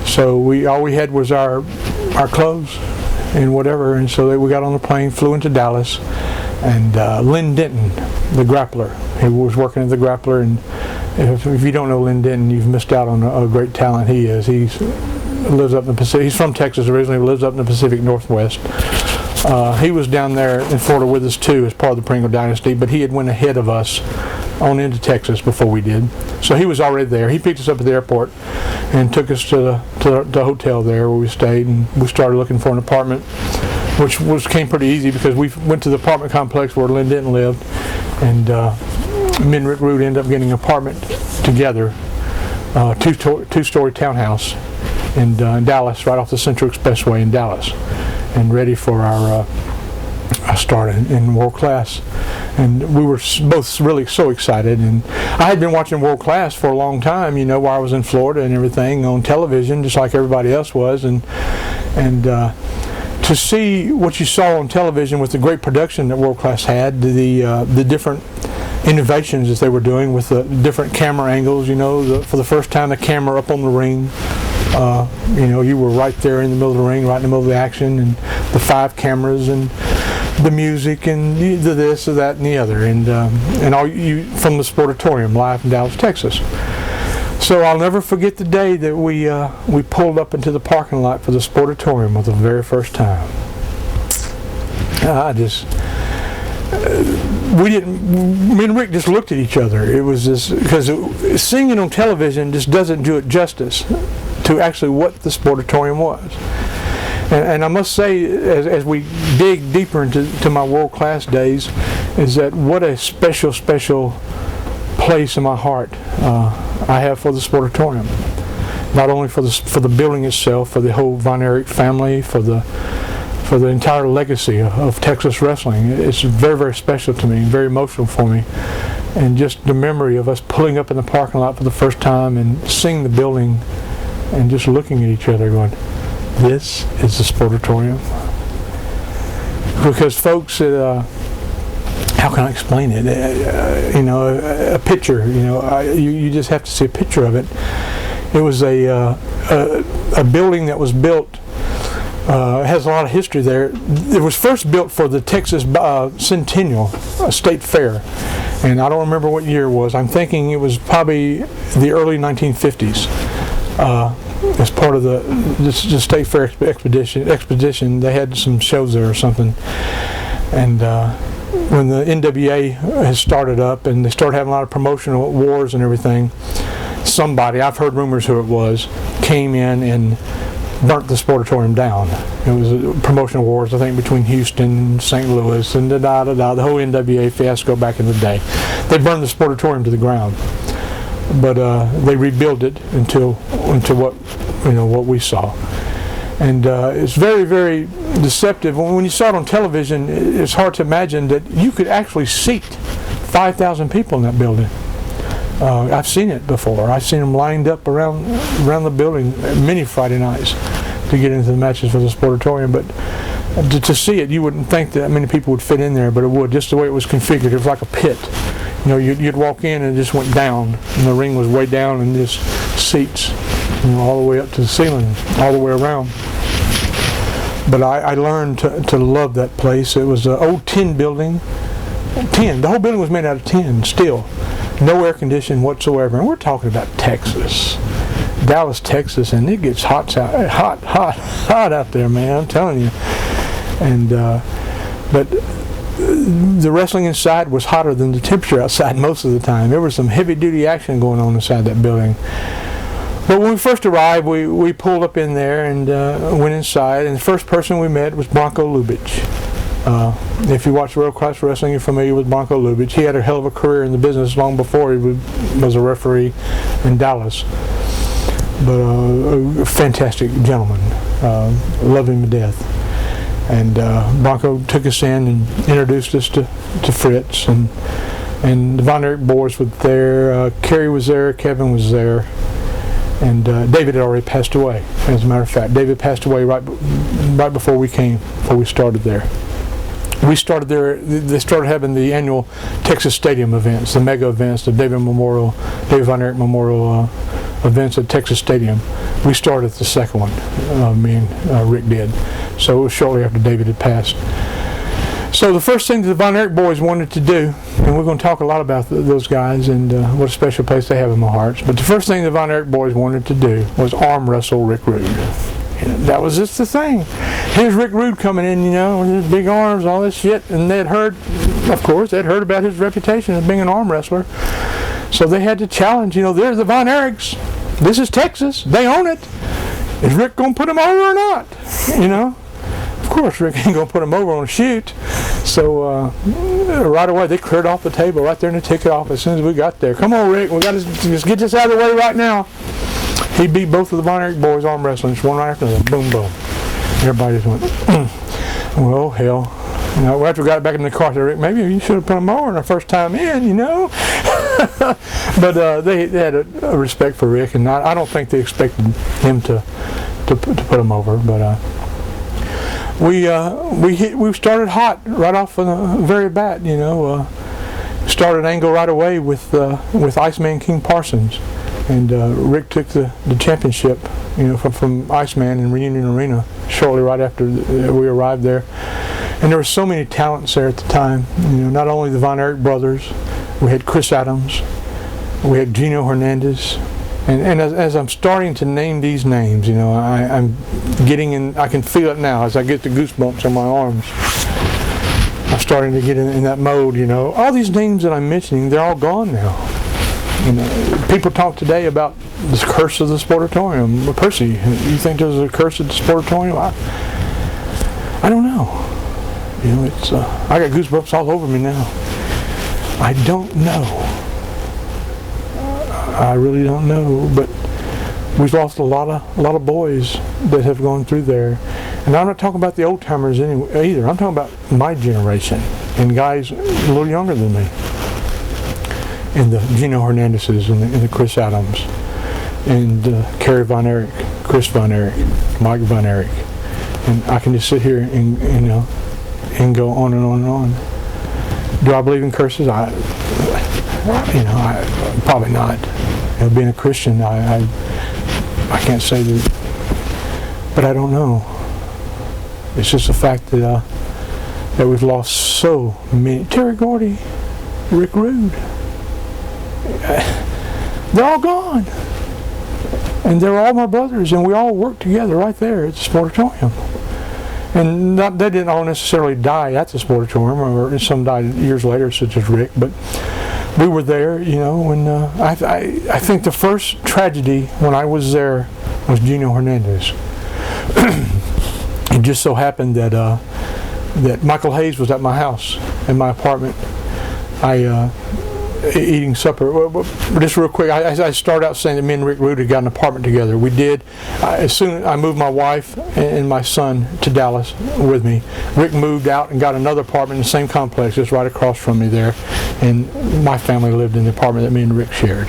So all we had was our clothes and whatever, and so we got on the plane, flew into Dallas, and Lynn Denton, the grappler, he was working at the grappler, and if you don't know Lynn Denton, you've missed out on a great talent he is. He lives up in the Pacific. He's from Texas originally, but lives up in the Pacific Northwest. He was down there in Florida with us too as part of the Pringle dynasty, but he had went ahead of us on into Texas before we did. So he was already there. He picked us up at the airport and took us to the hotel there where we stayed, and we started looking for an apartment, which came pretty easy because we went to the apartment complex where Lynn Denton lived, and me and Rick Rude ended up getting an apartment together, two-story townhouse in Dallas, right off the Central Expressway in Dallas, and ready for our start in World Class. And we were both really so excited, and I had been watching World Class for a long time, while I was in Florida and everything, on television, just like everybody else was, and to see what you saw on television with the great production that World Class had, the different innovations that they were doing with the different camera angles, for the first time the camera up on the ring, you were right there in the middle of the ring, right in the middle of the action, and the 5 cameras, and the music and the this or that and the other, and all you from the Sportatorium live in Dallas, Texas. So I'll never forget the day that we pulled up into the parking lot for the Sportatorium for the very first time. Me and Rick just looked at each other. It was just, because singing on television just doesn't do it justice to actually what the Sportatorium was. And I must say, as we dig deeper into my world-class days, is that what a special, special place in my heart I have for the Sportatorium. Not only for the building itself, for the whole Von Erich family, for the entire legacy of Texas wrestling. It's very, very special to me, very emotional for me. And just the memory of us pulling up in the parking lot for the first time and seeing the building and just looking at each other going, this is the Sportatorium. Because folks, how can I explain it? A picture, you just have to see a picture of it. It was a building that was built. It has a lot of history there. It was first built for the Texas Centennial State Fair, and I don't remember what year it was. I'm thinking it was probably the early 1950s. As part of the State Fair expedition, they had some shows there or something, and when the NWA has started up and they started having a lot of promotional wars and everything, somebody, I've heard rumors who it was, came in and burnt the Sportatorium down. It was a promotional wars, I think, between Houston and St. Louis and the whole NWA fiasco back in the day. They burned the Sportatorium to the ground, but they rebuilt it into what we saw. And it's very, very deceptive. When you saw it on television, it's hard to imagine that you could actually seat 5,000 people in that building. I've seen it before. I've seen them lined up around the building many Friday nights to get into the matches for the Sportatorium. But to see it, you wouldn't think that many people would fit in there, but it would. Just the way it was configured, it was like a pit. You'd walk in and it just went down, and the ring was way down, and just seats, all the way up to the ceiling, all the way around. But I learned to love that place. It was an old tin building. Tin. The whole building was made out of tin, steel. No air conditioning whatsoever. And we're talking about Texas. Dallas, Texas, and it gets hot out there, man. I'm telling you. And but the wrestling inside was hotter than the temperature outside most of the time. There was some heavy-duty action going on inside that building. But when we first arrived, we pulled up in there and went inside, and the first person we met was Bronco Lubitsch. If you watch world-class wrestling, you're familiar with Bronco Lubitsch. He had a hell of a career in the business long before he was a referee in Dallas. But a fantastic gentleman. Love him to death. And Bronco took us in and introduced us to Fritz. And the Von Erich boys were there. Kerry was there. Kevin was there. And David had already passed away, as a matter of fact. David passed away right before we started there. We started there, they started having the annual Texas Stadium events, the mega events, the David Von Erich Memorial events at Texas Stadium. We started the second one, me and Rick did. So it was shortly after David had passed. So the first thing that the Von Erich boys wanted to do, and we're going to talk a lot about those guys and what a special place they have in my heart, but the first thing the Von Erich boys wanted to do was arm wrestle Rick Rude. That was just the thing. Here's Rick Rude coming in, with his big arms, all this shit, and they'd heard about his reputation as being an arm wrestler. So they had to challenge, they're the Von Erichs. This is Texas. They own it. Is Rick going to put him over or not? Of course, Rick ain't going to put him over on a shoot. So right away, they cleared off the table right there in the ticket office as soon as we got there. Come on, Rick, we got to just get this out of the way right now. He beat both of the Von Erich boys arm wrestling, one right after another. Boom, boom. Everybody just went, well, hell. After we got back in the car, I said, Rick, maybe you should have put him over on our first time in, But they had a respect for Rick, and I don't think they expected him to put him over. But we started hot right off of the very bat, started angle right away with Iceman King Parsons. And Rick took the championship, from Iceman in Reunion Arena shortly right after we arrived there. And there were so many talents there at the time. Not only the Von Erich brothers, we had Chris Adams, we had Gino Hernandez, and as I'm starting to name these names, I'm getting in. I can feel it now as I get the goosebumps on my arms. I'm starting to get in that mode. All these names that I'm mentioning, they're all gone now. People talk today about the curse of the Sportatorium. Well, Percy, you think there's a curse at the Sportatorium? I don't know. It's I got goosebumps all over me now. I don't know. I really don't know. But we've lost a lot of boys that have gone through there, and I'm not talking about the old timers either. I'm talking about my generation and guys a little younger than me, and the Gino Hernandezes and the Chris Adams, and Kerry Von Erich, Chris Von Erich, Mike Von Erich, and I can just sit here and go on and on and on. Do I believe in curses? I probably not. Being a Christian, I can't say that, but I don't know. It's just the fact that we've lost so many. Terry Gordy, Rick Rude, they're all gone. And they're all my brothers, and we all worked together right there at the Sportatorium. And they didn't all necessarily die at the Sportatorium, or some died years later, such as Rick, but we were there, when I think the first tragedy when I was there was Gino Hernandez. It just so happened that Michael Hayes was at my house, in my apartment. Eating supper. Well, just real quick, I started out saying that me and Rick Rude had got an apartment together. We did. As soon as I moved my wife and my son to Dallas with me, Rick moved out and got another apartment in the same complex, just right across from me there. And my family lived in the apartment that me and Rick shared.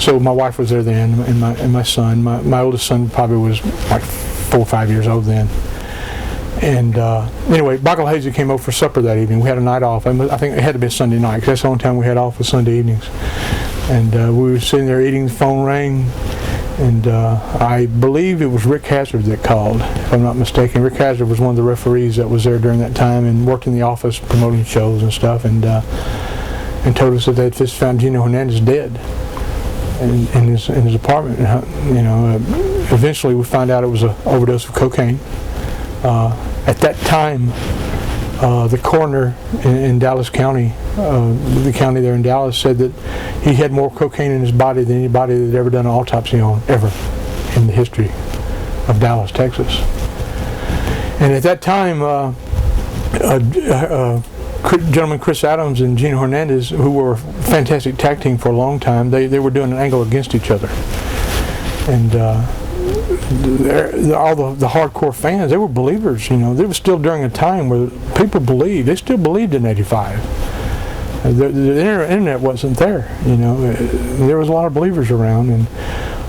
So my wife was there then, and my son. My oldest son probably was like 4 or 5 years old then. And anyway, Michael Hazy came over for supper that evening. We had a night off. I think it had to be a Sunday night, because that's the only time we had off was Sunday evenings. And we were sitting there eating, the phone rang, and I believe it was Rick Hazard that called, if I'm not mistaken. Rick Hazard was one of the referees that was there during that time and worked in the office promoting shows and stuff, and told us that they'd just found Gino Hernandez dead in his apartment. Eventually we found out it was an overdose of cocaine. At that time, the coroner in Dallas County, the county there in Dallas, said that he had more cocaine in his body than anybody that had ever done an autopsy on, ever, in the history of Dallas, Texas. And at that time, gentleman Chris Adams and Gino Hernandez, who were a fantastic tag team for a long time, they were doing an angle against each other. And all the hardcore fans, they were believers. They were still during a time where people believed. They still believed in '85. The internet wasn't there. There was a lot of believers around, and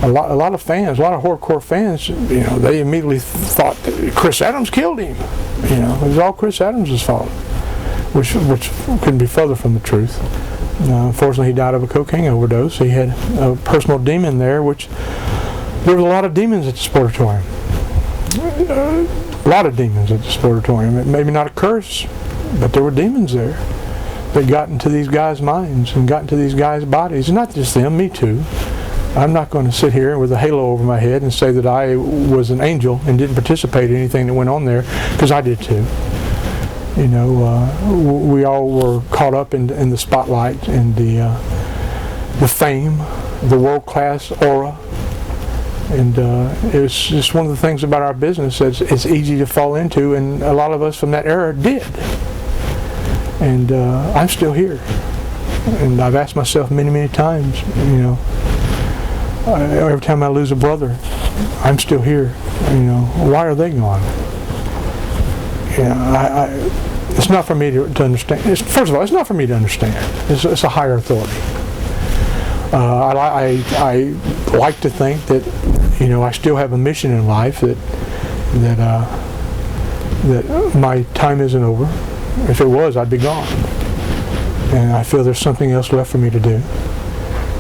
a lot of fans, a lot of hardcore fans. They immediately thought that Chris Adams killed him. It was all Chris Adams' fault, which couldn't be further from the truth. Unfortunately, he died of a cocaine overdose. He had a personal demon there, which. There was a lot of demons at the Sportatorium. A lot of demons at the Sportatorium. Maybe not a curse, but there were demons there that got into these guys' minds and got into these guys' bodies. And not just them, me too. I'm not going to sit here with a halo over my head and say that I was an angel and didn't participate in anything that went on there, because I did too. We all were caught up in the spotlight and the fame, the world-class aura. And it's just one of the things about our business that it's easy to fall into, and a lot of us from that era did. And I'm still here. And I've asked myself many, many times, every time I lose a brother, I'm still here. Why are they gone? It's not for me to understand. First of all, it's not for me to understand. It's a higher authority. I like to think that I still have a mission in life, that my time isn't over. If it was, I'd be gone. And I feel there's something else left for me to do.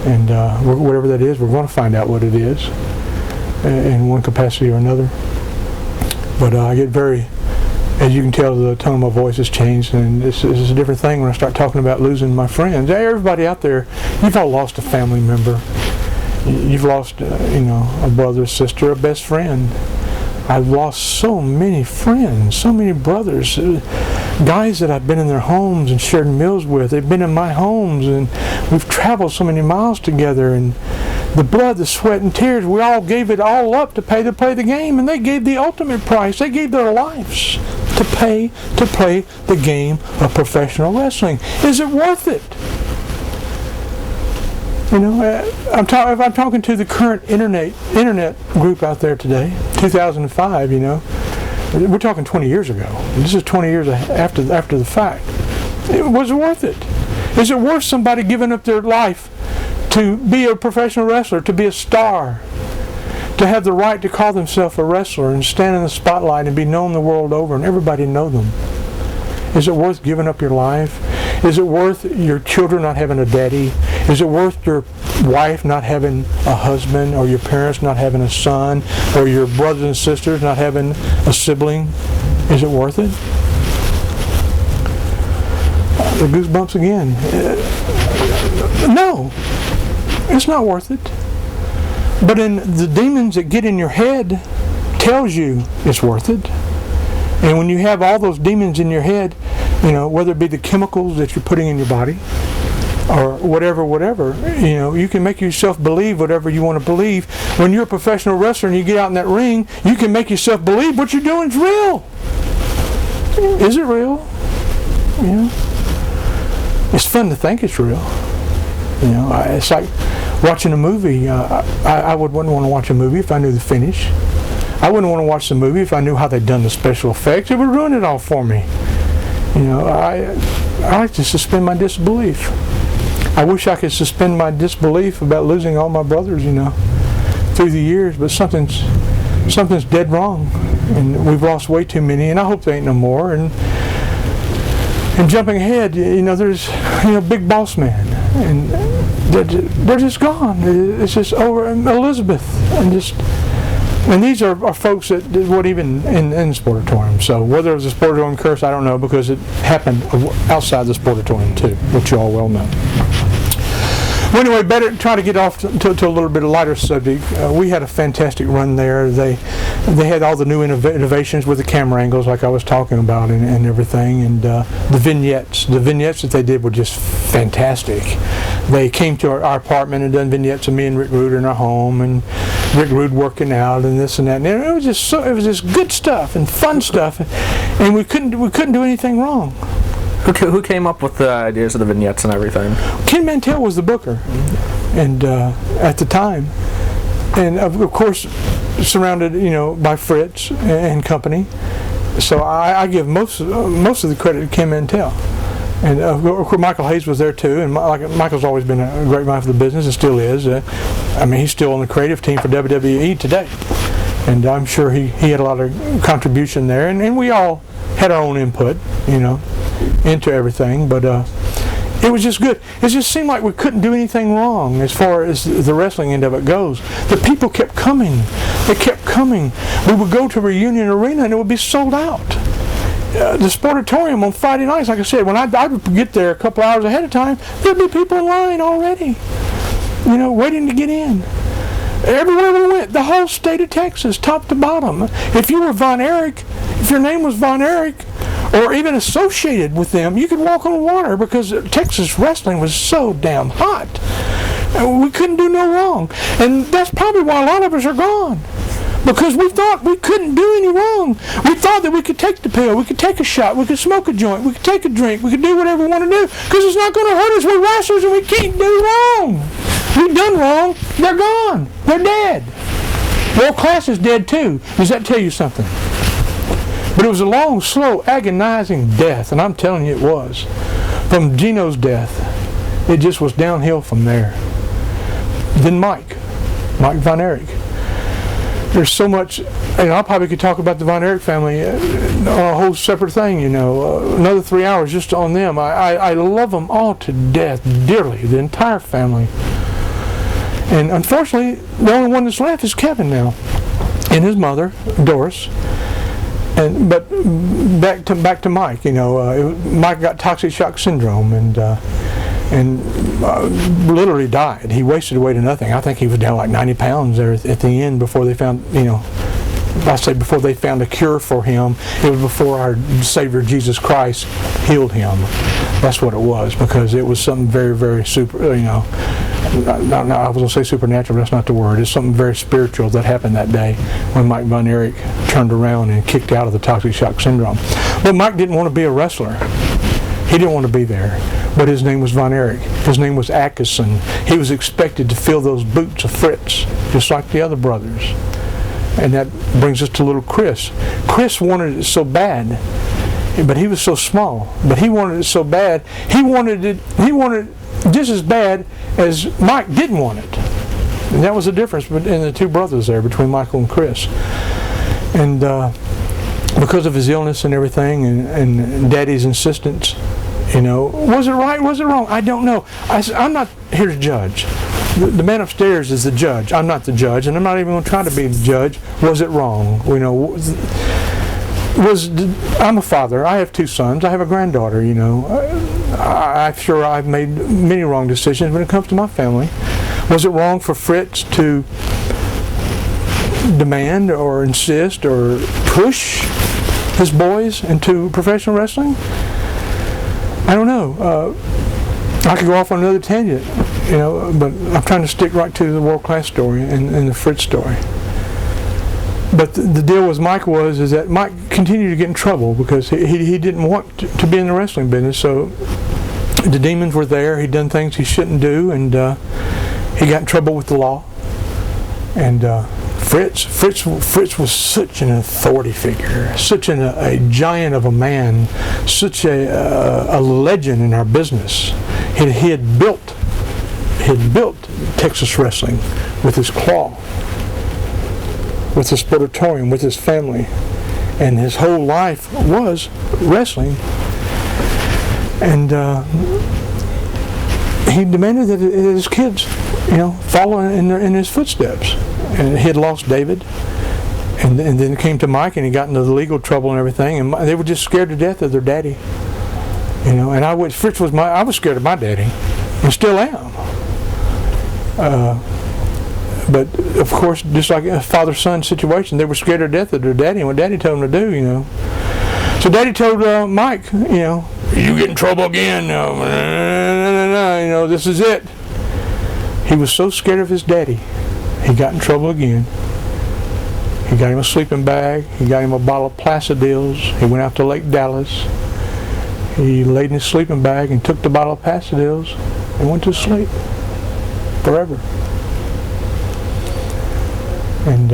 And whatever that is, we're going to find out what it is in one capacity or another. But I get very as you can tell, the tone of my voice has changed, and this is a different thing when I start talking about losing my friends. Everybody out there, you've all lost a family member. You've lost, a brother, a sister, a best friend. I've lost so many friends, so many brothers, guys that I've been in their homes and shared meals with. They've been in my homes, and we've traveled so many miles together, and the blood, the sweat, and tears, we all gave it all up to play the game, and they gave the ultimate price. They gave their lives to play the game of professional wrestling. Is it worth it? I'm talking to the current internet group out there today, 2005. We're talking 20 years ago. This is 20 years after the fact. Was it worth it? Is it worth somebody giving up their life to be a professional wrestler, to be a star, to have the right to call themselves a wrestler and stand in the spotlight and be known the world over and everybody know them? Is it worth giving up your life? Is it worth your children not having a daddy? Is it worth your wife not having a husband, or your parents not having a son, or your brothers and sisters not having a sibling? Is it worth it? The goosebumps again. No, it's not worth it. But in the demons that get in your head tells you it's worth it. And when you have all those demons in your head, whether it be the chemicals that you're putting in your body or whatever, you can make yourself believe whatever you want to believe. When you're a professional wrestler and you get out in that ring, you can make yourself believe what you're doing is real. Is it real? It's fun to think it's real. It's like watching a movie. I wouldn't want to watch a movie if I knew the finish. I wouldn't want to watch the movie if I knew how they'd done the special effects. It would ruin it all for me. I like to suspend my disbelief. I wish I could suspend my disbelief about losing all my brothers, through the years, but something's dead wrong, and we've lost way too many, and I hope there ain't no more. And jumping ahead, there's Big Boss Man, and they're just gone. It's just over. Elizabeth, and these are folks that weren't even in the sportatorium. So whether it was a sportatorium curse, I don't know, because it happened outside the sportatorium too, which you all well know. Well, anyway, better try to get off to a little bit of lighter subject. We had a fantastic run there. They had all the new innovations with the camera angles, like I was talking about, and everything. And the vignettes that they did were just fantastic. They came to our apartment and done vignettes of me and Rick Rude in our home, and Rick Rude working out and this and that. And it was just good stuff and fun stuff, and we couldn't do anything wrong. Who came up with the ideas of the vignettes and everything? Ken Mantell was the booker, and at the time, and of course surrounded by Fritz and company. So I give most of the credit to Ken Mantell, and of course Michael Hayes was there too. And Michael's always been a great man for the business and still is. He's still on the creative team for WWE today, and I'm sure he had a lot of contribution there, and we all had our own input, into everything, but it was just good. It just seemed like we couldn't do anything wrong as far as the wrestling end of it goes. The people kept coming. They kept coming. We would go to Reunion Arena and it would be sold out. The Sportatorium on Friday nights, like I said, when I would get there a couple hours ahead of time, there'd be people in line already, waiting to get in. Everywhere we went, the whole state of Texas, top to bottom. If you were Von Erich, if your name was Von Erich, or even associated with them, you could walk on water, because Texas wrestling was so damn hot. We couldn't do no wrong. And that's probably why a lot of us are gone. Because we thought we couldn't do any wrong. We thought that we could take the pill, we could take a shot, we could smoke a joint, we could take a drink, we could do whatever we want to do, because it's not going to hurt us. We're wrestlers and we can't do wrong. We've done wrong. They're gone. They're dead. World Class is dead too. Does that tell you something? But it was a long, slow, agonizing death, and I'm telling you it was. From Gino's death, it just was downhill from there. Then Mike Von Erich. There's so much, I probably could talk about the Von Erich family on a whole separate thing, another 3 hours just on them. I love them all to death, dearly, the entire family. And unfortunately, the only one that's left is Kevin now, and his mother, Doris. But back to Mike. Mike got toxic shock syndrome and literally died. He wasted away to nothing. I think he was down like 90 pounds there at the end before they found, I say before they found a cure for him. It was before our Savior Jesus Christ healed him. That's what it was, because it was something very, very super, I was going to say supernatural, but that's not the word. It's something very spiritual that happened that day when Mike Von Erich turned around and kicked out of the toxic shock syndrome. But Mike didn't want to be a wrestler. He didn't want to be there. But his name was Von Erich. His name was Atkinson. He was expected to fill those boots of Fritz, just like the other brothers. And that brings us to little Chris. Chris wanted it so bad, but he was so small. But he wanted it so bad. He wanted it just as bad as Mike didn't want it. And that was the difference in the two brothers there, between Michael and Chris. And because of his illness and everything, and Daddy's insistence, was it right? Was it wrong? I don't know. I'm not here to judge. The man upstairs is the judge. I'm not the judge, and I'm not even going to try to be the judge. Was it wrong? I'm a father. I have two sons. I have a granddaughter. I'm sure I've made many wrong decisions when it comes to my family. Was it wrong for Fritz to demand or insist or push his boys into professional wrestling? I don't know. I could go off on another tangent, but I'm trying to stick right to the world-class story and the Fritz story. But the deal with Mike is that Mike continued to get in trouble because he didn't want to be in the wrestling business. So the demons were there. He'd done things he shouldn't do, and he got in trouble with the law. And Fritz was such an authority figure, such a giant of a man, such a legend in our business. He had built Texas wrestling with his claw, with his sportatorium, with his family, and his whole life was wrestling. And he demanded that his kids, follow in his footsteps. And he had lost David, and then it came to Mike, and he got into the legal trouble and everything, and they were just scared to death of their daddy. And I was scared of my daddy, and still am. But of course, just like a father-son situation, they were scared to death of their daddy and what Daddy told them to do. So Daddy told Mike, you get in trouble again. No, this is it. He was so scared of his daddy, he got in trouble again. He got him a sleeping bag. He got him a bottle of Placidils. He went out to Lake Dallas. He laid in his sleeping bag and took the bottle of Placidils and went to sleep forever. And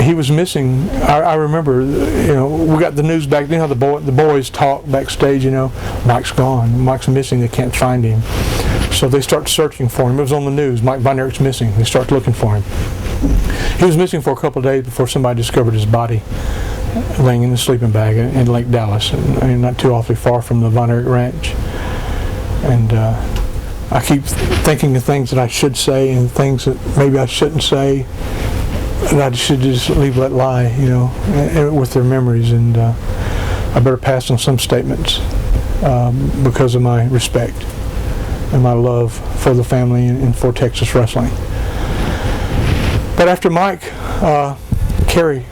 he was missing. I remember, we got the news back then. How the boys talk backstage. Mike's gone. Mike's missing. They can't find him. So they start searching for him. It was on the news. Mike Von Erich's missing. They start looking for him. He was missing for a couple of days before somebody discovered his body laying in the sleeping bag in Lake Dallas, and not too awfully far from the Von Erich Ranch. And I keep thinking of things that I should say and things that maybe I shouldn't say, and I should just let lie, with their memories. And I better pass on some statements because of my respect and my love for the family and for Texas wrestling. But after Mike, Kerry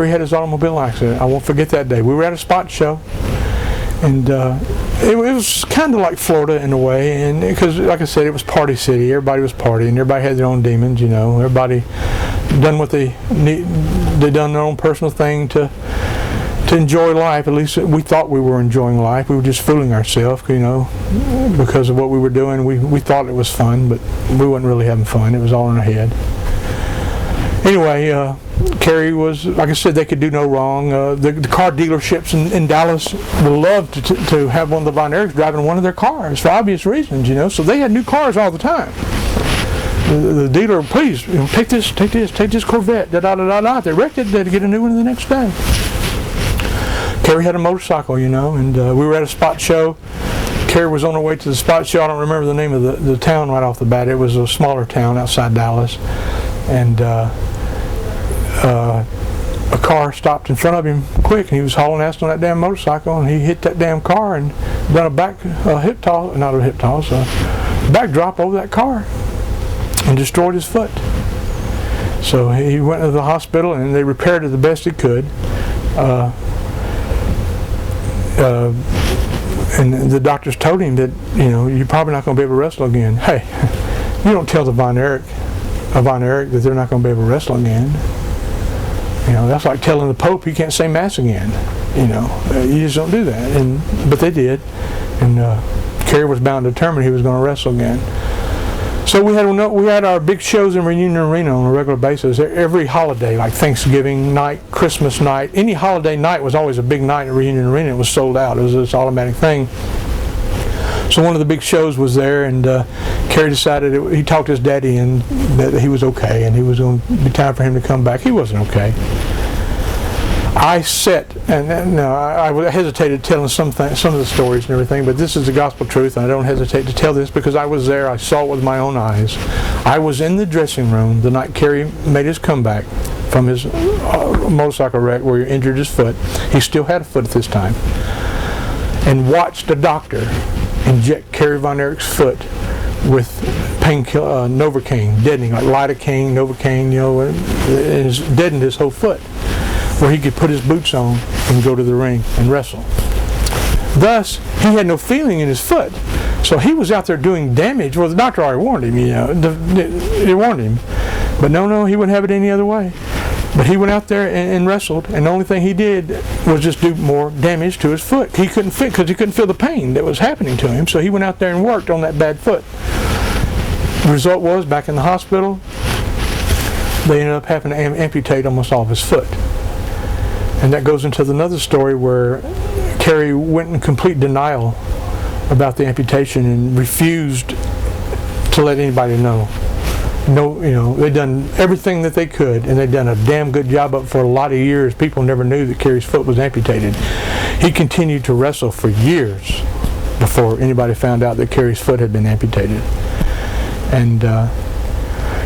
had his automobile accident. I won't forget that day. We were at a spot show, and it was kind of like Florida in a way, and because, like I said, it was party city. Everybody was partying. Everybody had their own demons. Everybody done what they done their own personal thing to enjoy life. At least we thought we were enjoying life. We were just fooling ourselves, because of what we were doing. We thought it was fun, but we wasn't really having fun. It was all in our head. Anyway, Kerry was, like I said, they could do no wrong. The car dealerships in Dallas would love to have one of the Von Erichs driving one of their cars for obvious reasons, So they had new cars all the time. The dealer, please, take this Corvette, da-da-da-da-da. If they wrecked it, they'd get a new one the next day. Kerry had a motorcycle, and we were at a spot show. Kerry was on her way to the spot show. I don't remember the name of the town right off the bat. It was a smaller town outside Dallas. And a car stopped in front of him quick, and he was hauling ass on that damn motorcycle, and he hit that damn car and done a back backdrop over that car and destroyed his foot. So he went to the hospital, and they repaired it the best they could. And the doctors told him that, you're probably not going to be able to wrestle again. Hey, you don't tell the Von Erich that they're not going to be able to wrestle again. That's like telling the Pope he can't say Mass again. You just don't do that. But they did. And Kerry was bound and determined he was going to wrestle again. So we had our big shows in Reunion Arena on a regular basis. Every holiday, like Thanksgiving night, Christmas night, any holiday night was always a big night at Reunion Arena. It was sold out. It was this automatic thing. So one of the big shows was there, and Kerry decided, he talked his daddy in that he was okay, and he was going to be time for him to come back. He wasn't okay. I hesitated telling some of the stories and everything, but this is the gospel truth, and I don't hesitate to tell this because I was there. I saw it with my own eyes. I was in the dressing room the night Kerry made his comeback from his motorcycle wreck where he injured his foot. He still had a foot at this time, and watched a doctor inject Kerry Von Erich's foot with painkiller, Novocaine, deadening, like lidocaine, Novocaine, and it's deadened his whole foot, where he could put his boots on and go to the ring and wrestle. Thus, he had no feeling in his foot, so he was out there doing damage. Well, the doctor already warned him, he warned him, but no, he wouldn't have it any other way. But he went out there and wrestled, and the only thing he did was just do more damage to his foot. He couldn't fit because he couldn't feel the pain that was happening to him, so he went out there and worked on that bad foot. The result was, back in the hospital, they ended up having to amputate almost all of his foot. And that goes into another story where Kerry went in complete denial about the amputation and refused to let anybody know. They'd done everything that they could, and they'd done a damn good job of it for a lot of years. People never knew that Kerry's foot was amputated. He continued to wrestle for years before anybody found out that Kerry's foot had been amputated. And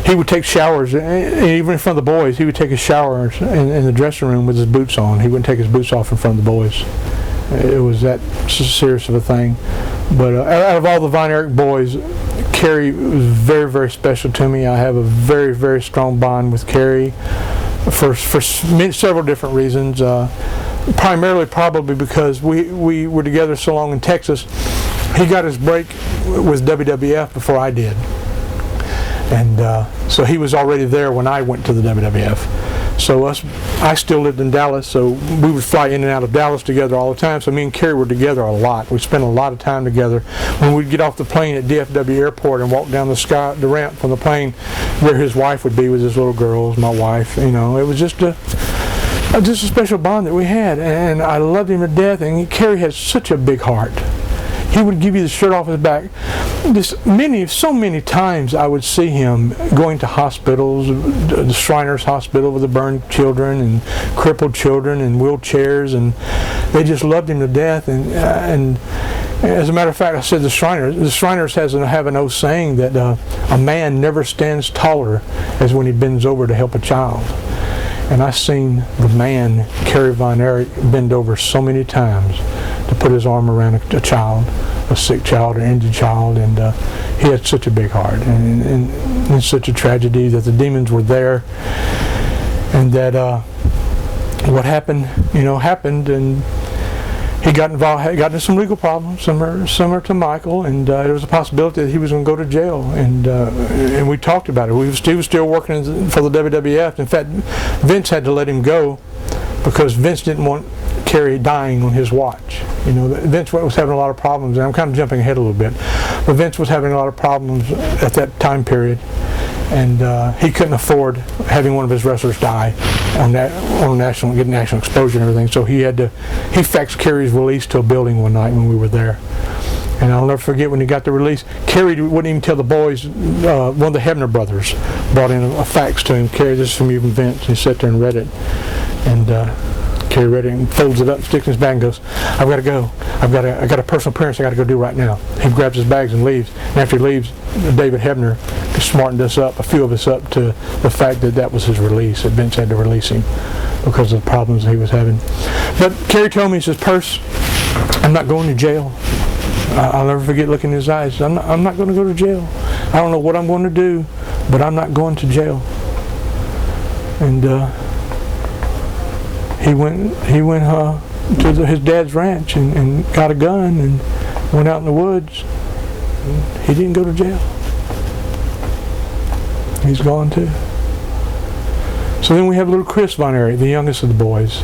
he would take showers, even in front of the boys. He would take a shower in the dressing room with his boots on. He wouldn't take his boots off in front of the boys. It was that serious of a thing. But out of all the Von Erich boys, Kerry was very, very special to me. I have a very, very strong bond with Kerry for several different reasons. Primarily probably because we were together so long in Texas. He got his break with WWF before I did. And so he was already there when I went to the WWF. So I still lived in Dallas, so we would fly in and out of Dallas together all the time. So me and Kerry were together a lot. We spent a lot of time together. When we'd get off the plane at DFW Airport and walk down the ramp from the plane, where his wife would be with his little girls, my wife, it was just a special bond that we had, and I loved him to death. And Kerry had such a big heart. He would give you the shirt off his back. So many times I would see him going to hospitals, the Shriners Hospital with the burned children and crippled children and wheelchairs, and they just loved him to death. And as a matter of fact, I said the Shriners have an old saying that a man never stands taller as when he bends over to help a child. And I've seen the man, Kerry Von Erich, bend over so many times to put his arm around a child, a sick child, an injured child, and he had such a big heart, and it's such a tragedy that the demons were there, and that what happened, happened, and he got into some legal problems, similar to Michael, and there was a possibility that he was going to go to jail, and we talked about it. He was still working for the WWF. In fact, Vince had to let him go because Vince didn't want Kerry dying on his watch. Vince was having a lot of problems, and I'm kind of jumping ahead a little bit, but Vince was having a lot of problems at that time period, and he couldn't afford having one of his wrestlers die getting national exposure and everything. So he faxed Kerry's release to a building one night when we were there. And I'll never forget when he got the release, Kerry wouldn't even tell the boys. One of the Hebner brothers brought in a fax to him. Kerry, this is from you and Vince. And he sat there and read it. And Kerry read it and folds it up, sticks in his bag and goes, I've got to go. I got a personal appearance I got to go do right now. He grabs his bags and leaves. And after he leaves, David Hebner smartened a few of us up to the fact that was his release, that Vince had to release him. because of the problems he was having. But Kerry told me, he says, Perce, I'm not going to jail. I'll never forget looking in his eyes. I'm not going to go to jail. I don't know what I'm going to do, but I'm not going to jail. And he went to his dad's ranch and got a gun and went out in the woods. And he didn't go to jail. He's gone too. So then we have little Chris Von Erich, the youngest of the boys.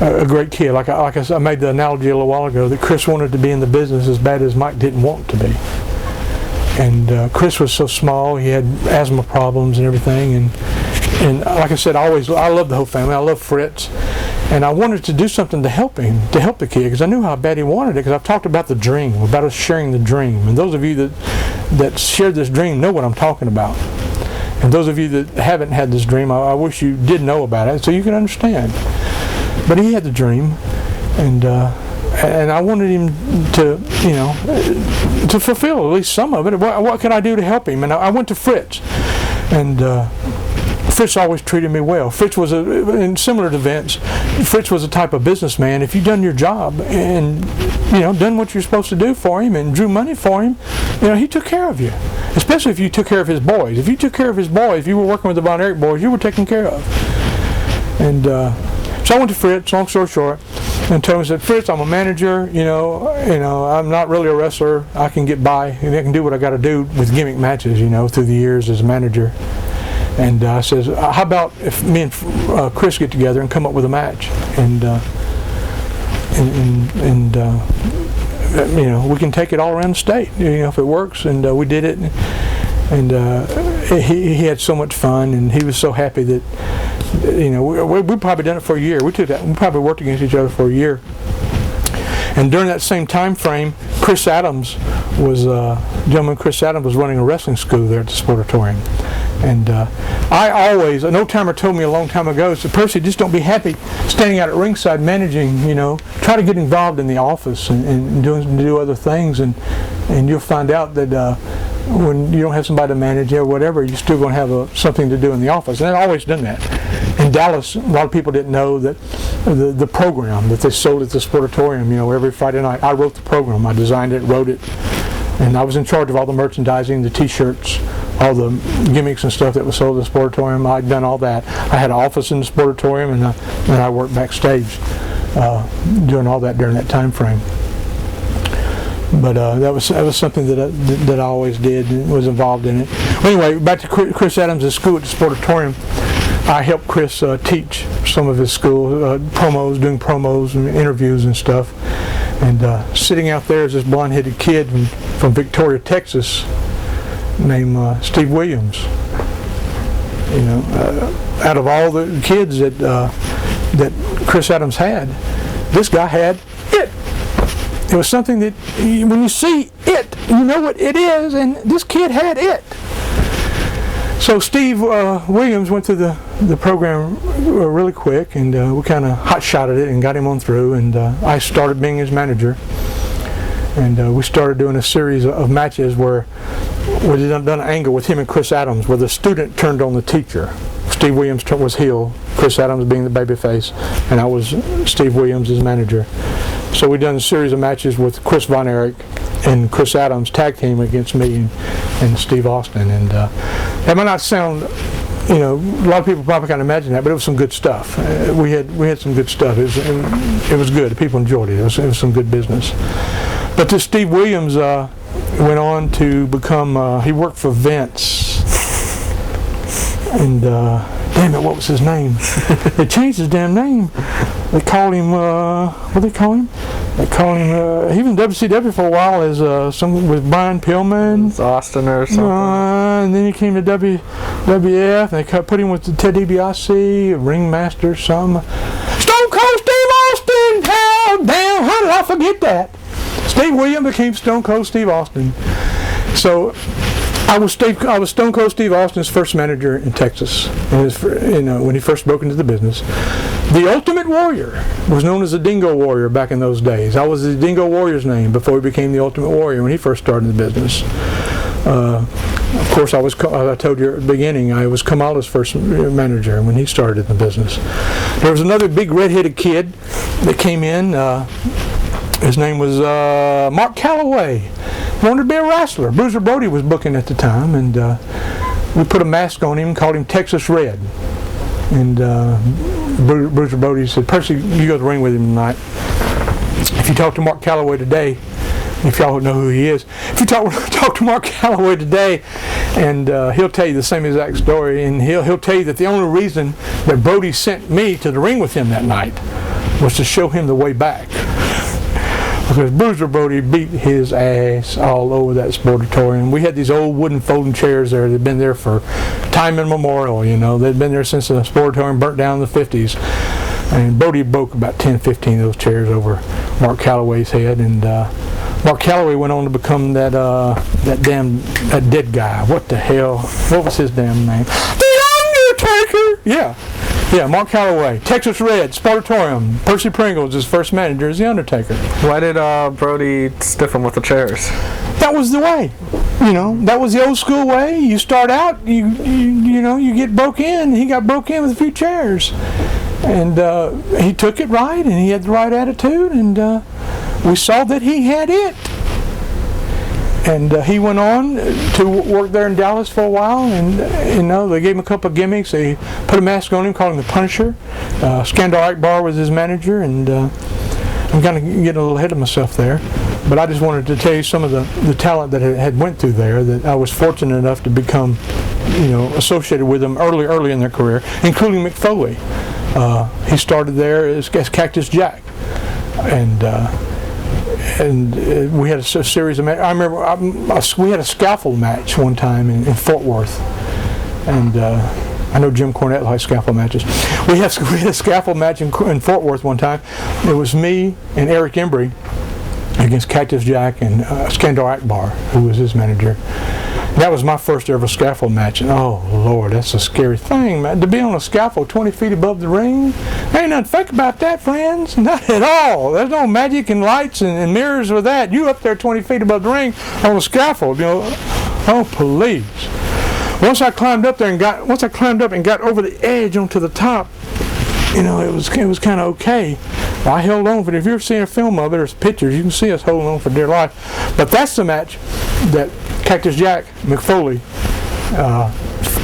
A great kid. Like I said, I made the analogy a little while ago that Chris wanted to be in the business as bad as Mike didn't want to be. And Chris was so small, he had asthma problems and everything. And like I said, I love the whole family. I love Fritz. And I wanted to do something to help him, to help the kid, because I knew how bad he wanted it, because I've talked about the dream, about us sharing the dream. And those of you that shared this dream know what I'm talking about. And those of you that haven't had this dream, I wish you did know about it so you can understand. But he had the dream, and I wanted him to, to fulfill at least some of it. What can I do to help him? And I went to Fritz, and Fritz always treated me well. Fritz was, in similar to Vince, Fritz was a type of businessman. If you've done your job and done what you're supposed to do for him and drew money for him, he took care of you. Especially if you took care of his boys. If you took care of his boys, if you were working with the Von Erich boys, you were taken care of. And so I went to Fritz, long story short, and told him, I said, Fritz, I'm a manager, I'm not really a wrestler. I can get by, and I can do what I got to do with gimmick matches, through the years as a manager. And I says, how about if me and Chris get together and come up with a match, and we can take it all around the state, if it works. And we did it, and he had so much fun, and he was so happy that. We probably done it for a year. We probably worked against each other for a year. And during that same time frame, Chris Adams was running a wrestling school there at the Sportatorium. And an old timer told me a long time ago, said, Percy, just don't be happy standing out at ringside managing, try to get involved in the office and do other things, and you'll find out that when you don't have somebody to manage or whatever, you're still going to have something to do in the office. And I've always done that. In Dallas, a lot of people didn't know that the program that they sold at the Sportatorium, every Friday night, I wrote the program. I designed it, wrote it, and I was in charge of all the merchandising, the T-shirts, all the gimmicks and stuff that was sold at the Sportatorium. I'd done all that. I had an office in the Sportatorium, and I worked backstage doing all that during that time frame. But that was something that I always did and was involved in it. Anyway, back to Chris Adams' school at the Sportatorium. I helped Chris teach some of his school doing promos and interviews and stuff. And sitting out there is this blonde-headed kid from Victoria, Texas, named Steve Williams. Out of all the kids that Chris Adams had, this guy had it. It was something that, when you see it, you know what it is, and this kid had it. So Steve Williams went through the program really quick, and we kind of hot-shotted it and got him on through, and I started being his manager. And we started doing a series of matches where we done an angle with him and Chris Adams, where the student turned on the teacher. Steve Williams was heel, Chris Adams being the babyface, and I was Steve Williams' manager. So we done a series of matches with Chris Von Erich and Chris Adams tag team against me and Steve Austin. And that might not sound, a lot of people probably can't imagine that, but it was some good stuff. We had some good stuff. It was good. People enjoyed it. It was some good business. But this Steve Williams went on to become, he worked for Vince. And damn it, what was his name? They changed his damn name. They called him, what do they call him? They call him, he was in WCW for a while as something with Brian Pillman. Austin or something. And then he came to WWF, and they put him with Ted DiBiase, a ringmaster, something. Stone Cold Steve Austin! Hell damn, how did I forget that? Steve Williams became Stone Cold Steve Austin. So I was Stone Cold Steve Austin's first manager in Texas, when he first broke into the business. The Ultimate Warrior was known as the Dingo Warrior back in those days. I was the Dingo Warrior's name before he became the Ultimate Warrior when he first started in the business. of course, I told you at the beginning, I was Kamala's first manager when he started in the business. There was another big red-headed kid that came in. His name was Mark Calloway. He wanted to be a wrestler. Bruiser Brody was booking at the time, and we put a mask on him and called him Texas Red. And Bruiser Brody said, "Percy, you go to the ring with him tonight." If you talk to Mark Calloway today, if y'all don't know who he is, if you talk to Mark Calloway today, and he'll tell you the same exact story, and he'll tell you that the only reason that Brody sent me to the ring with him that night was to show him the way back. Because Bruiser Brody beat his ass all over that sportatorium. We had these old wooden folding chairs there that had been there for time immemorial, you know. They'd been there since the sportatorium burnt down in the 50s. And Brody broke about 10, 15 of those chairs over Mark Calloway's head. And Mark Calloway went on to become that dead guy. What the hell? What was his damn name? The Undertaker! Yeah, Mark Calloway, Texas Red, Sportatorium. Percy Pringle was his first manager as The Undertaker. Why did Brody stiff him with the chairs? That was the way. You know, that was the old school way. You start out, you get broke in. He got broke in with a few chairs. And he took it right, and he had the right attitude, and we saw that he had it. And he went on to work there in Dallas for a while, and they gave him a couple of gimmicks. They put a mask on him, called him the Punisher. Skandar Akbar was his manager, and I'm kind of getting a little ahead of myself there. But I just wanted to tell you some of the talent that had went through there, that I was fortunate enough to become, associated with them early in their career, including Mick Foley. He started there as Cactus Jack, and we had a series of matches. I remember we had a scaffold match one time in Fort Worth, and I know Jim Cornette likes scaffold matches. We had a scaffold match in Fort Worth one time. It was me and Eric Embry against Cactus Jack and Skandar Akbar, who was his manager. That was my first ever scaffold match, and oh Lord, that's a scary thing, man. To be on a scaffold 20 feet above the ring, ain't nothing fake about that, friends. Not at all. There's no magic and lights and mirrors with that. You up there 20 feet above the ring on a scaffold, Oh, please. Once I climbed up and got over the edge onto the top, it was kind of okay. I held on for it. If you're seeing a film of it, there's pictures, you can see us holding on for dear life. But that's the match that Cactus Jack McFoley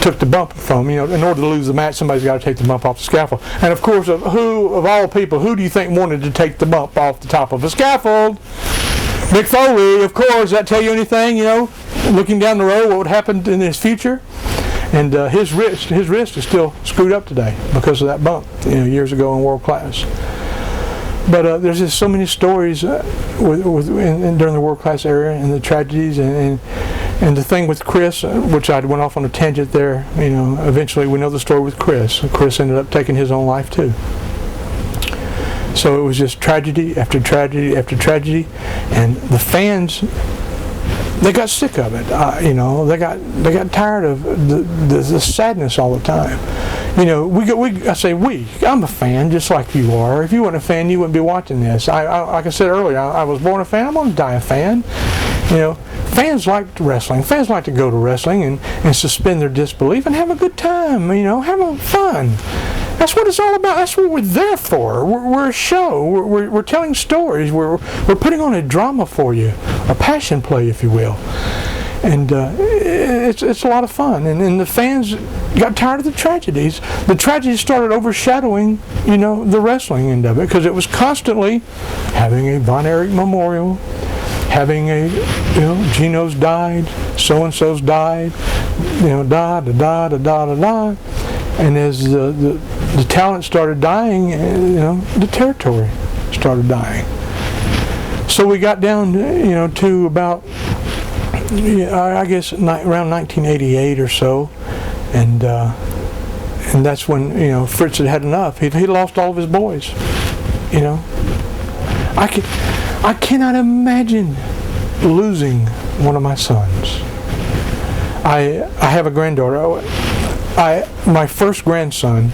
took the bump from. In order to lose the match, somebody's got to take the bump off the scaffold. And of course, of all people, who do you think wanted to take the bump off the top of a scaffold? Mick Foley, of course. Does that tell you anything? Looking down the road, what would happen in his future? And his wrist is still screwed up today because of that bump, years ago in World Class. But there's just so many stories during the World Class era, and the tragedies, and the thing with Chris, which I went off on a tangent there. Eventually we know the story with Chris. Chris ended up taking his own life too. So it was just tragedy after tragedy after tragedy, and the fans, they got sick of it. They got tired of the sadness all the time. I'm a fan just like you are. If you weren't a fan, you wouldn't be watching this. Like I said earlier, I was born a fan. I'm going to die a fan. Fans like wrestling. Fans like to go to wrestling and suspend their disbelief and have a good time. Have fun. That's what it's all about. That's what we're there for. We're a show. We're telling stories. We're putting on a drama for you, a passion play, if you will. And it's a lot of fun. And the fans got tired of the tragedies. The tragedies started overshadowing, the wrestling end of it, because it was constantly having a Von Erich memorial, having a, Geno's died, so-and-so's died, da. And as the talent started dying, the territory started dying. So we got down, to about, I guess around 1988 or so, and that's when Fritz had enough. He lost all of his boys. I cannot imagine losing one of my sons. I have a granddaughter. My first grandson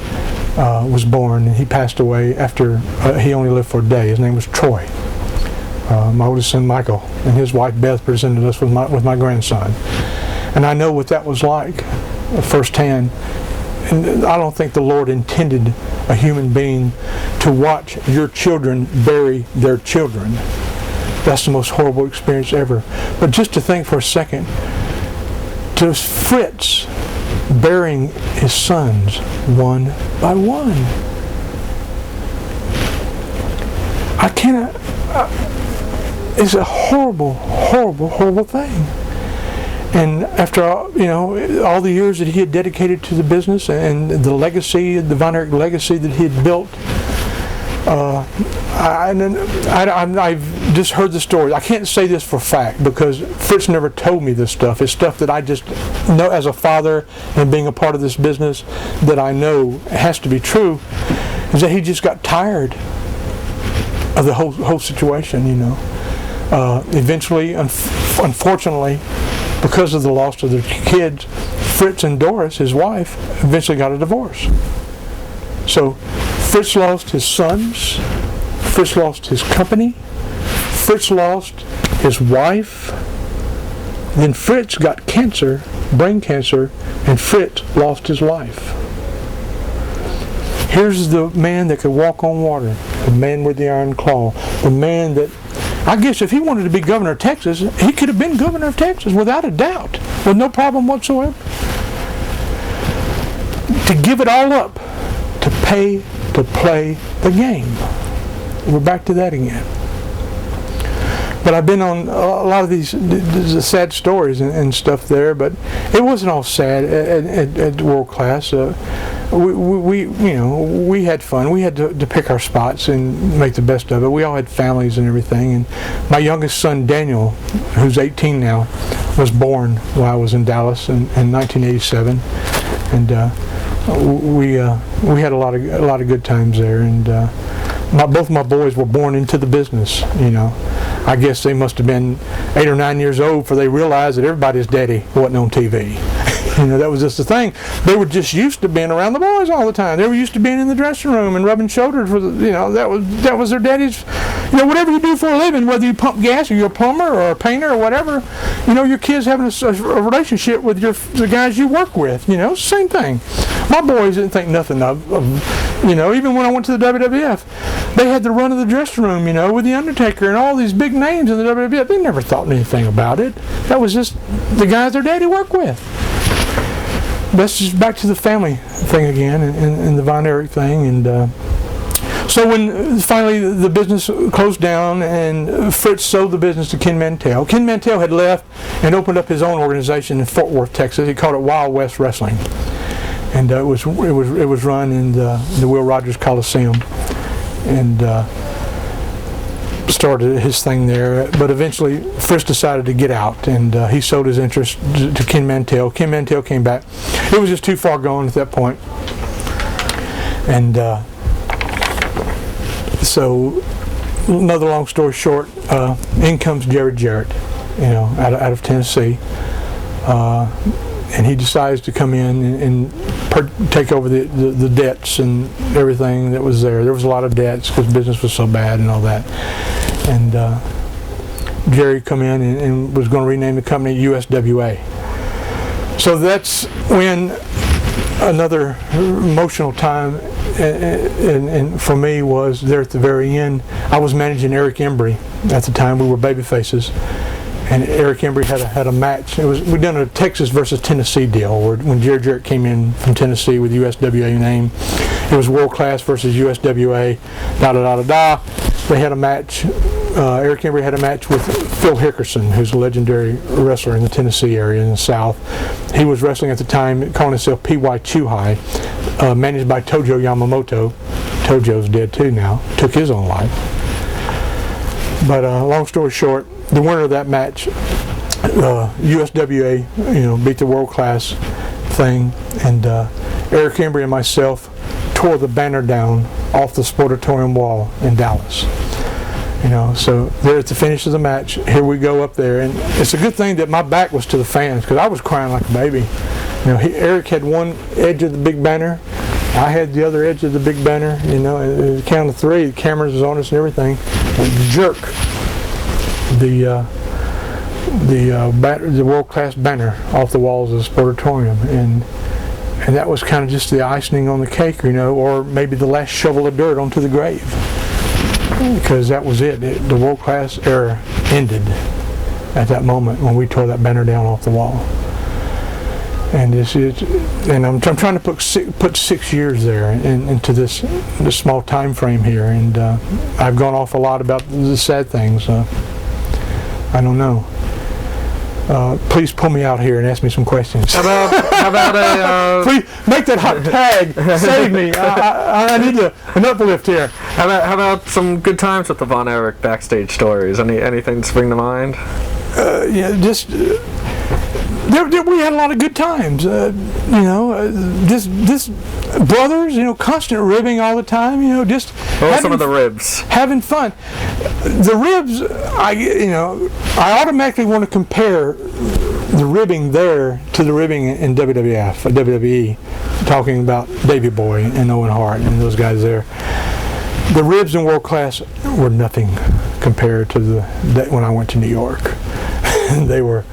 was born, and he passed away after he only lived for a day. His name was Troy. My oldest son Michael and his wife Beth presented us with my grandson, And I know what that was like firsthand. And I don't think the Lord intended a human being to watch your children bury their children. That's the most horrible experience ever. But just to think for a second, to Fritz burying his sons one by one. I cannot. It's a horrible, horrible, horrible thing. And after all the years that he had dedicated to the business and the legacy, the Von Erich legacy that he had built, I've just heard the story. I can't say this for fact because Fritz never told me this stuff. It's stuff that I just know as a father and being a part of this business that I know has to be true. Is that he just got tired of the whole situation, Eventually, unfortunately, because of the loss of their kids, Fritz and Doris, his wife, eventually got a divorce. So Fritz lost his sons, Fritz lost his company, Fritz lost his wife, then Fritz got cancer, brain cancer, and Fritz lost his life. Here's the man that could walk on water, the man with the iron claw, the man that, I guess if he wanted to be governor of Texas, he could have been governor of Texas without a doubt, with no problem whatsoever. To give it all up, to pay to play the game. We're back to that again. But I've been on a lot of these sad stories and stuff there, but it wasn't all sad at World Class. We had fun. We had to pick our spots and make the best of it. We all had families and everything. And my youngest son, Daniel, who's 18 now, was born while I was in Dallas in 1987. And we had a lot of good times there. And both my boys were born into the business. I guess they must have been 8 or 9 years old before they realized that everybody's daddy wasn't on TV. That was just the thing. They were just used to being around the boys all the time. They were used to being in the dressing room and rubbing shoulders with, that was their daddy's, whatever you do for a living, whether you pump gas or you're a plumber or a painter or whatever, your kids having a relationship with the guys you work with, same thing. My boys didn't think nothing of even when I went to the WWF, they had the run of the dressing room, with the Undertaker and all these big names in the WWF. They never thought anything about it. That was just the guys their daddy worked with. That's just back to the family thing again and the Von Erich thing. And so when finally the business closed down and Fritz sold the business to Ken Mantell. Ken Mantell had left and opened up his own organization in Fort Worth, Texas. He called it Wild West Wrestling. And it was run in the Will Rogers Coliseum. And started his thing there, but eventually Fritz decided to get out, and he sold his interest to Ken Mantell. Ken Mantell came back. It was just too far gone at that point. And so, another long story short, in comes Jerry Jarrett, out of Tennessee, and he decides to come in and take over the debts and everything that was there. There was a lot of debts because business was so bad and all that. And Jerry come in and was going to rename the company USWA. So that's when another emotional time and for me was there at the very end. I was managing Eric Embry at the time. We were baby faces. And Eric Embry had a match. We'd done a Texas versus Tennessee deal where when Jerry Jarrett came in from Tennessee with USWA name, it was World Class versus USWA, da-da-da-da-da. They had a match. Eric Embry had a match with Phil Hickerson, who's a legendary wrestler in the Tennessee area in the South. He was wrestling at the time, calling himself P.Y. Chuhai, managed by Tojo Yamamoto. Tojo's dead too now. Took his own life. But long story short, the winner of that match, USWA, beat the World Class thing, and Eric Embry and myself tore the banner down off the Sportatorium wall in Dallas. So there at the finish of the match, here we go up there, and it's a good thing that my back was to the fans because I was crying like a baby. Eric had one edge of the big banner, I had the other edge of the big banner. At the count of 3, the cameras was on us and everything. And jerk the the world-class banner off the walls of the sportatorium, and that was kind of just the icing on the cake, or maybe the last shovel of dirt onto the grave, because that was it. The world-class era ended at that moment when we tore that banner down off the wall. And I'm trying to put 6 years there into this small time frame here, and I've gone off a lot about the sad things. I don't know. Please pull me out here and ask me some questions. How about a? Please make that hot tag. Save me. I need an uplift here. How about some good times with the Von Erich backstage stories? Anything spring to mind? Just. We had a lot of good times, this brothers, constant ribbing all the time, just some of the ribs, having fun. The ribs, I automatically want to compare the ribbing there to the ribbing in WWE, talking about Davey Boy and Owen Hart and those guys there. The ribs in World Class were nothing compared to when I went to New York. They were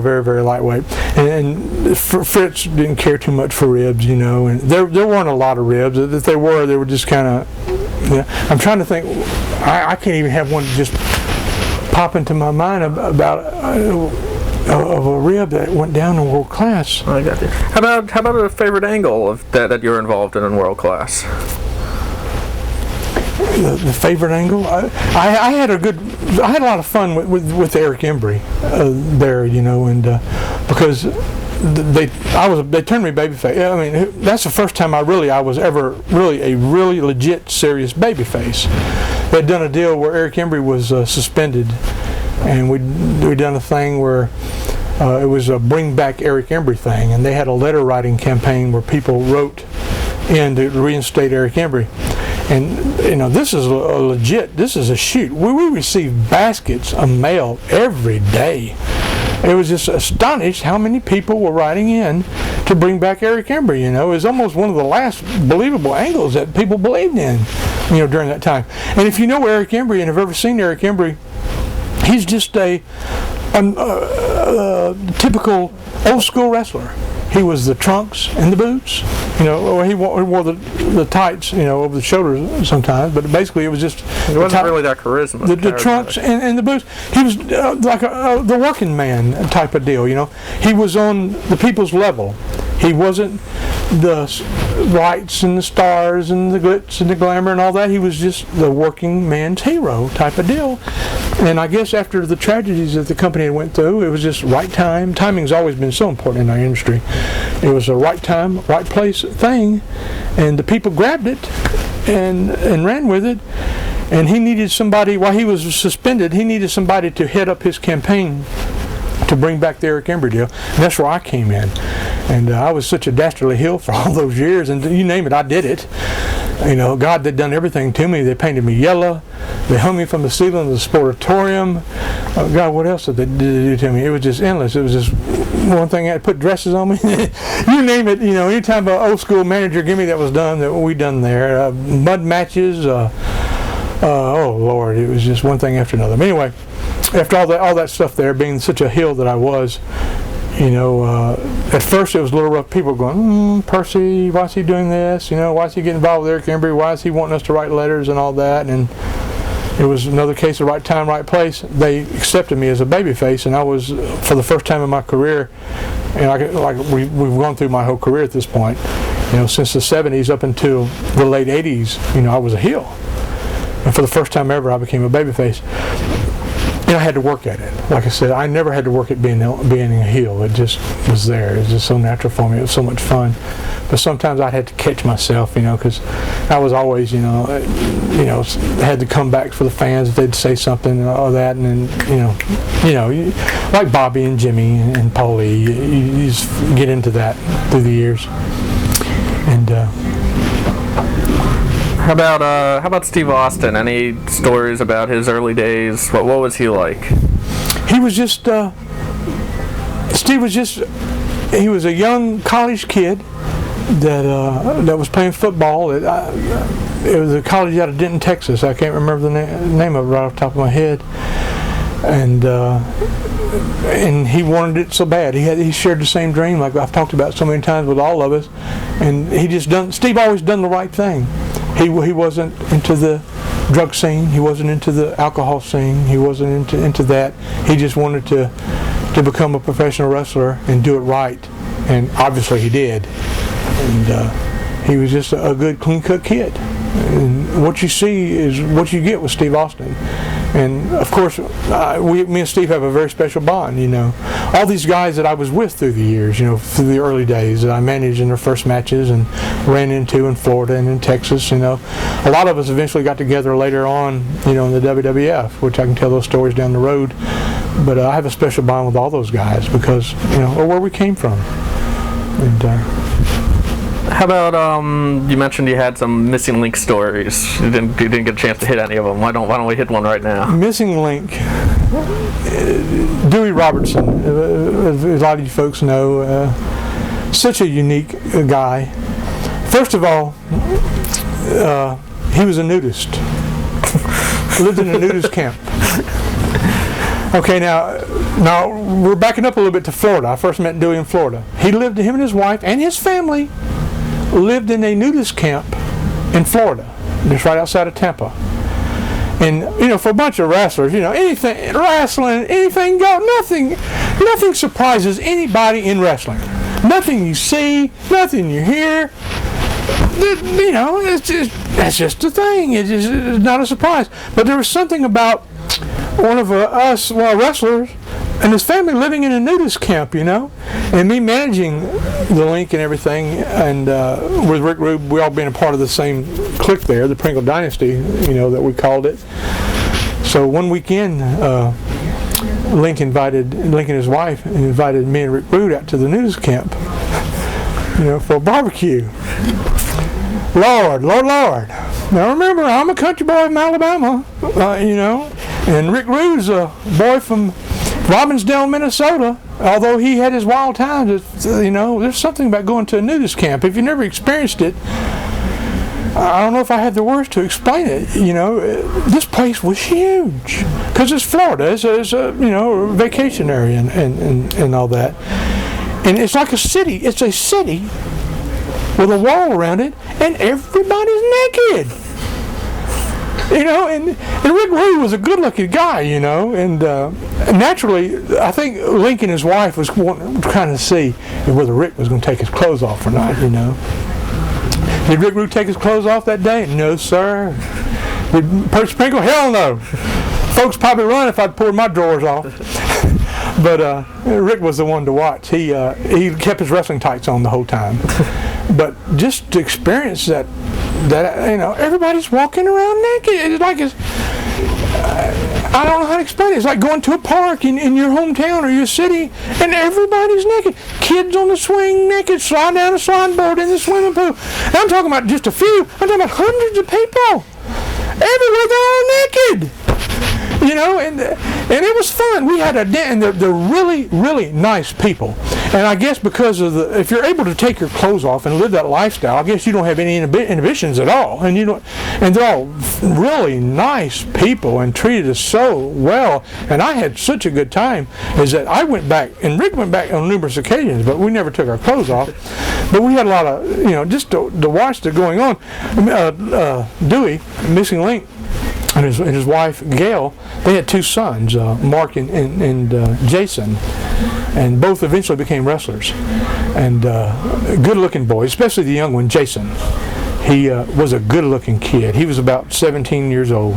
very, very lightweight, and Fritz didn't care too much for ribs, and there weren't a lot of ribs. If they were just kind of. I'm trying to think. I can't even have one just pop into my mind about of a rib that went down in World Class. I got you. How about a favorite angle of that you're involved in World Class? The favorite angle, I had a lot of fun with Eric Embry there, and because they turned me babyface. I mean, that's the first time I was ever really a really legit serious babyface. They'd done a deal where Eric Embry was suspended, and we'd done a thing where it was a Bring Back Eric Embry thing, and they had a letter writing campaign where people wrote in to reinstate Eric Embry. And this is this is a shoot. We received baskets of mail every day. It was just astonished how many people were writing in to bring back Eric Embry. It was almost one of the last believable angles that people believed in, during that time. And if you know Eric Embry and have ever seen Eric Embry, he's just a typical old school wrestler. He was the trunks and the boots, or he wore the tights, over the shoulders sometimes. But basically, it was just. It wasn't really that charisma. The trunks and the boots. He was like the working man type of deal. He was on the people's level. He wasn't the lights and the stars and the glitz and the glamour and all that. He was just the working man's hero type of deal. And I guess after the tragedies that the company had went through, it was just right time. Timing's always been so important in our industry. It was a right time, right place thing, and the people grabbed it and ran with it. And he needed somebody, while he was suspended, he needed somebody to head up his campaign to bring back the Eric Embry deal. And that's where I came in. And I was such a dastardly heel for all those years, and you name it, I did it. God, they'd done everything to me. They painted me yellow. They hung me from the ceiling of the sportatorium. God, what else did they do to me? It was just endless. It was just one thing. I had to put dresses on me. You name it. Anytime an old school manager give me that was done, that we done there. Mud matches. Oh Lord, it was just one thing after another. But anyway, after all that stuff there, being such a heel that I was, at first it was a little rough. People were going, Percy, why is he doing this? Why is he getting involved with Eric Embry? Why is he wanting us to write letters and all that? And it was another case of right time, right place. They accepted me as a babyface, and I was, for the first time in my career, and we've gone through my whole career at this point, since the 70s up until the late 80s, I was a heel. And for the first time ever, I became a babyface. And I had to work at it. Like I said, I never had to work at being a heel. It just was there. It was just so natural for me. It was so much fun. But sometimes I had to catch myself, because I was always, had to come back for the fans if they'd say something and all that. And then, like Bobby and Jimmy and Paulie, you just get into that through the years. And how about Steve Austin? Any stories about his early days? What was he like? He was just Steve was just he was a young college kid that was playing football. It was a college out of Denton, Texas. I can't remember the name of it right off the top of my head. and he wanted it so bad. He shared the same dream, like I've talked about so many times with all of us. And Steve always done the right thing. He wasn't into the drug scene. He wasn't into the alcohol scene. He wasn't into that. He just wanted to become a professional wrestler and do it right. And obviously he did. And he was just a good, clean-cut kid. And what you see is what you get with Steve Austin. And of course, me and Steve have a very special bond, All these guys that I was with through the years, through the early days that I managed in their first matches and ran into in Florida and in Texas, A lot of us eventually got together later on, in the WWF, which I can tell those stories down the road. But I have a special bond with all those guys because, of where we came from. And how about you mentioned you had some missing link stories. You didn't get a chance to hit any of them. Why don't we hit one right now? Missing link. Dewey Robertson, as a lot of you folks know, such a unique guy. First of all, he was a nudist. Lived in a nudist camp. Okay, now we're backing up a little bit to Florida. I first met Dewey in Florida. Him and his wife and his family lived in a nudist camp in Florida, just right outside of Tampa. And for a bunch of wrestlers, anything go. Nothing surprises anybody in wrestling. Nothing you see, nothing you hear. That's just the thing. It's not a surprise. But there was something about one of us wrestlers and his family living in a nudist camp, and me managing the link and everything, and with Rick Rude, we all being a part of the same clique there, the Pringle Dynasty, that we called it. So one weekend, Link and his wife invited me and Rick Rude out to the nudist camp, for a barbecue. Lord. Now remember, I'm a country boy from Alabama, and Rick Rude's a boy from Robbinsdale, Minnesota. Although he had his wild times, there's something about going to a nudist camp. If you never experienced it, I don't know if I had the words to explain it. This place was huge because it's Florida. It's a vacation area and all that. And it's like a city. It's a city with a wall around it, and everybody's naked. And Rick Rude was a good-looking guy, and naturally, I think Link and his wife was trying to see whether Rick was going to take his clothes off or not, Did Rick Rude take his clothes off that day? No, sir. Did Percy Pringle? Hell no. Folks probably run if I'd pulled my drawers off. But Rick was the one to watch. He kept his wrestling tights on the whole time. But just to experience that everybody's walking around naked. It's like I don't know how to explain it. It's like going to a park in your hometown or your city, and everybody's naked. Kids on the swing naked, slide down a slide board in the swimming pool. And I'm talking about just a few. I'm talking about hundreds of people. Everywhere they're all naked. And it was fun. We had and they're really, really nice people. And I guess because of if you're able to take your clothes off and live that lifestyle, I guess you don't have any inhibitions at all. And and they're all really nice people and treated us so well. And I had such a good time is that I went back, and Rick went back on numerous occasions, but we never took our clothes off. But we had a lot of, just to watch the going on. Dewey, Missing Link, and his wife Gail, they had two sons, Mark and Jason, and both eventually became wrestlers. And good-looking boys, especially the young one, Jason. He was a good-looking kid. He was about 17 years old,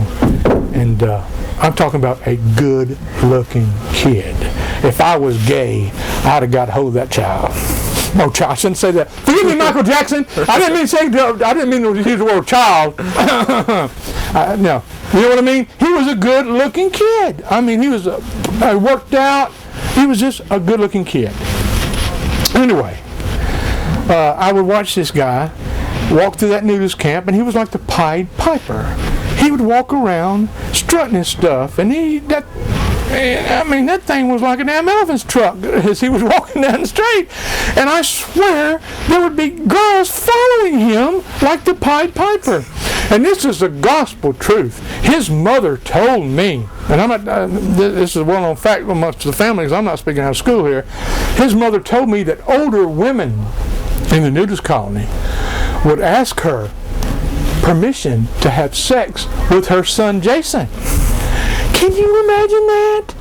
and I'm talking about a good-looking kid. If I was gay, I'd have got hold of that child. Oh, child! I shouldn't say that. Forgive me, Michael Jackson. I didn't mean to use the word child. No, you know what I mean. He was a good-looking kid. I mean, he was worked out. He was just a good-looking kid. Anyway, I would watch this guy walk through that nudist camp, and he was like the Pied Piper. He would walk around strutting his stuff, and that thing was like a damn elephant's truck as he was walking down the street. And I swear there would be girls following him like the Pied Piper. And this is the gospel truth. His mother told me, and I'm not, this is a well-known fact amongst the family because I'm not speaking out of school here. His mother told me that older women in the nudist colony would ask her permission to have sex with her son Jason. Can you imagine that?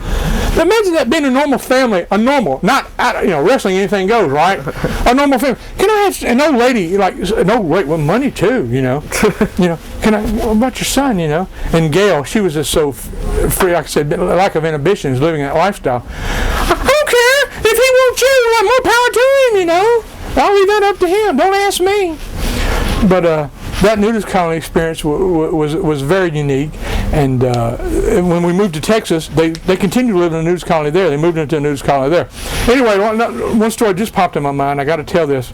Imagine that being a normal family, a normal, not wrestling, anything goes, right? A normal family. Can I have an old lady, like an old lady with money too, Can I? What about your son, And Gail, she was just so free, like I said, lack of inhibition, is living that lifestyle. I don't care if he wants you, like more power to him, I'll leave that up to him. Don't ask me. But that nudist colony experience was very unique, and when we moved to Texas, they continued to live in a nudist colony there. They moved into a nudist colony there. Anyway, one story just popped in my mind. I got to tell this.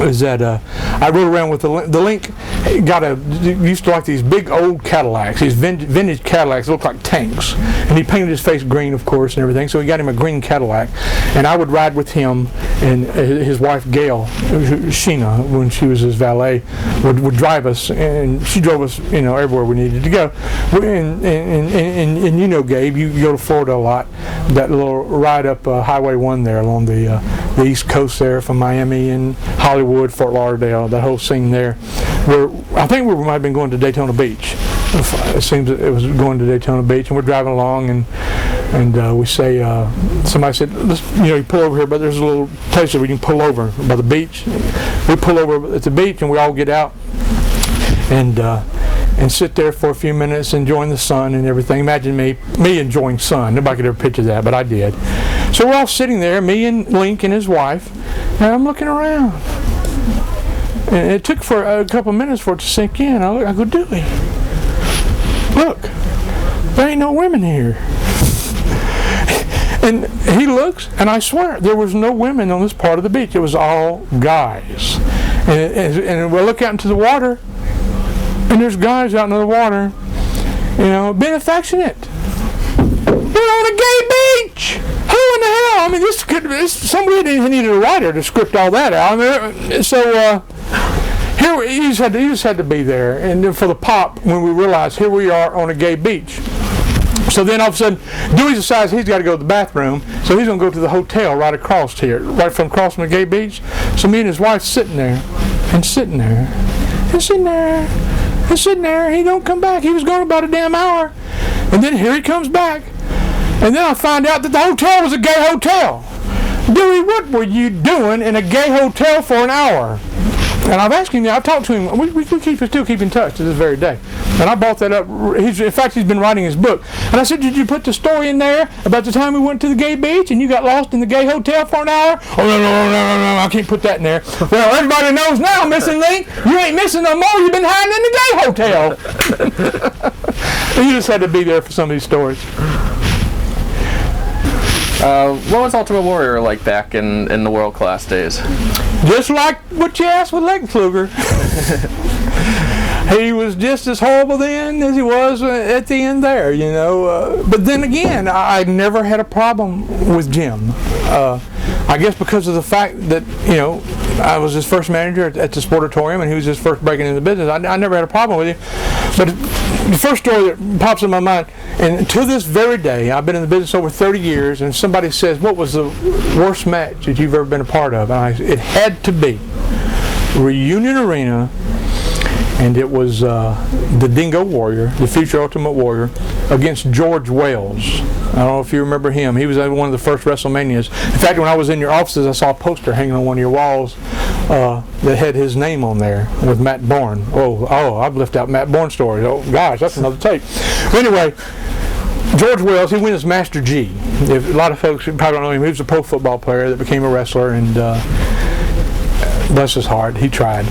Is that I rode around with the Link used to like these big old Cadillacs, these vintage Cadillacs that look like tanks, and he painted his face green, of course, and everything, so he got him a green Cadillac, and I would ride with him, and his wife Gail, Sheena, when she was his valet, would drive us, and she drove us everywhere we needed to go. And Gabe, you go to Florida a lot, that little ride up Highway 1 there along the East Coast there from Miami and Hollywood, Fort Lauderdale, that whole scene there. I think we might have been going to Daytona Beach. It seems that it was going to Daytona Beach, and we're driving along, and we say, somebody said, let's, you pull over here, but there's a little place that we can pull over by the beach. We pull over at the beach, and we all get out and sit there for a few minutes enjoying the sun and everything. Imagine me enjoying sun. Nobody could ever picture that, but I did. So we're all sitting there, me and Link and his wife, and I'm looking around. And it took for a couple minutes for it to sink in. I go, Dewey, look, there ain't no women here. And he looks, and I swear, there was no women on this part of the beach. It was all guys. And we look out into the water, and there's guys out in the water, being affectionate. We're on a gay beach. Who in the hell? I mean, somebody needed a writer to script all that out. So here you just had to be there, and then for the pop when we realized here we are on a gay beach. So then all of a sudden, Dewey decides he's got to go to the bathroom, so he's going to go to the hotel right across here, right from crossing the gay beach. So me and his wife sitting there. He don't come back. He was gone about a damn hour. And then here he comes back. And then I find out that the hotel was a gay hotel. Dewey, what were you doing in a gay hotel for an hour? And I've asked him, I've talked to him, we still keep in touch to this very day. And I brought that up, in fact he's been writing his book. And I said, did you put the story in there about the time we went to the gay beach and you got lost in the gay hotel for an hour? Oh, no, I can't put that in there. Well, everybody knows now, Missing Link, you ain't missing no more, you've been hiding in the gay hotel. You just had to be there for some of these stories. What was Ultimate Warrior like back in the world class days? Just like what you asked with Legenfluger. He was just as horrible then as he was at the end there, But then again, I never had a problem with Jim. I guess because of the fact that, I was his first manager at the Sportatorium, and he was his first breaking into the business. I never had a problem with him. But the first story that pops in my mind, and to this very day, I've been in the business over 30 years, and somebody says, what was the worst match that you've ever been a part of? And it had to be Reunion Arena, and it was the Dingo Warrior, the future Ultimate Warrior, against George Wells. I don't know if you remember him. He was at one of the first WrestleManias. In fact, when I was in your offices, I saw a poster hanging on one of your walls that had his name on there with Matt Bourne. Oh, I've left out Matt Bourne stories. Oh, gosh, that's another tape. Anyway, George Wells, he went as Master G. A lot of folks probably don't know him. He was a pro football player that became a wrestler, and bless his heart, he tried.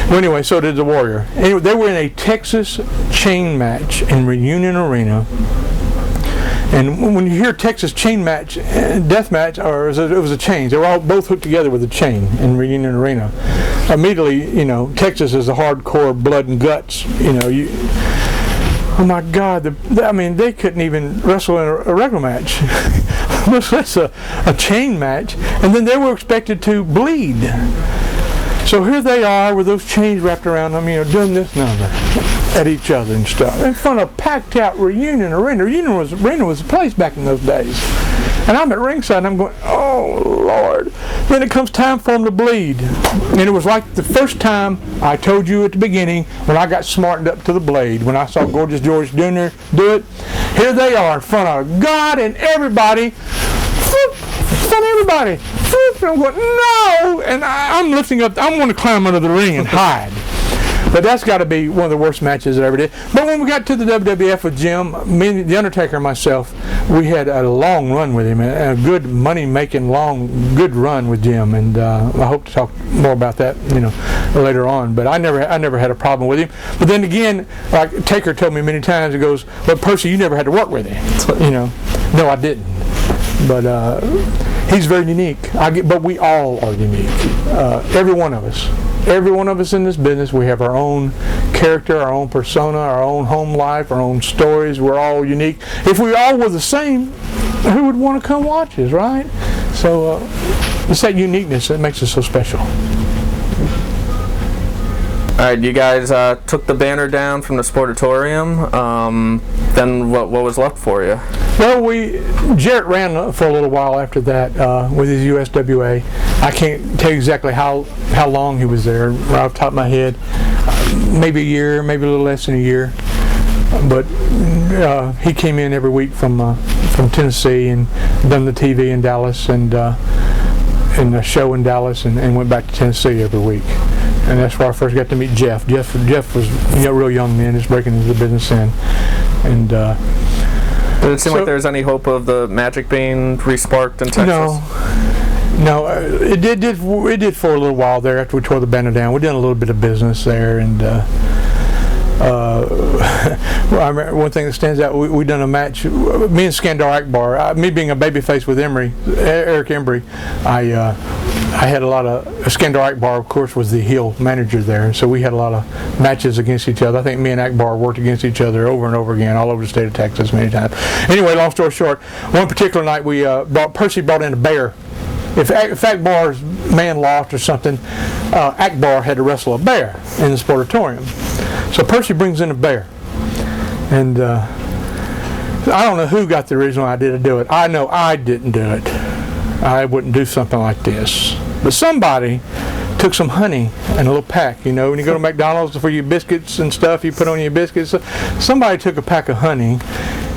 Well, anyway, so did the Warrior. Anyway, they were in a Texas chain match in Reunion Arena. And when you hear Texas chain match, death match, or it was a chain. They were all both hooked together with a chain in Reunion Arena. Immediately, Texas is the hardcore blood and guts. Oh my God! They couldn't even wrestle in a regular match. That's a chain match, and then they were expected to bleed. So here they are with those chains wrapped around them, doing this number. at each other and stuff in front of a packed out Reunion arena. Reunion was a place back in those days. And I'm at ringside and I'm going, oh Lord. Then it comes time for them to bleed. And it was like the first time I told you at the beginning when I got smartened up to the blade, when I saw Gorgeous George Jr. do it. Here they are in front of God and everybody. In front of everybody. And I'm going, no! And I'm lifting up, I want to climb under the ring and hide. But that's got to be one of the worst matches I ever did. But when we got to the WWF with Jim, me, The Undertaker, and myself, we had a long run with him, a good money-making, good run with Jim. And I hope to talk more about that, later on. But I never had a problem with him. But then again, like Taker told me many times, he goes, "But Percy, you never had to work with him." No, I didn't. But he's very unique. But we all are unique. Every one of us. Every one of us in this business, we have our own character, our own persona, our own home life, our own stories. We're all unique. If we all were the same, who would want to come watch us, right? So it's that uniqueness that makes us so special. All right, you guys took the banner down from the Sportatorium. Then what was left for you? Well, Jarrett ran for a little while after that with his USWA. I can't tell you exactly how long he was there, right off the top of my head. Maybe a year, maybe a little less than a year. But he came in every week from Tennessee and done the TV in Dallas and a show in Dallas and went back to Tennessee every week. And that's where I first got to meet Jeff. Jeff was real young then, just breaking into the business then. And did it seem like there was any hope of the magic being re-sparked in Texas? No, it did for a little while there after we tore the banner down. We did a little bit of business there, and I remember one thing that stands out. We done a match. Me and Skandar Akbar. Me being a babyface with Eric Embry, I had a lot of Skandar Akbar, of course, was the heel manager there, so we had a lot of matches against each other. I think me and Akbar worked against each other over and over again, all over the state of Texas, many times. Anyway, long story short, one particular night Percy brought in a bear. If Akbar's man lost or something, Akbar had to wrestle a bear in the Sportatorium. So Percy brings in a bear, and I don't know who got the original idea to do it. I know I didn't do it. I wouldn't do something like this. But somebody took some honey in a little pack. When you go to McDonald's for your biscuits and stuff, you put on your biscuits. Somebody took a pack of honey,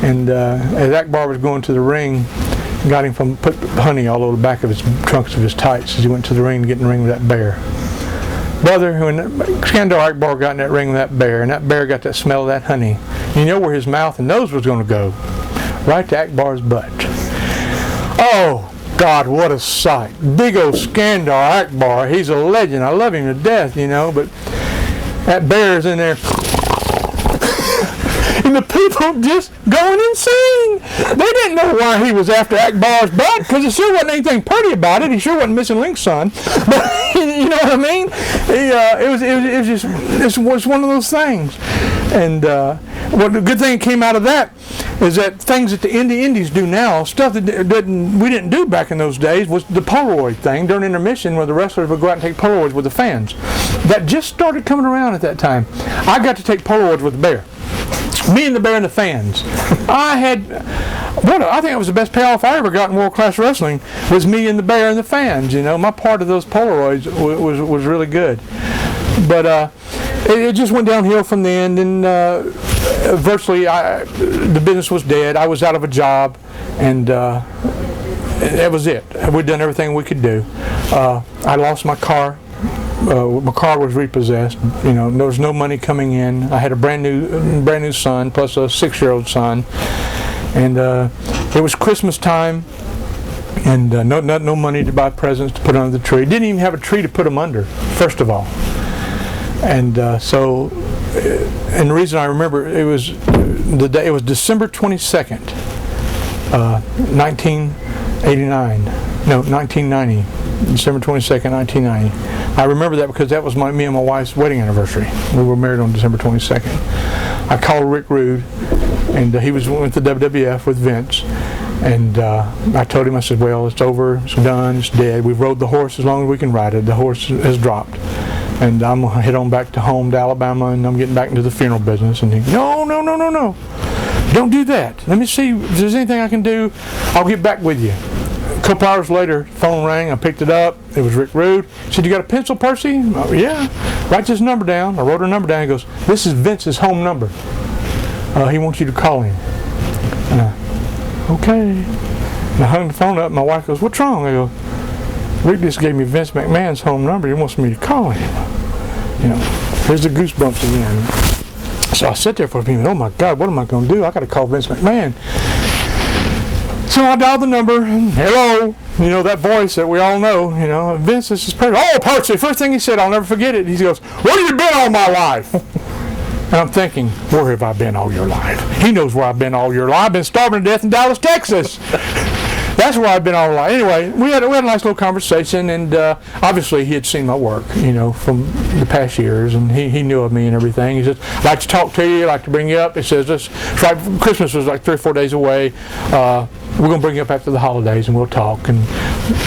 and as Akbar was going to the ring, got him put honey all over the back of his trunks of his tights as he went to the ring to get in the ring with that bear. Brother, when Skandar Akbar got in that ring with that bear, and that bear got that smell of that honey, you know where his mouth and nose was going to go? Right to Akbar's butt. Oh, God, what a sight. Big old Skandar Akbar, he's a legend. I love him to death, but that bear's in there. And the people just going insane. They didn't know why he was after Akbar's butt, because there sure wasn't anything pretty about it. He sure wasn't missing Link's son. But you know what I mean? It was one of those things. And the good thing that came out of that is that things that the indies do now, stuff that we didn't do back in those days, was the Polaroid thing during intermission, where the wrestlers would go out and take Polaroids with the fans. That just started coming around at that time. I got to take Polaroids with the bear. Me and the bear and the fans. I think it was the best payoff I ever got in world class wrestling, was me and the bear and the fans. My part of those Polaroids was really good. But it just went downhill from then, and virtually the business was dead. I was out of a job, and that was it. We'd done everything we could do. I lost my car. My car was repossessed. There was no money coming in. I had a brand new son, plus a 6-year-old son, and it was Christmas time, and no money to buy presents to put under the tree. Didn't even have a tree to put them under, first of all. And and the reason I remember, it was December 22nd, 1990. December 22nd, 1990. I remember that because that was me and my wife's wedding anniversary. We were married on December 22nd. I called Rick Rude, and he was with the WWF with Vince, And I told him, I said, well, it's over, it's done, it's dead. We've rode the horse as long as we can ride it. The horse has dropped. And I'm going to head on back to home to Alabama, and I'm getting back into the funeral business. And he, no. Don't do that. Let me see if there's anything I can do. I'll get back with you. A couple hours later, phone rang. I picked it up. It was Rick Rude. He said, you got a pencil, Percy? Oh, yeah. Write this number down. I wrote her number down. He goes, this is Vince's home number. He wants you to call him. Okay. And I hung the phone up. My wife goes, what's wrong? I go, Rick just gave me Vince McMahon's home number. He wants me to call him. You know, here's the goosebumps again. So I sit there for a minute. Oh my God, what am I going to do? I got to call Vince McMahon. So I dialed the number. And, hello. You know, that voice that we all know. You know, Vince, this is Percy. Oh, Percy. First thing he said, I'll never forget it. He goes, where have you been all my life? And I'm thinking, where have I been all your life? He knows where I've been all your life. I've been starving to death in Dallas, Texas. That's where I've been all life. Anyway, we had a nice little conversation, and obviously he had seen my work, you know, from the past years, and he knew of me and everything. He says, I'd like to talk to you, I'd like to bring you up. He says, Christmas was like 3 or 4 days away. We're going to bring you up after the holidays, and we'll talk. And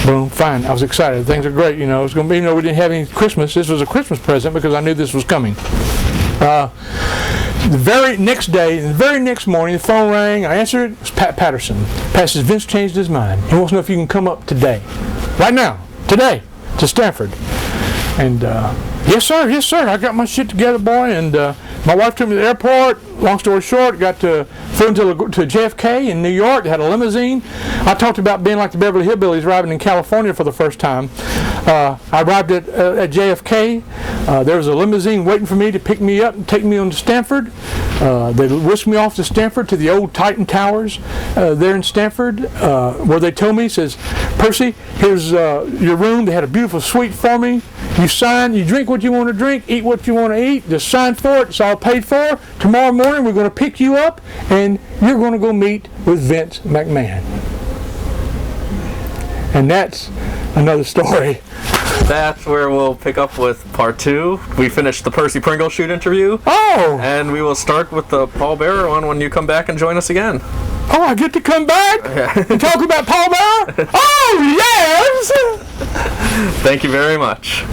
boom, fine. I was excited. Things are great, you know. It's going to be, even though we didn't have any Christmas, this was a Christmas present because I knew this was coming. The very next day, the very next morning, the phone rang. I answered it. It was Pat Patterson. Pat says, Vince changed his mind. He wants to know if you can come up today. Right now. Today. To Stanford. And, yes, sir. I got my shit together, boy. And my wife took me to the airport. Long story short, flew into JFK in New York. They had a limousine. I talked about being like the Beverly Hillbillies arriving in California for the first time. I arrived at JFK. There was a limousine waiting for me to pick me up and take me on to Stanford. They whisked me off to Stanford to the old Titan Towers there in Stanford, where they told me, says, Percy, here's your room. They had a beautiful suite for me. You sign, you drink what you want to drink, eat what you want to eat, just sign for it. It's all paid for. Tomorrow morning we're going to pick you up, and you're going to go meet with Vince McMahon. And that's another story. That's where we'll pick up with part 2. We finished the Percy Pringle shoot interview. Oh! And we will start with the Paul Bearer one when you come back and join us again. Oh, I get to come back and talk about Paul Bearer? Oh, yes! Thank you very much.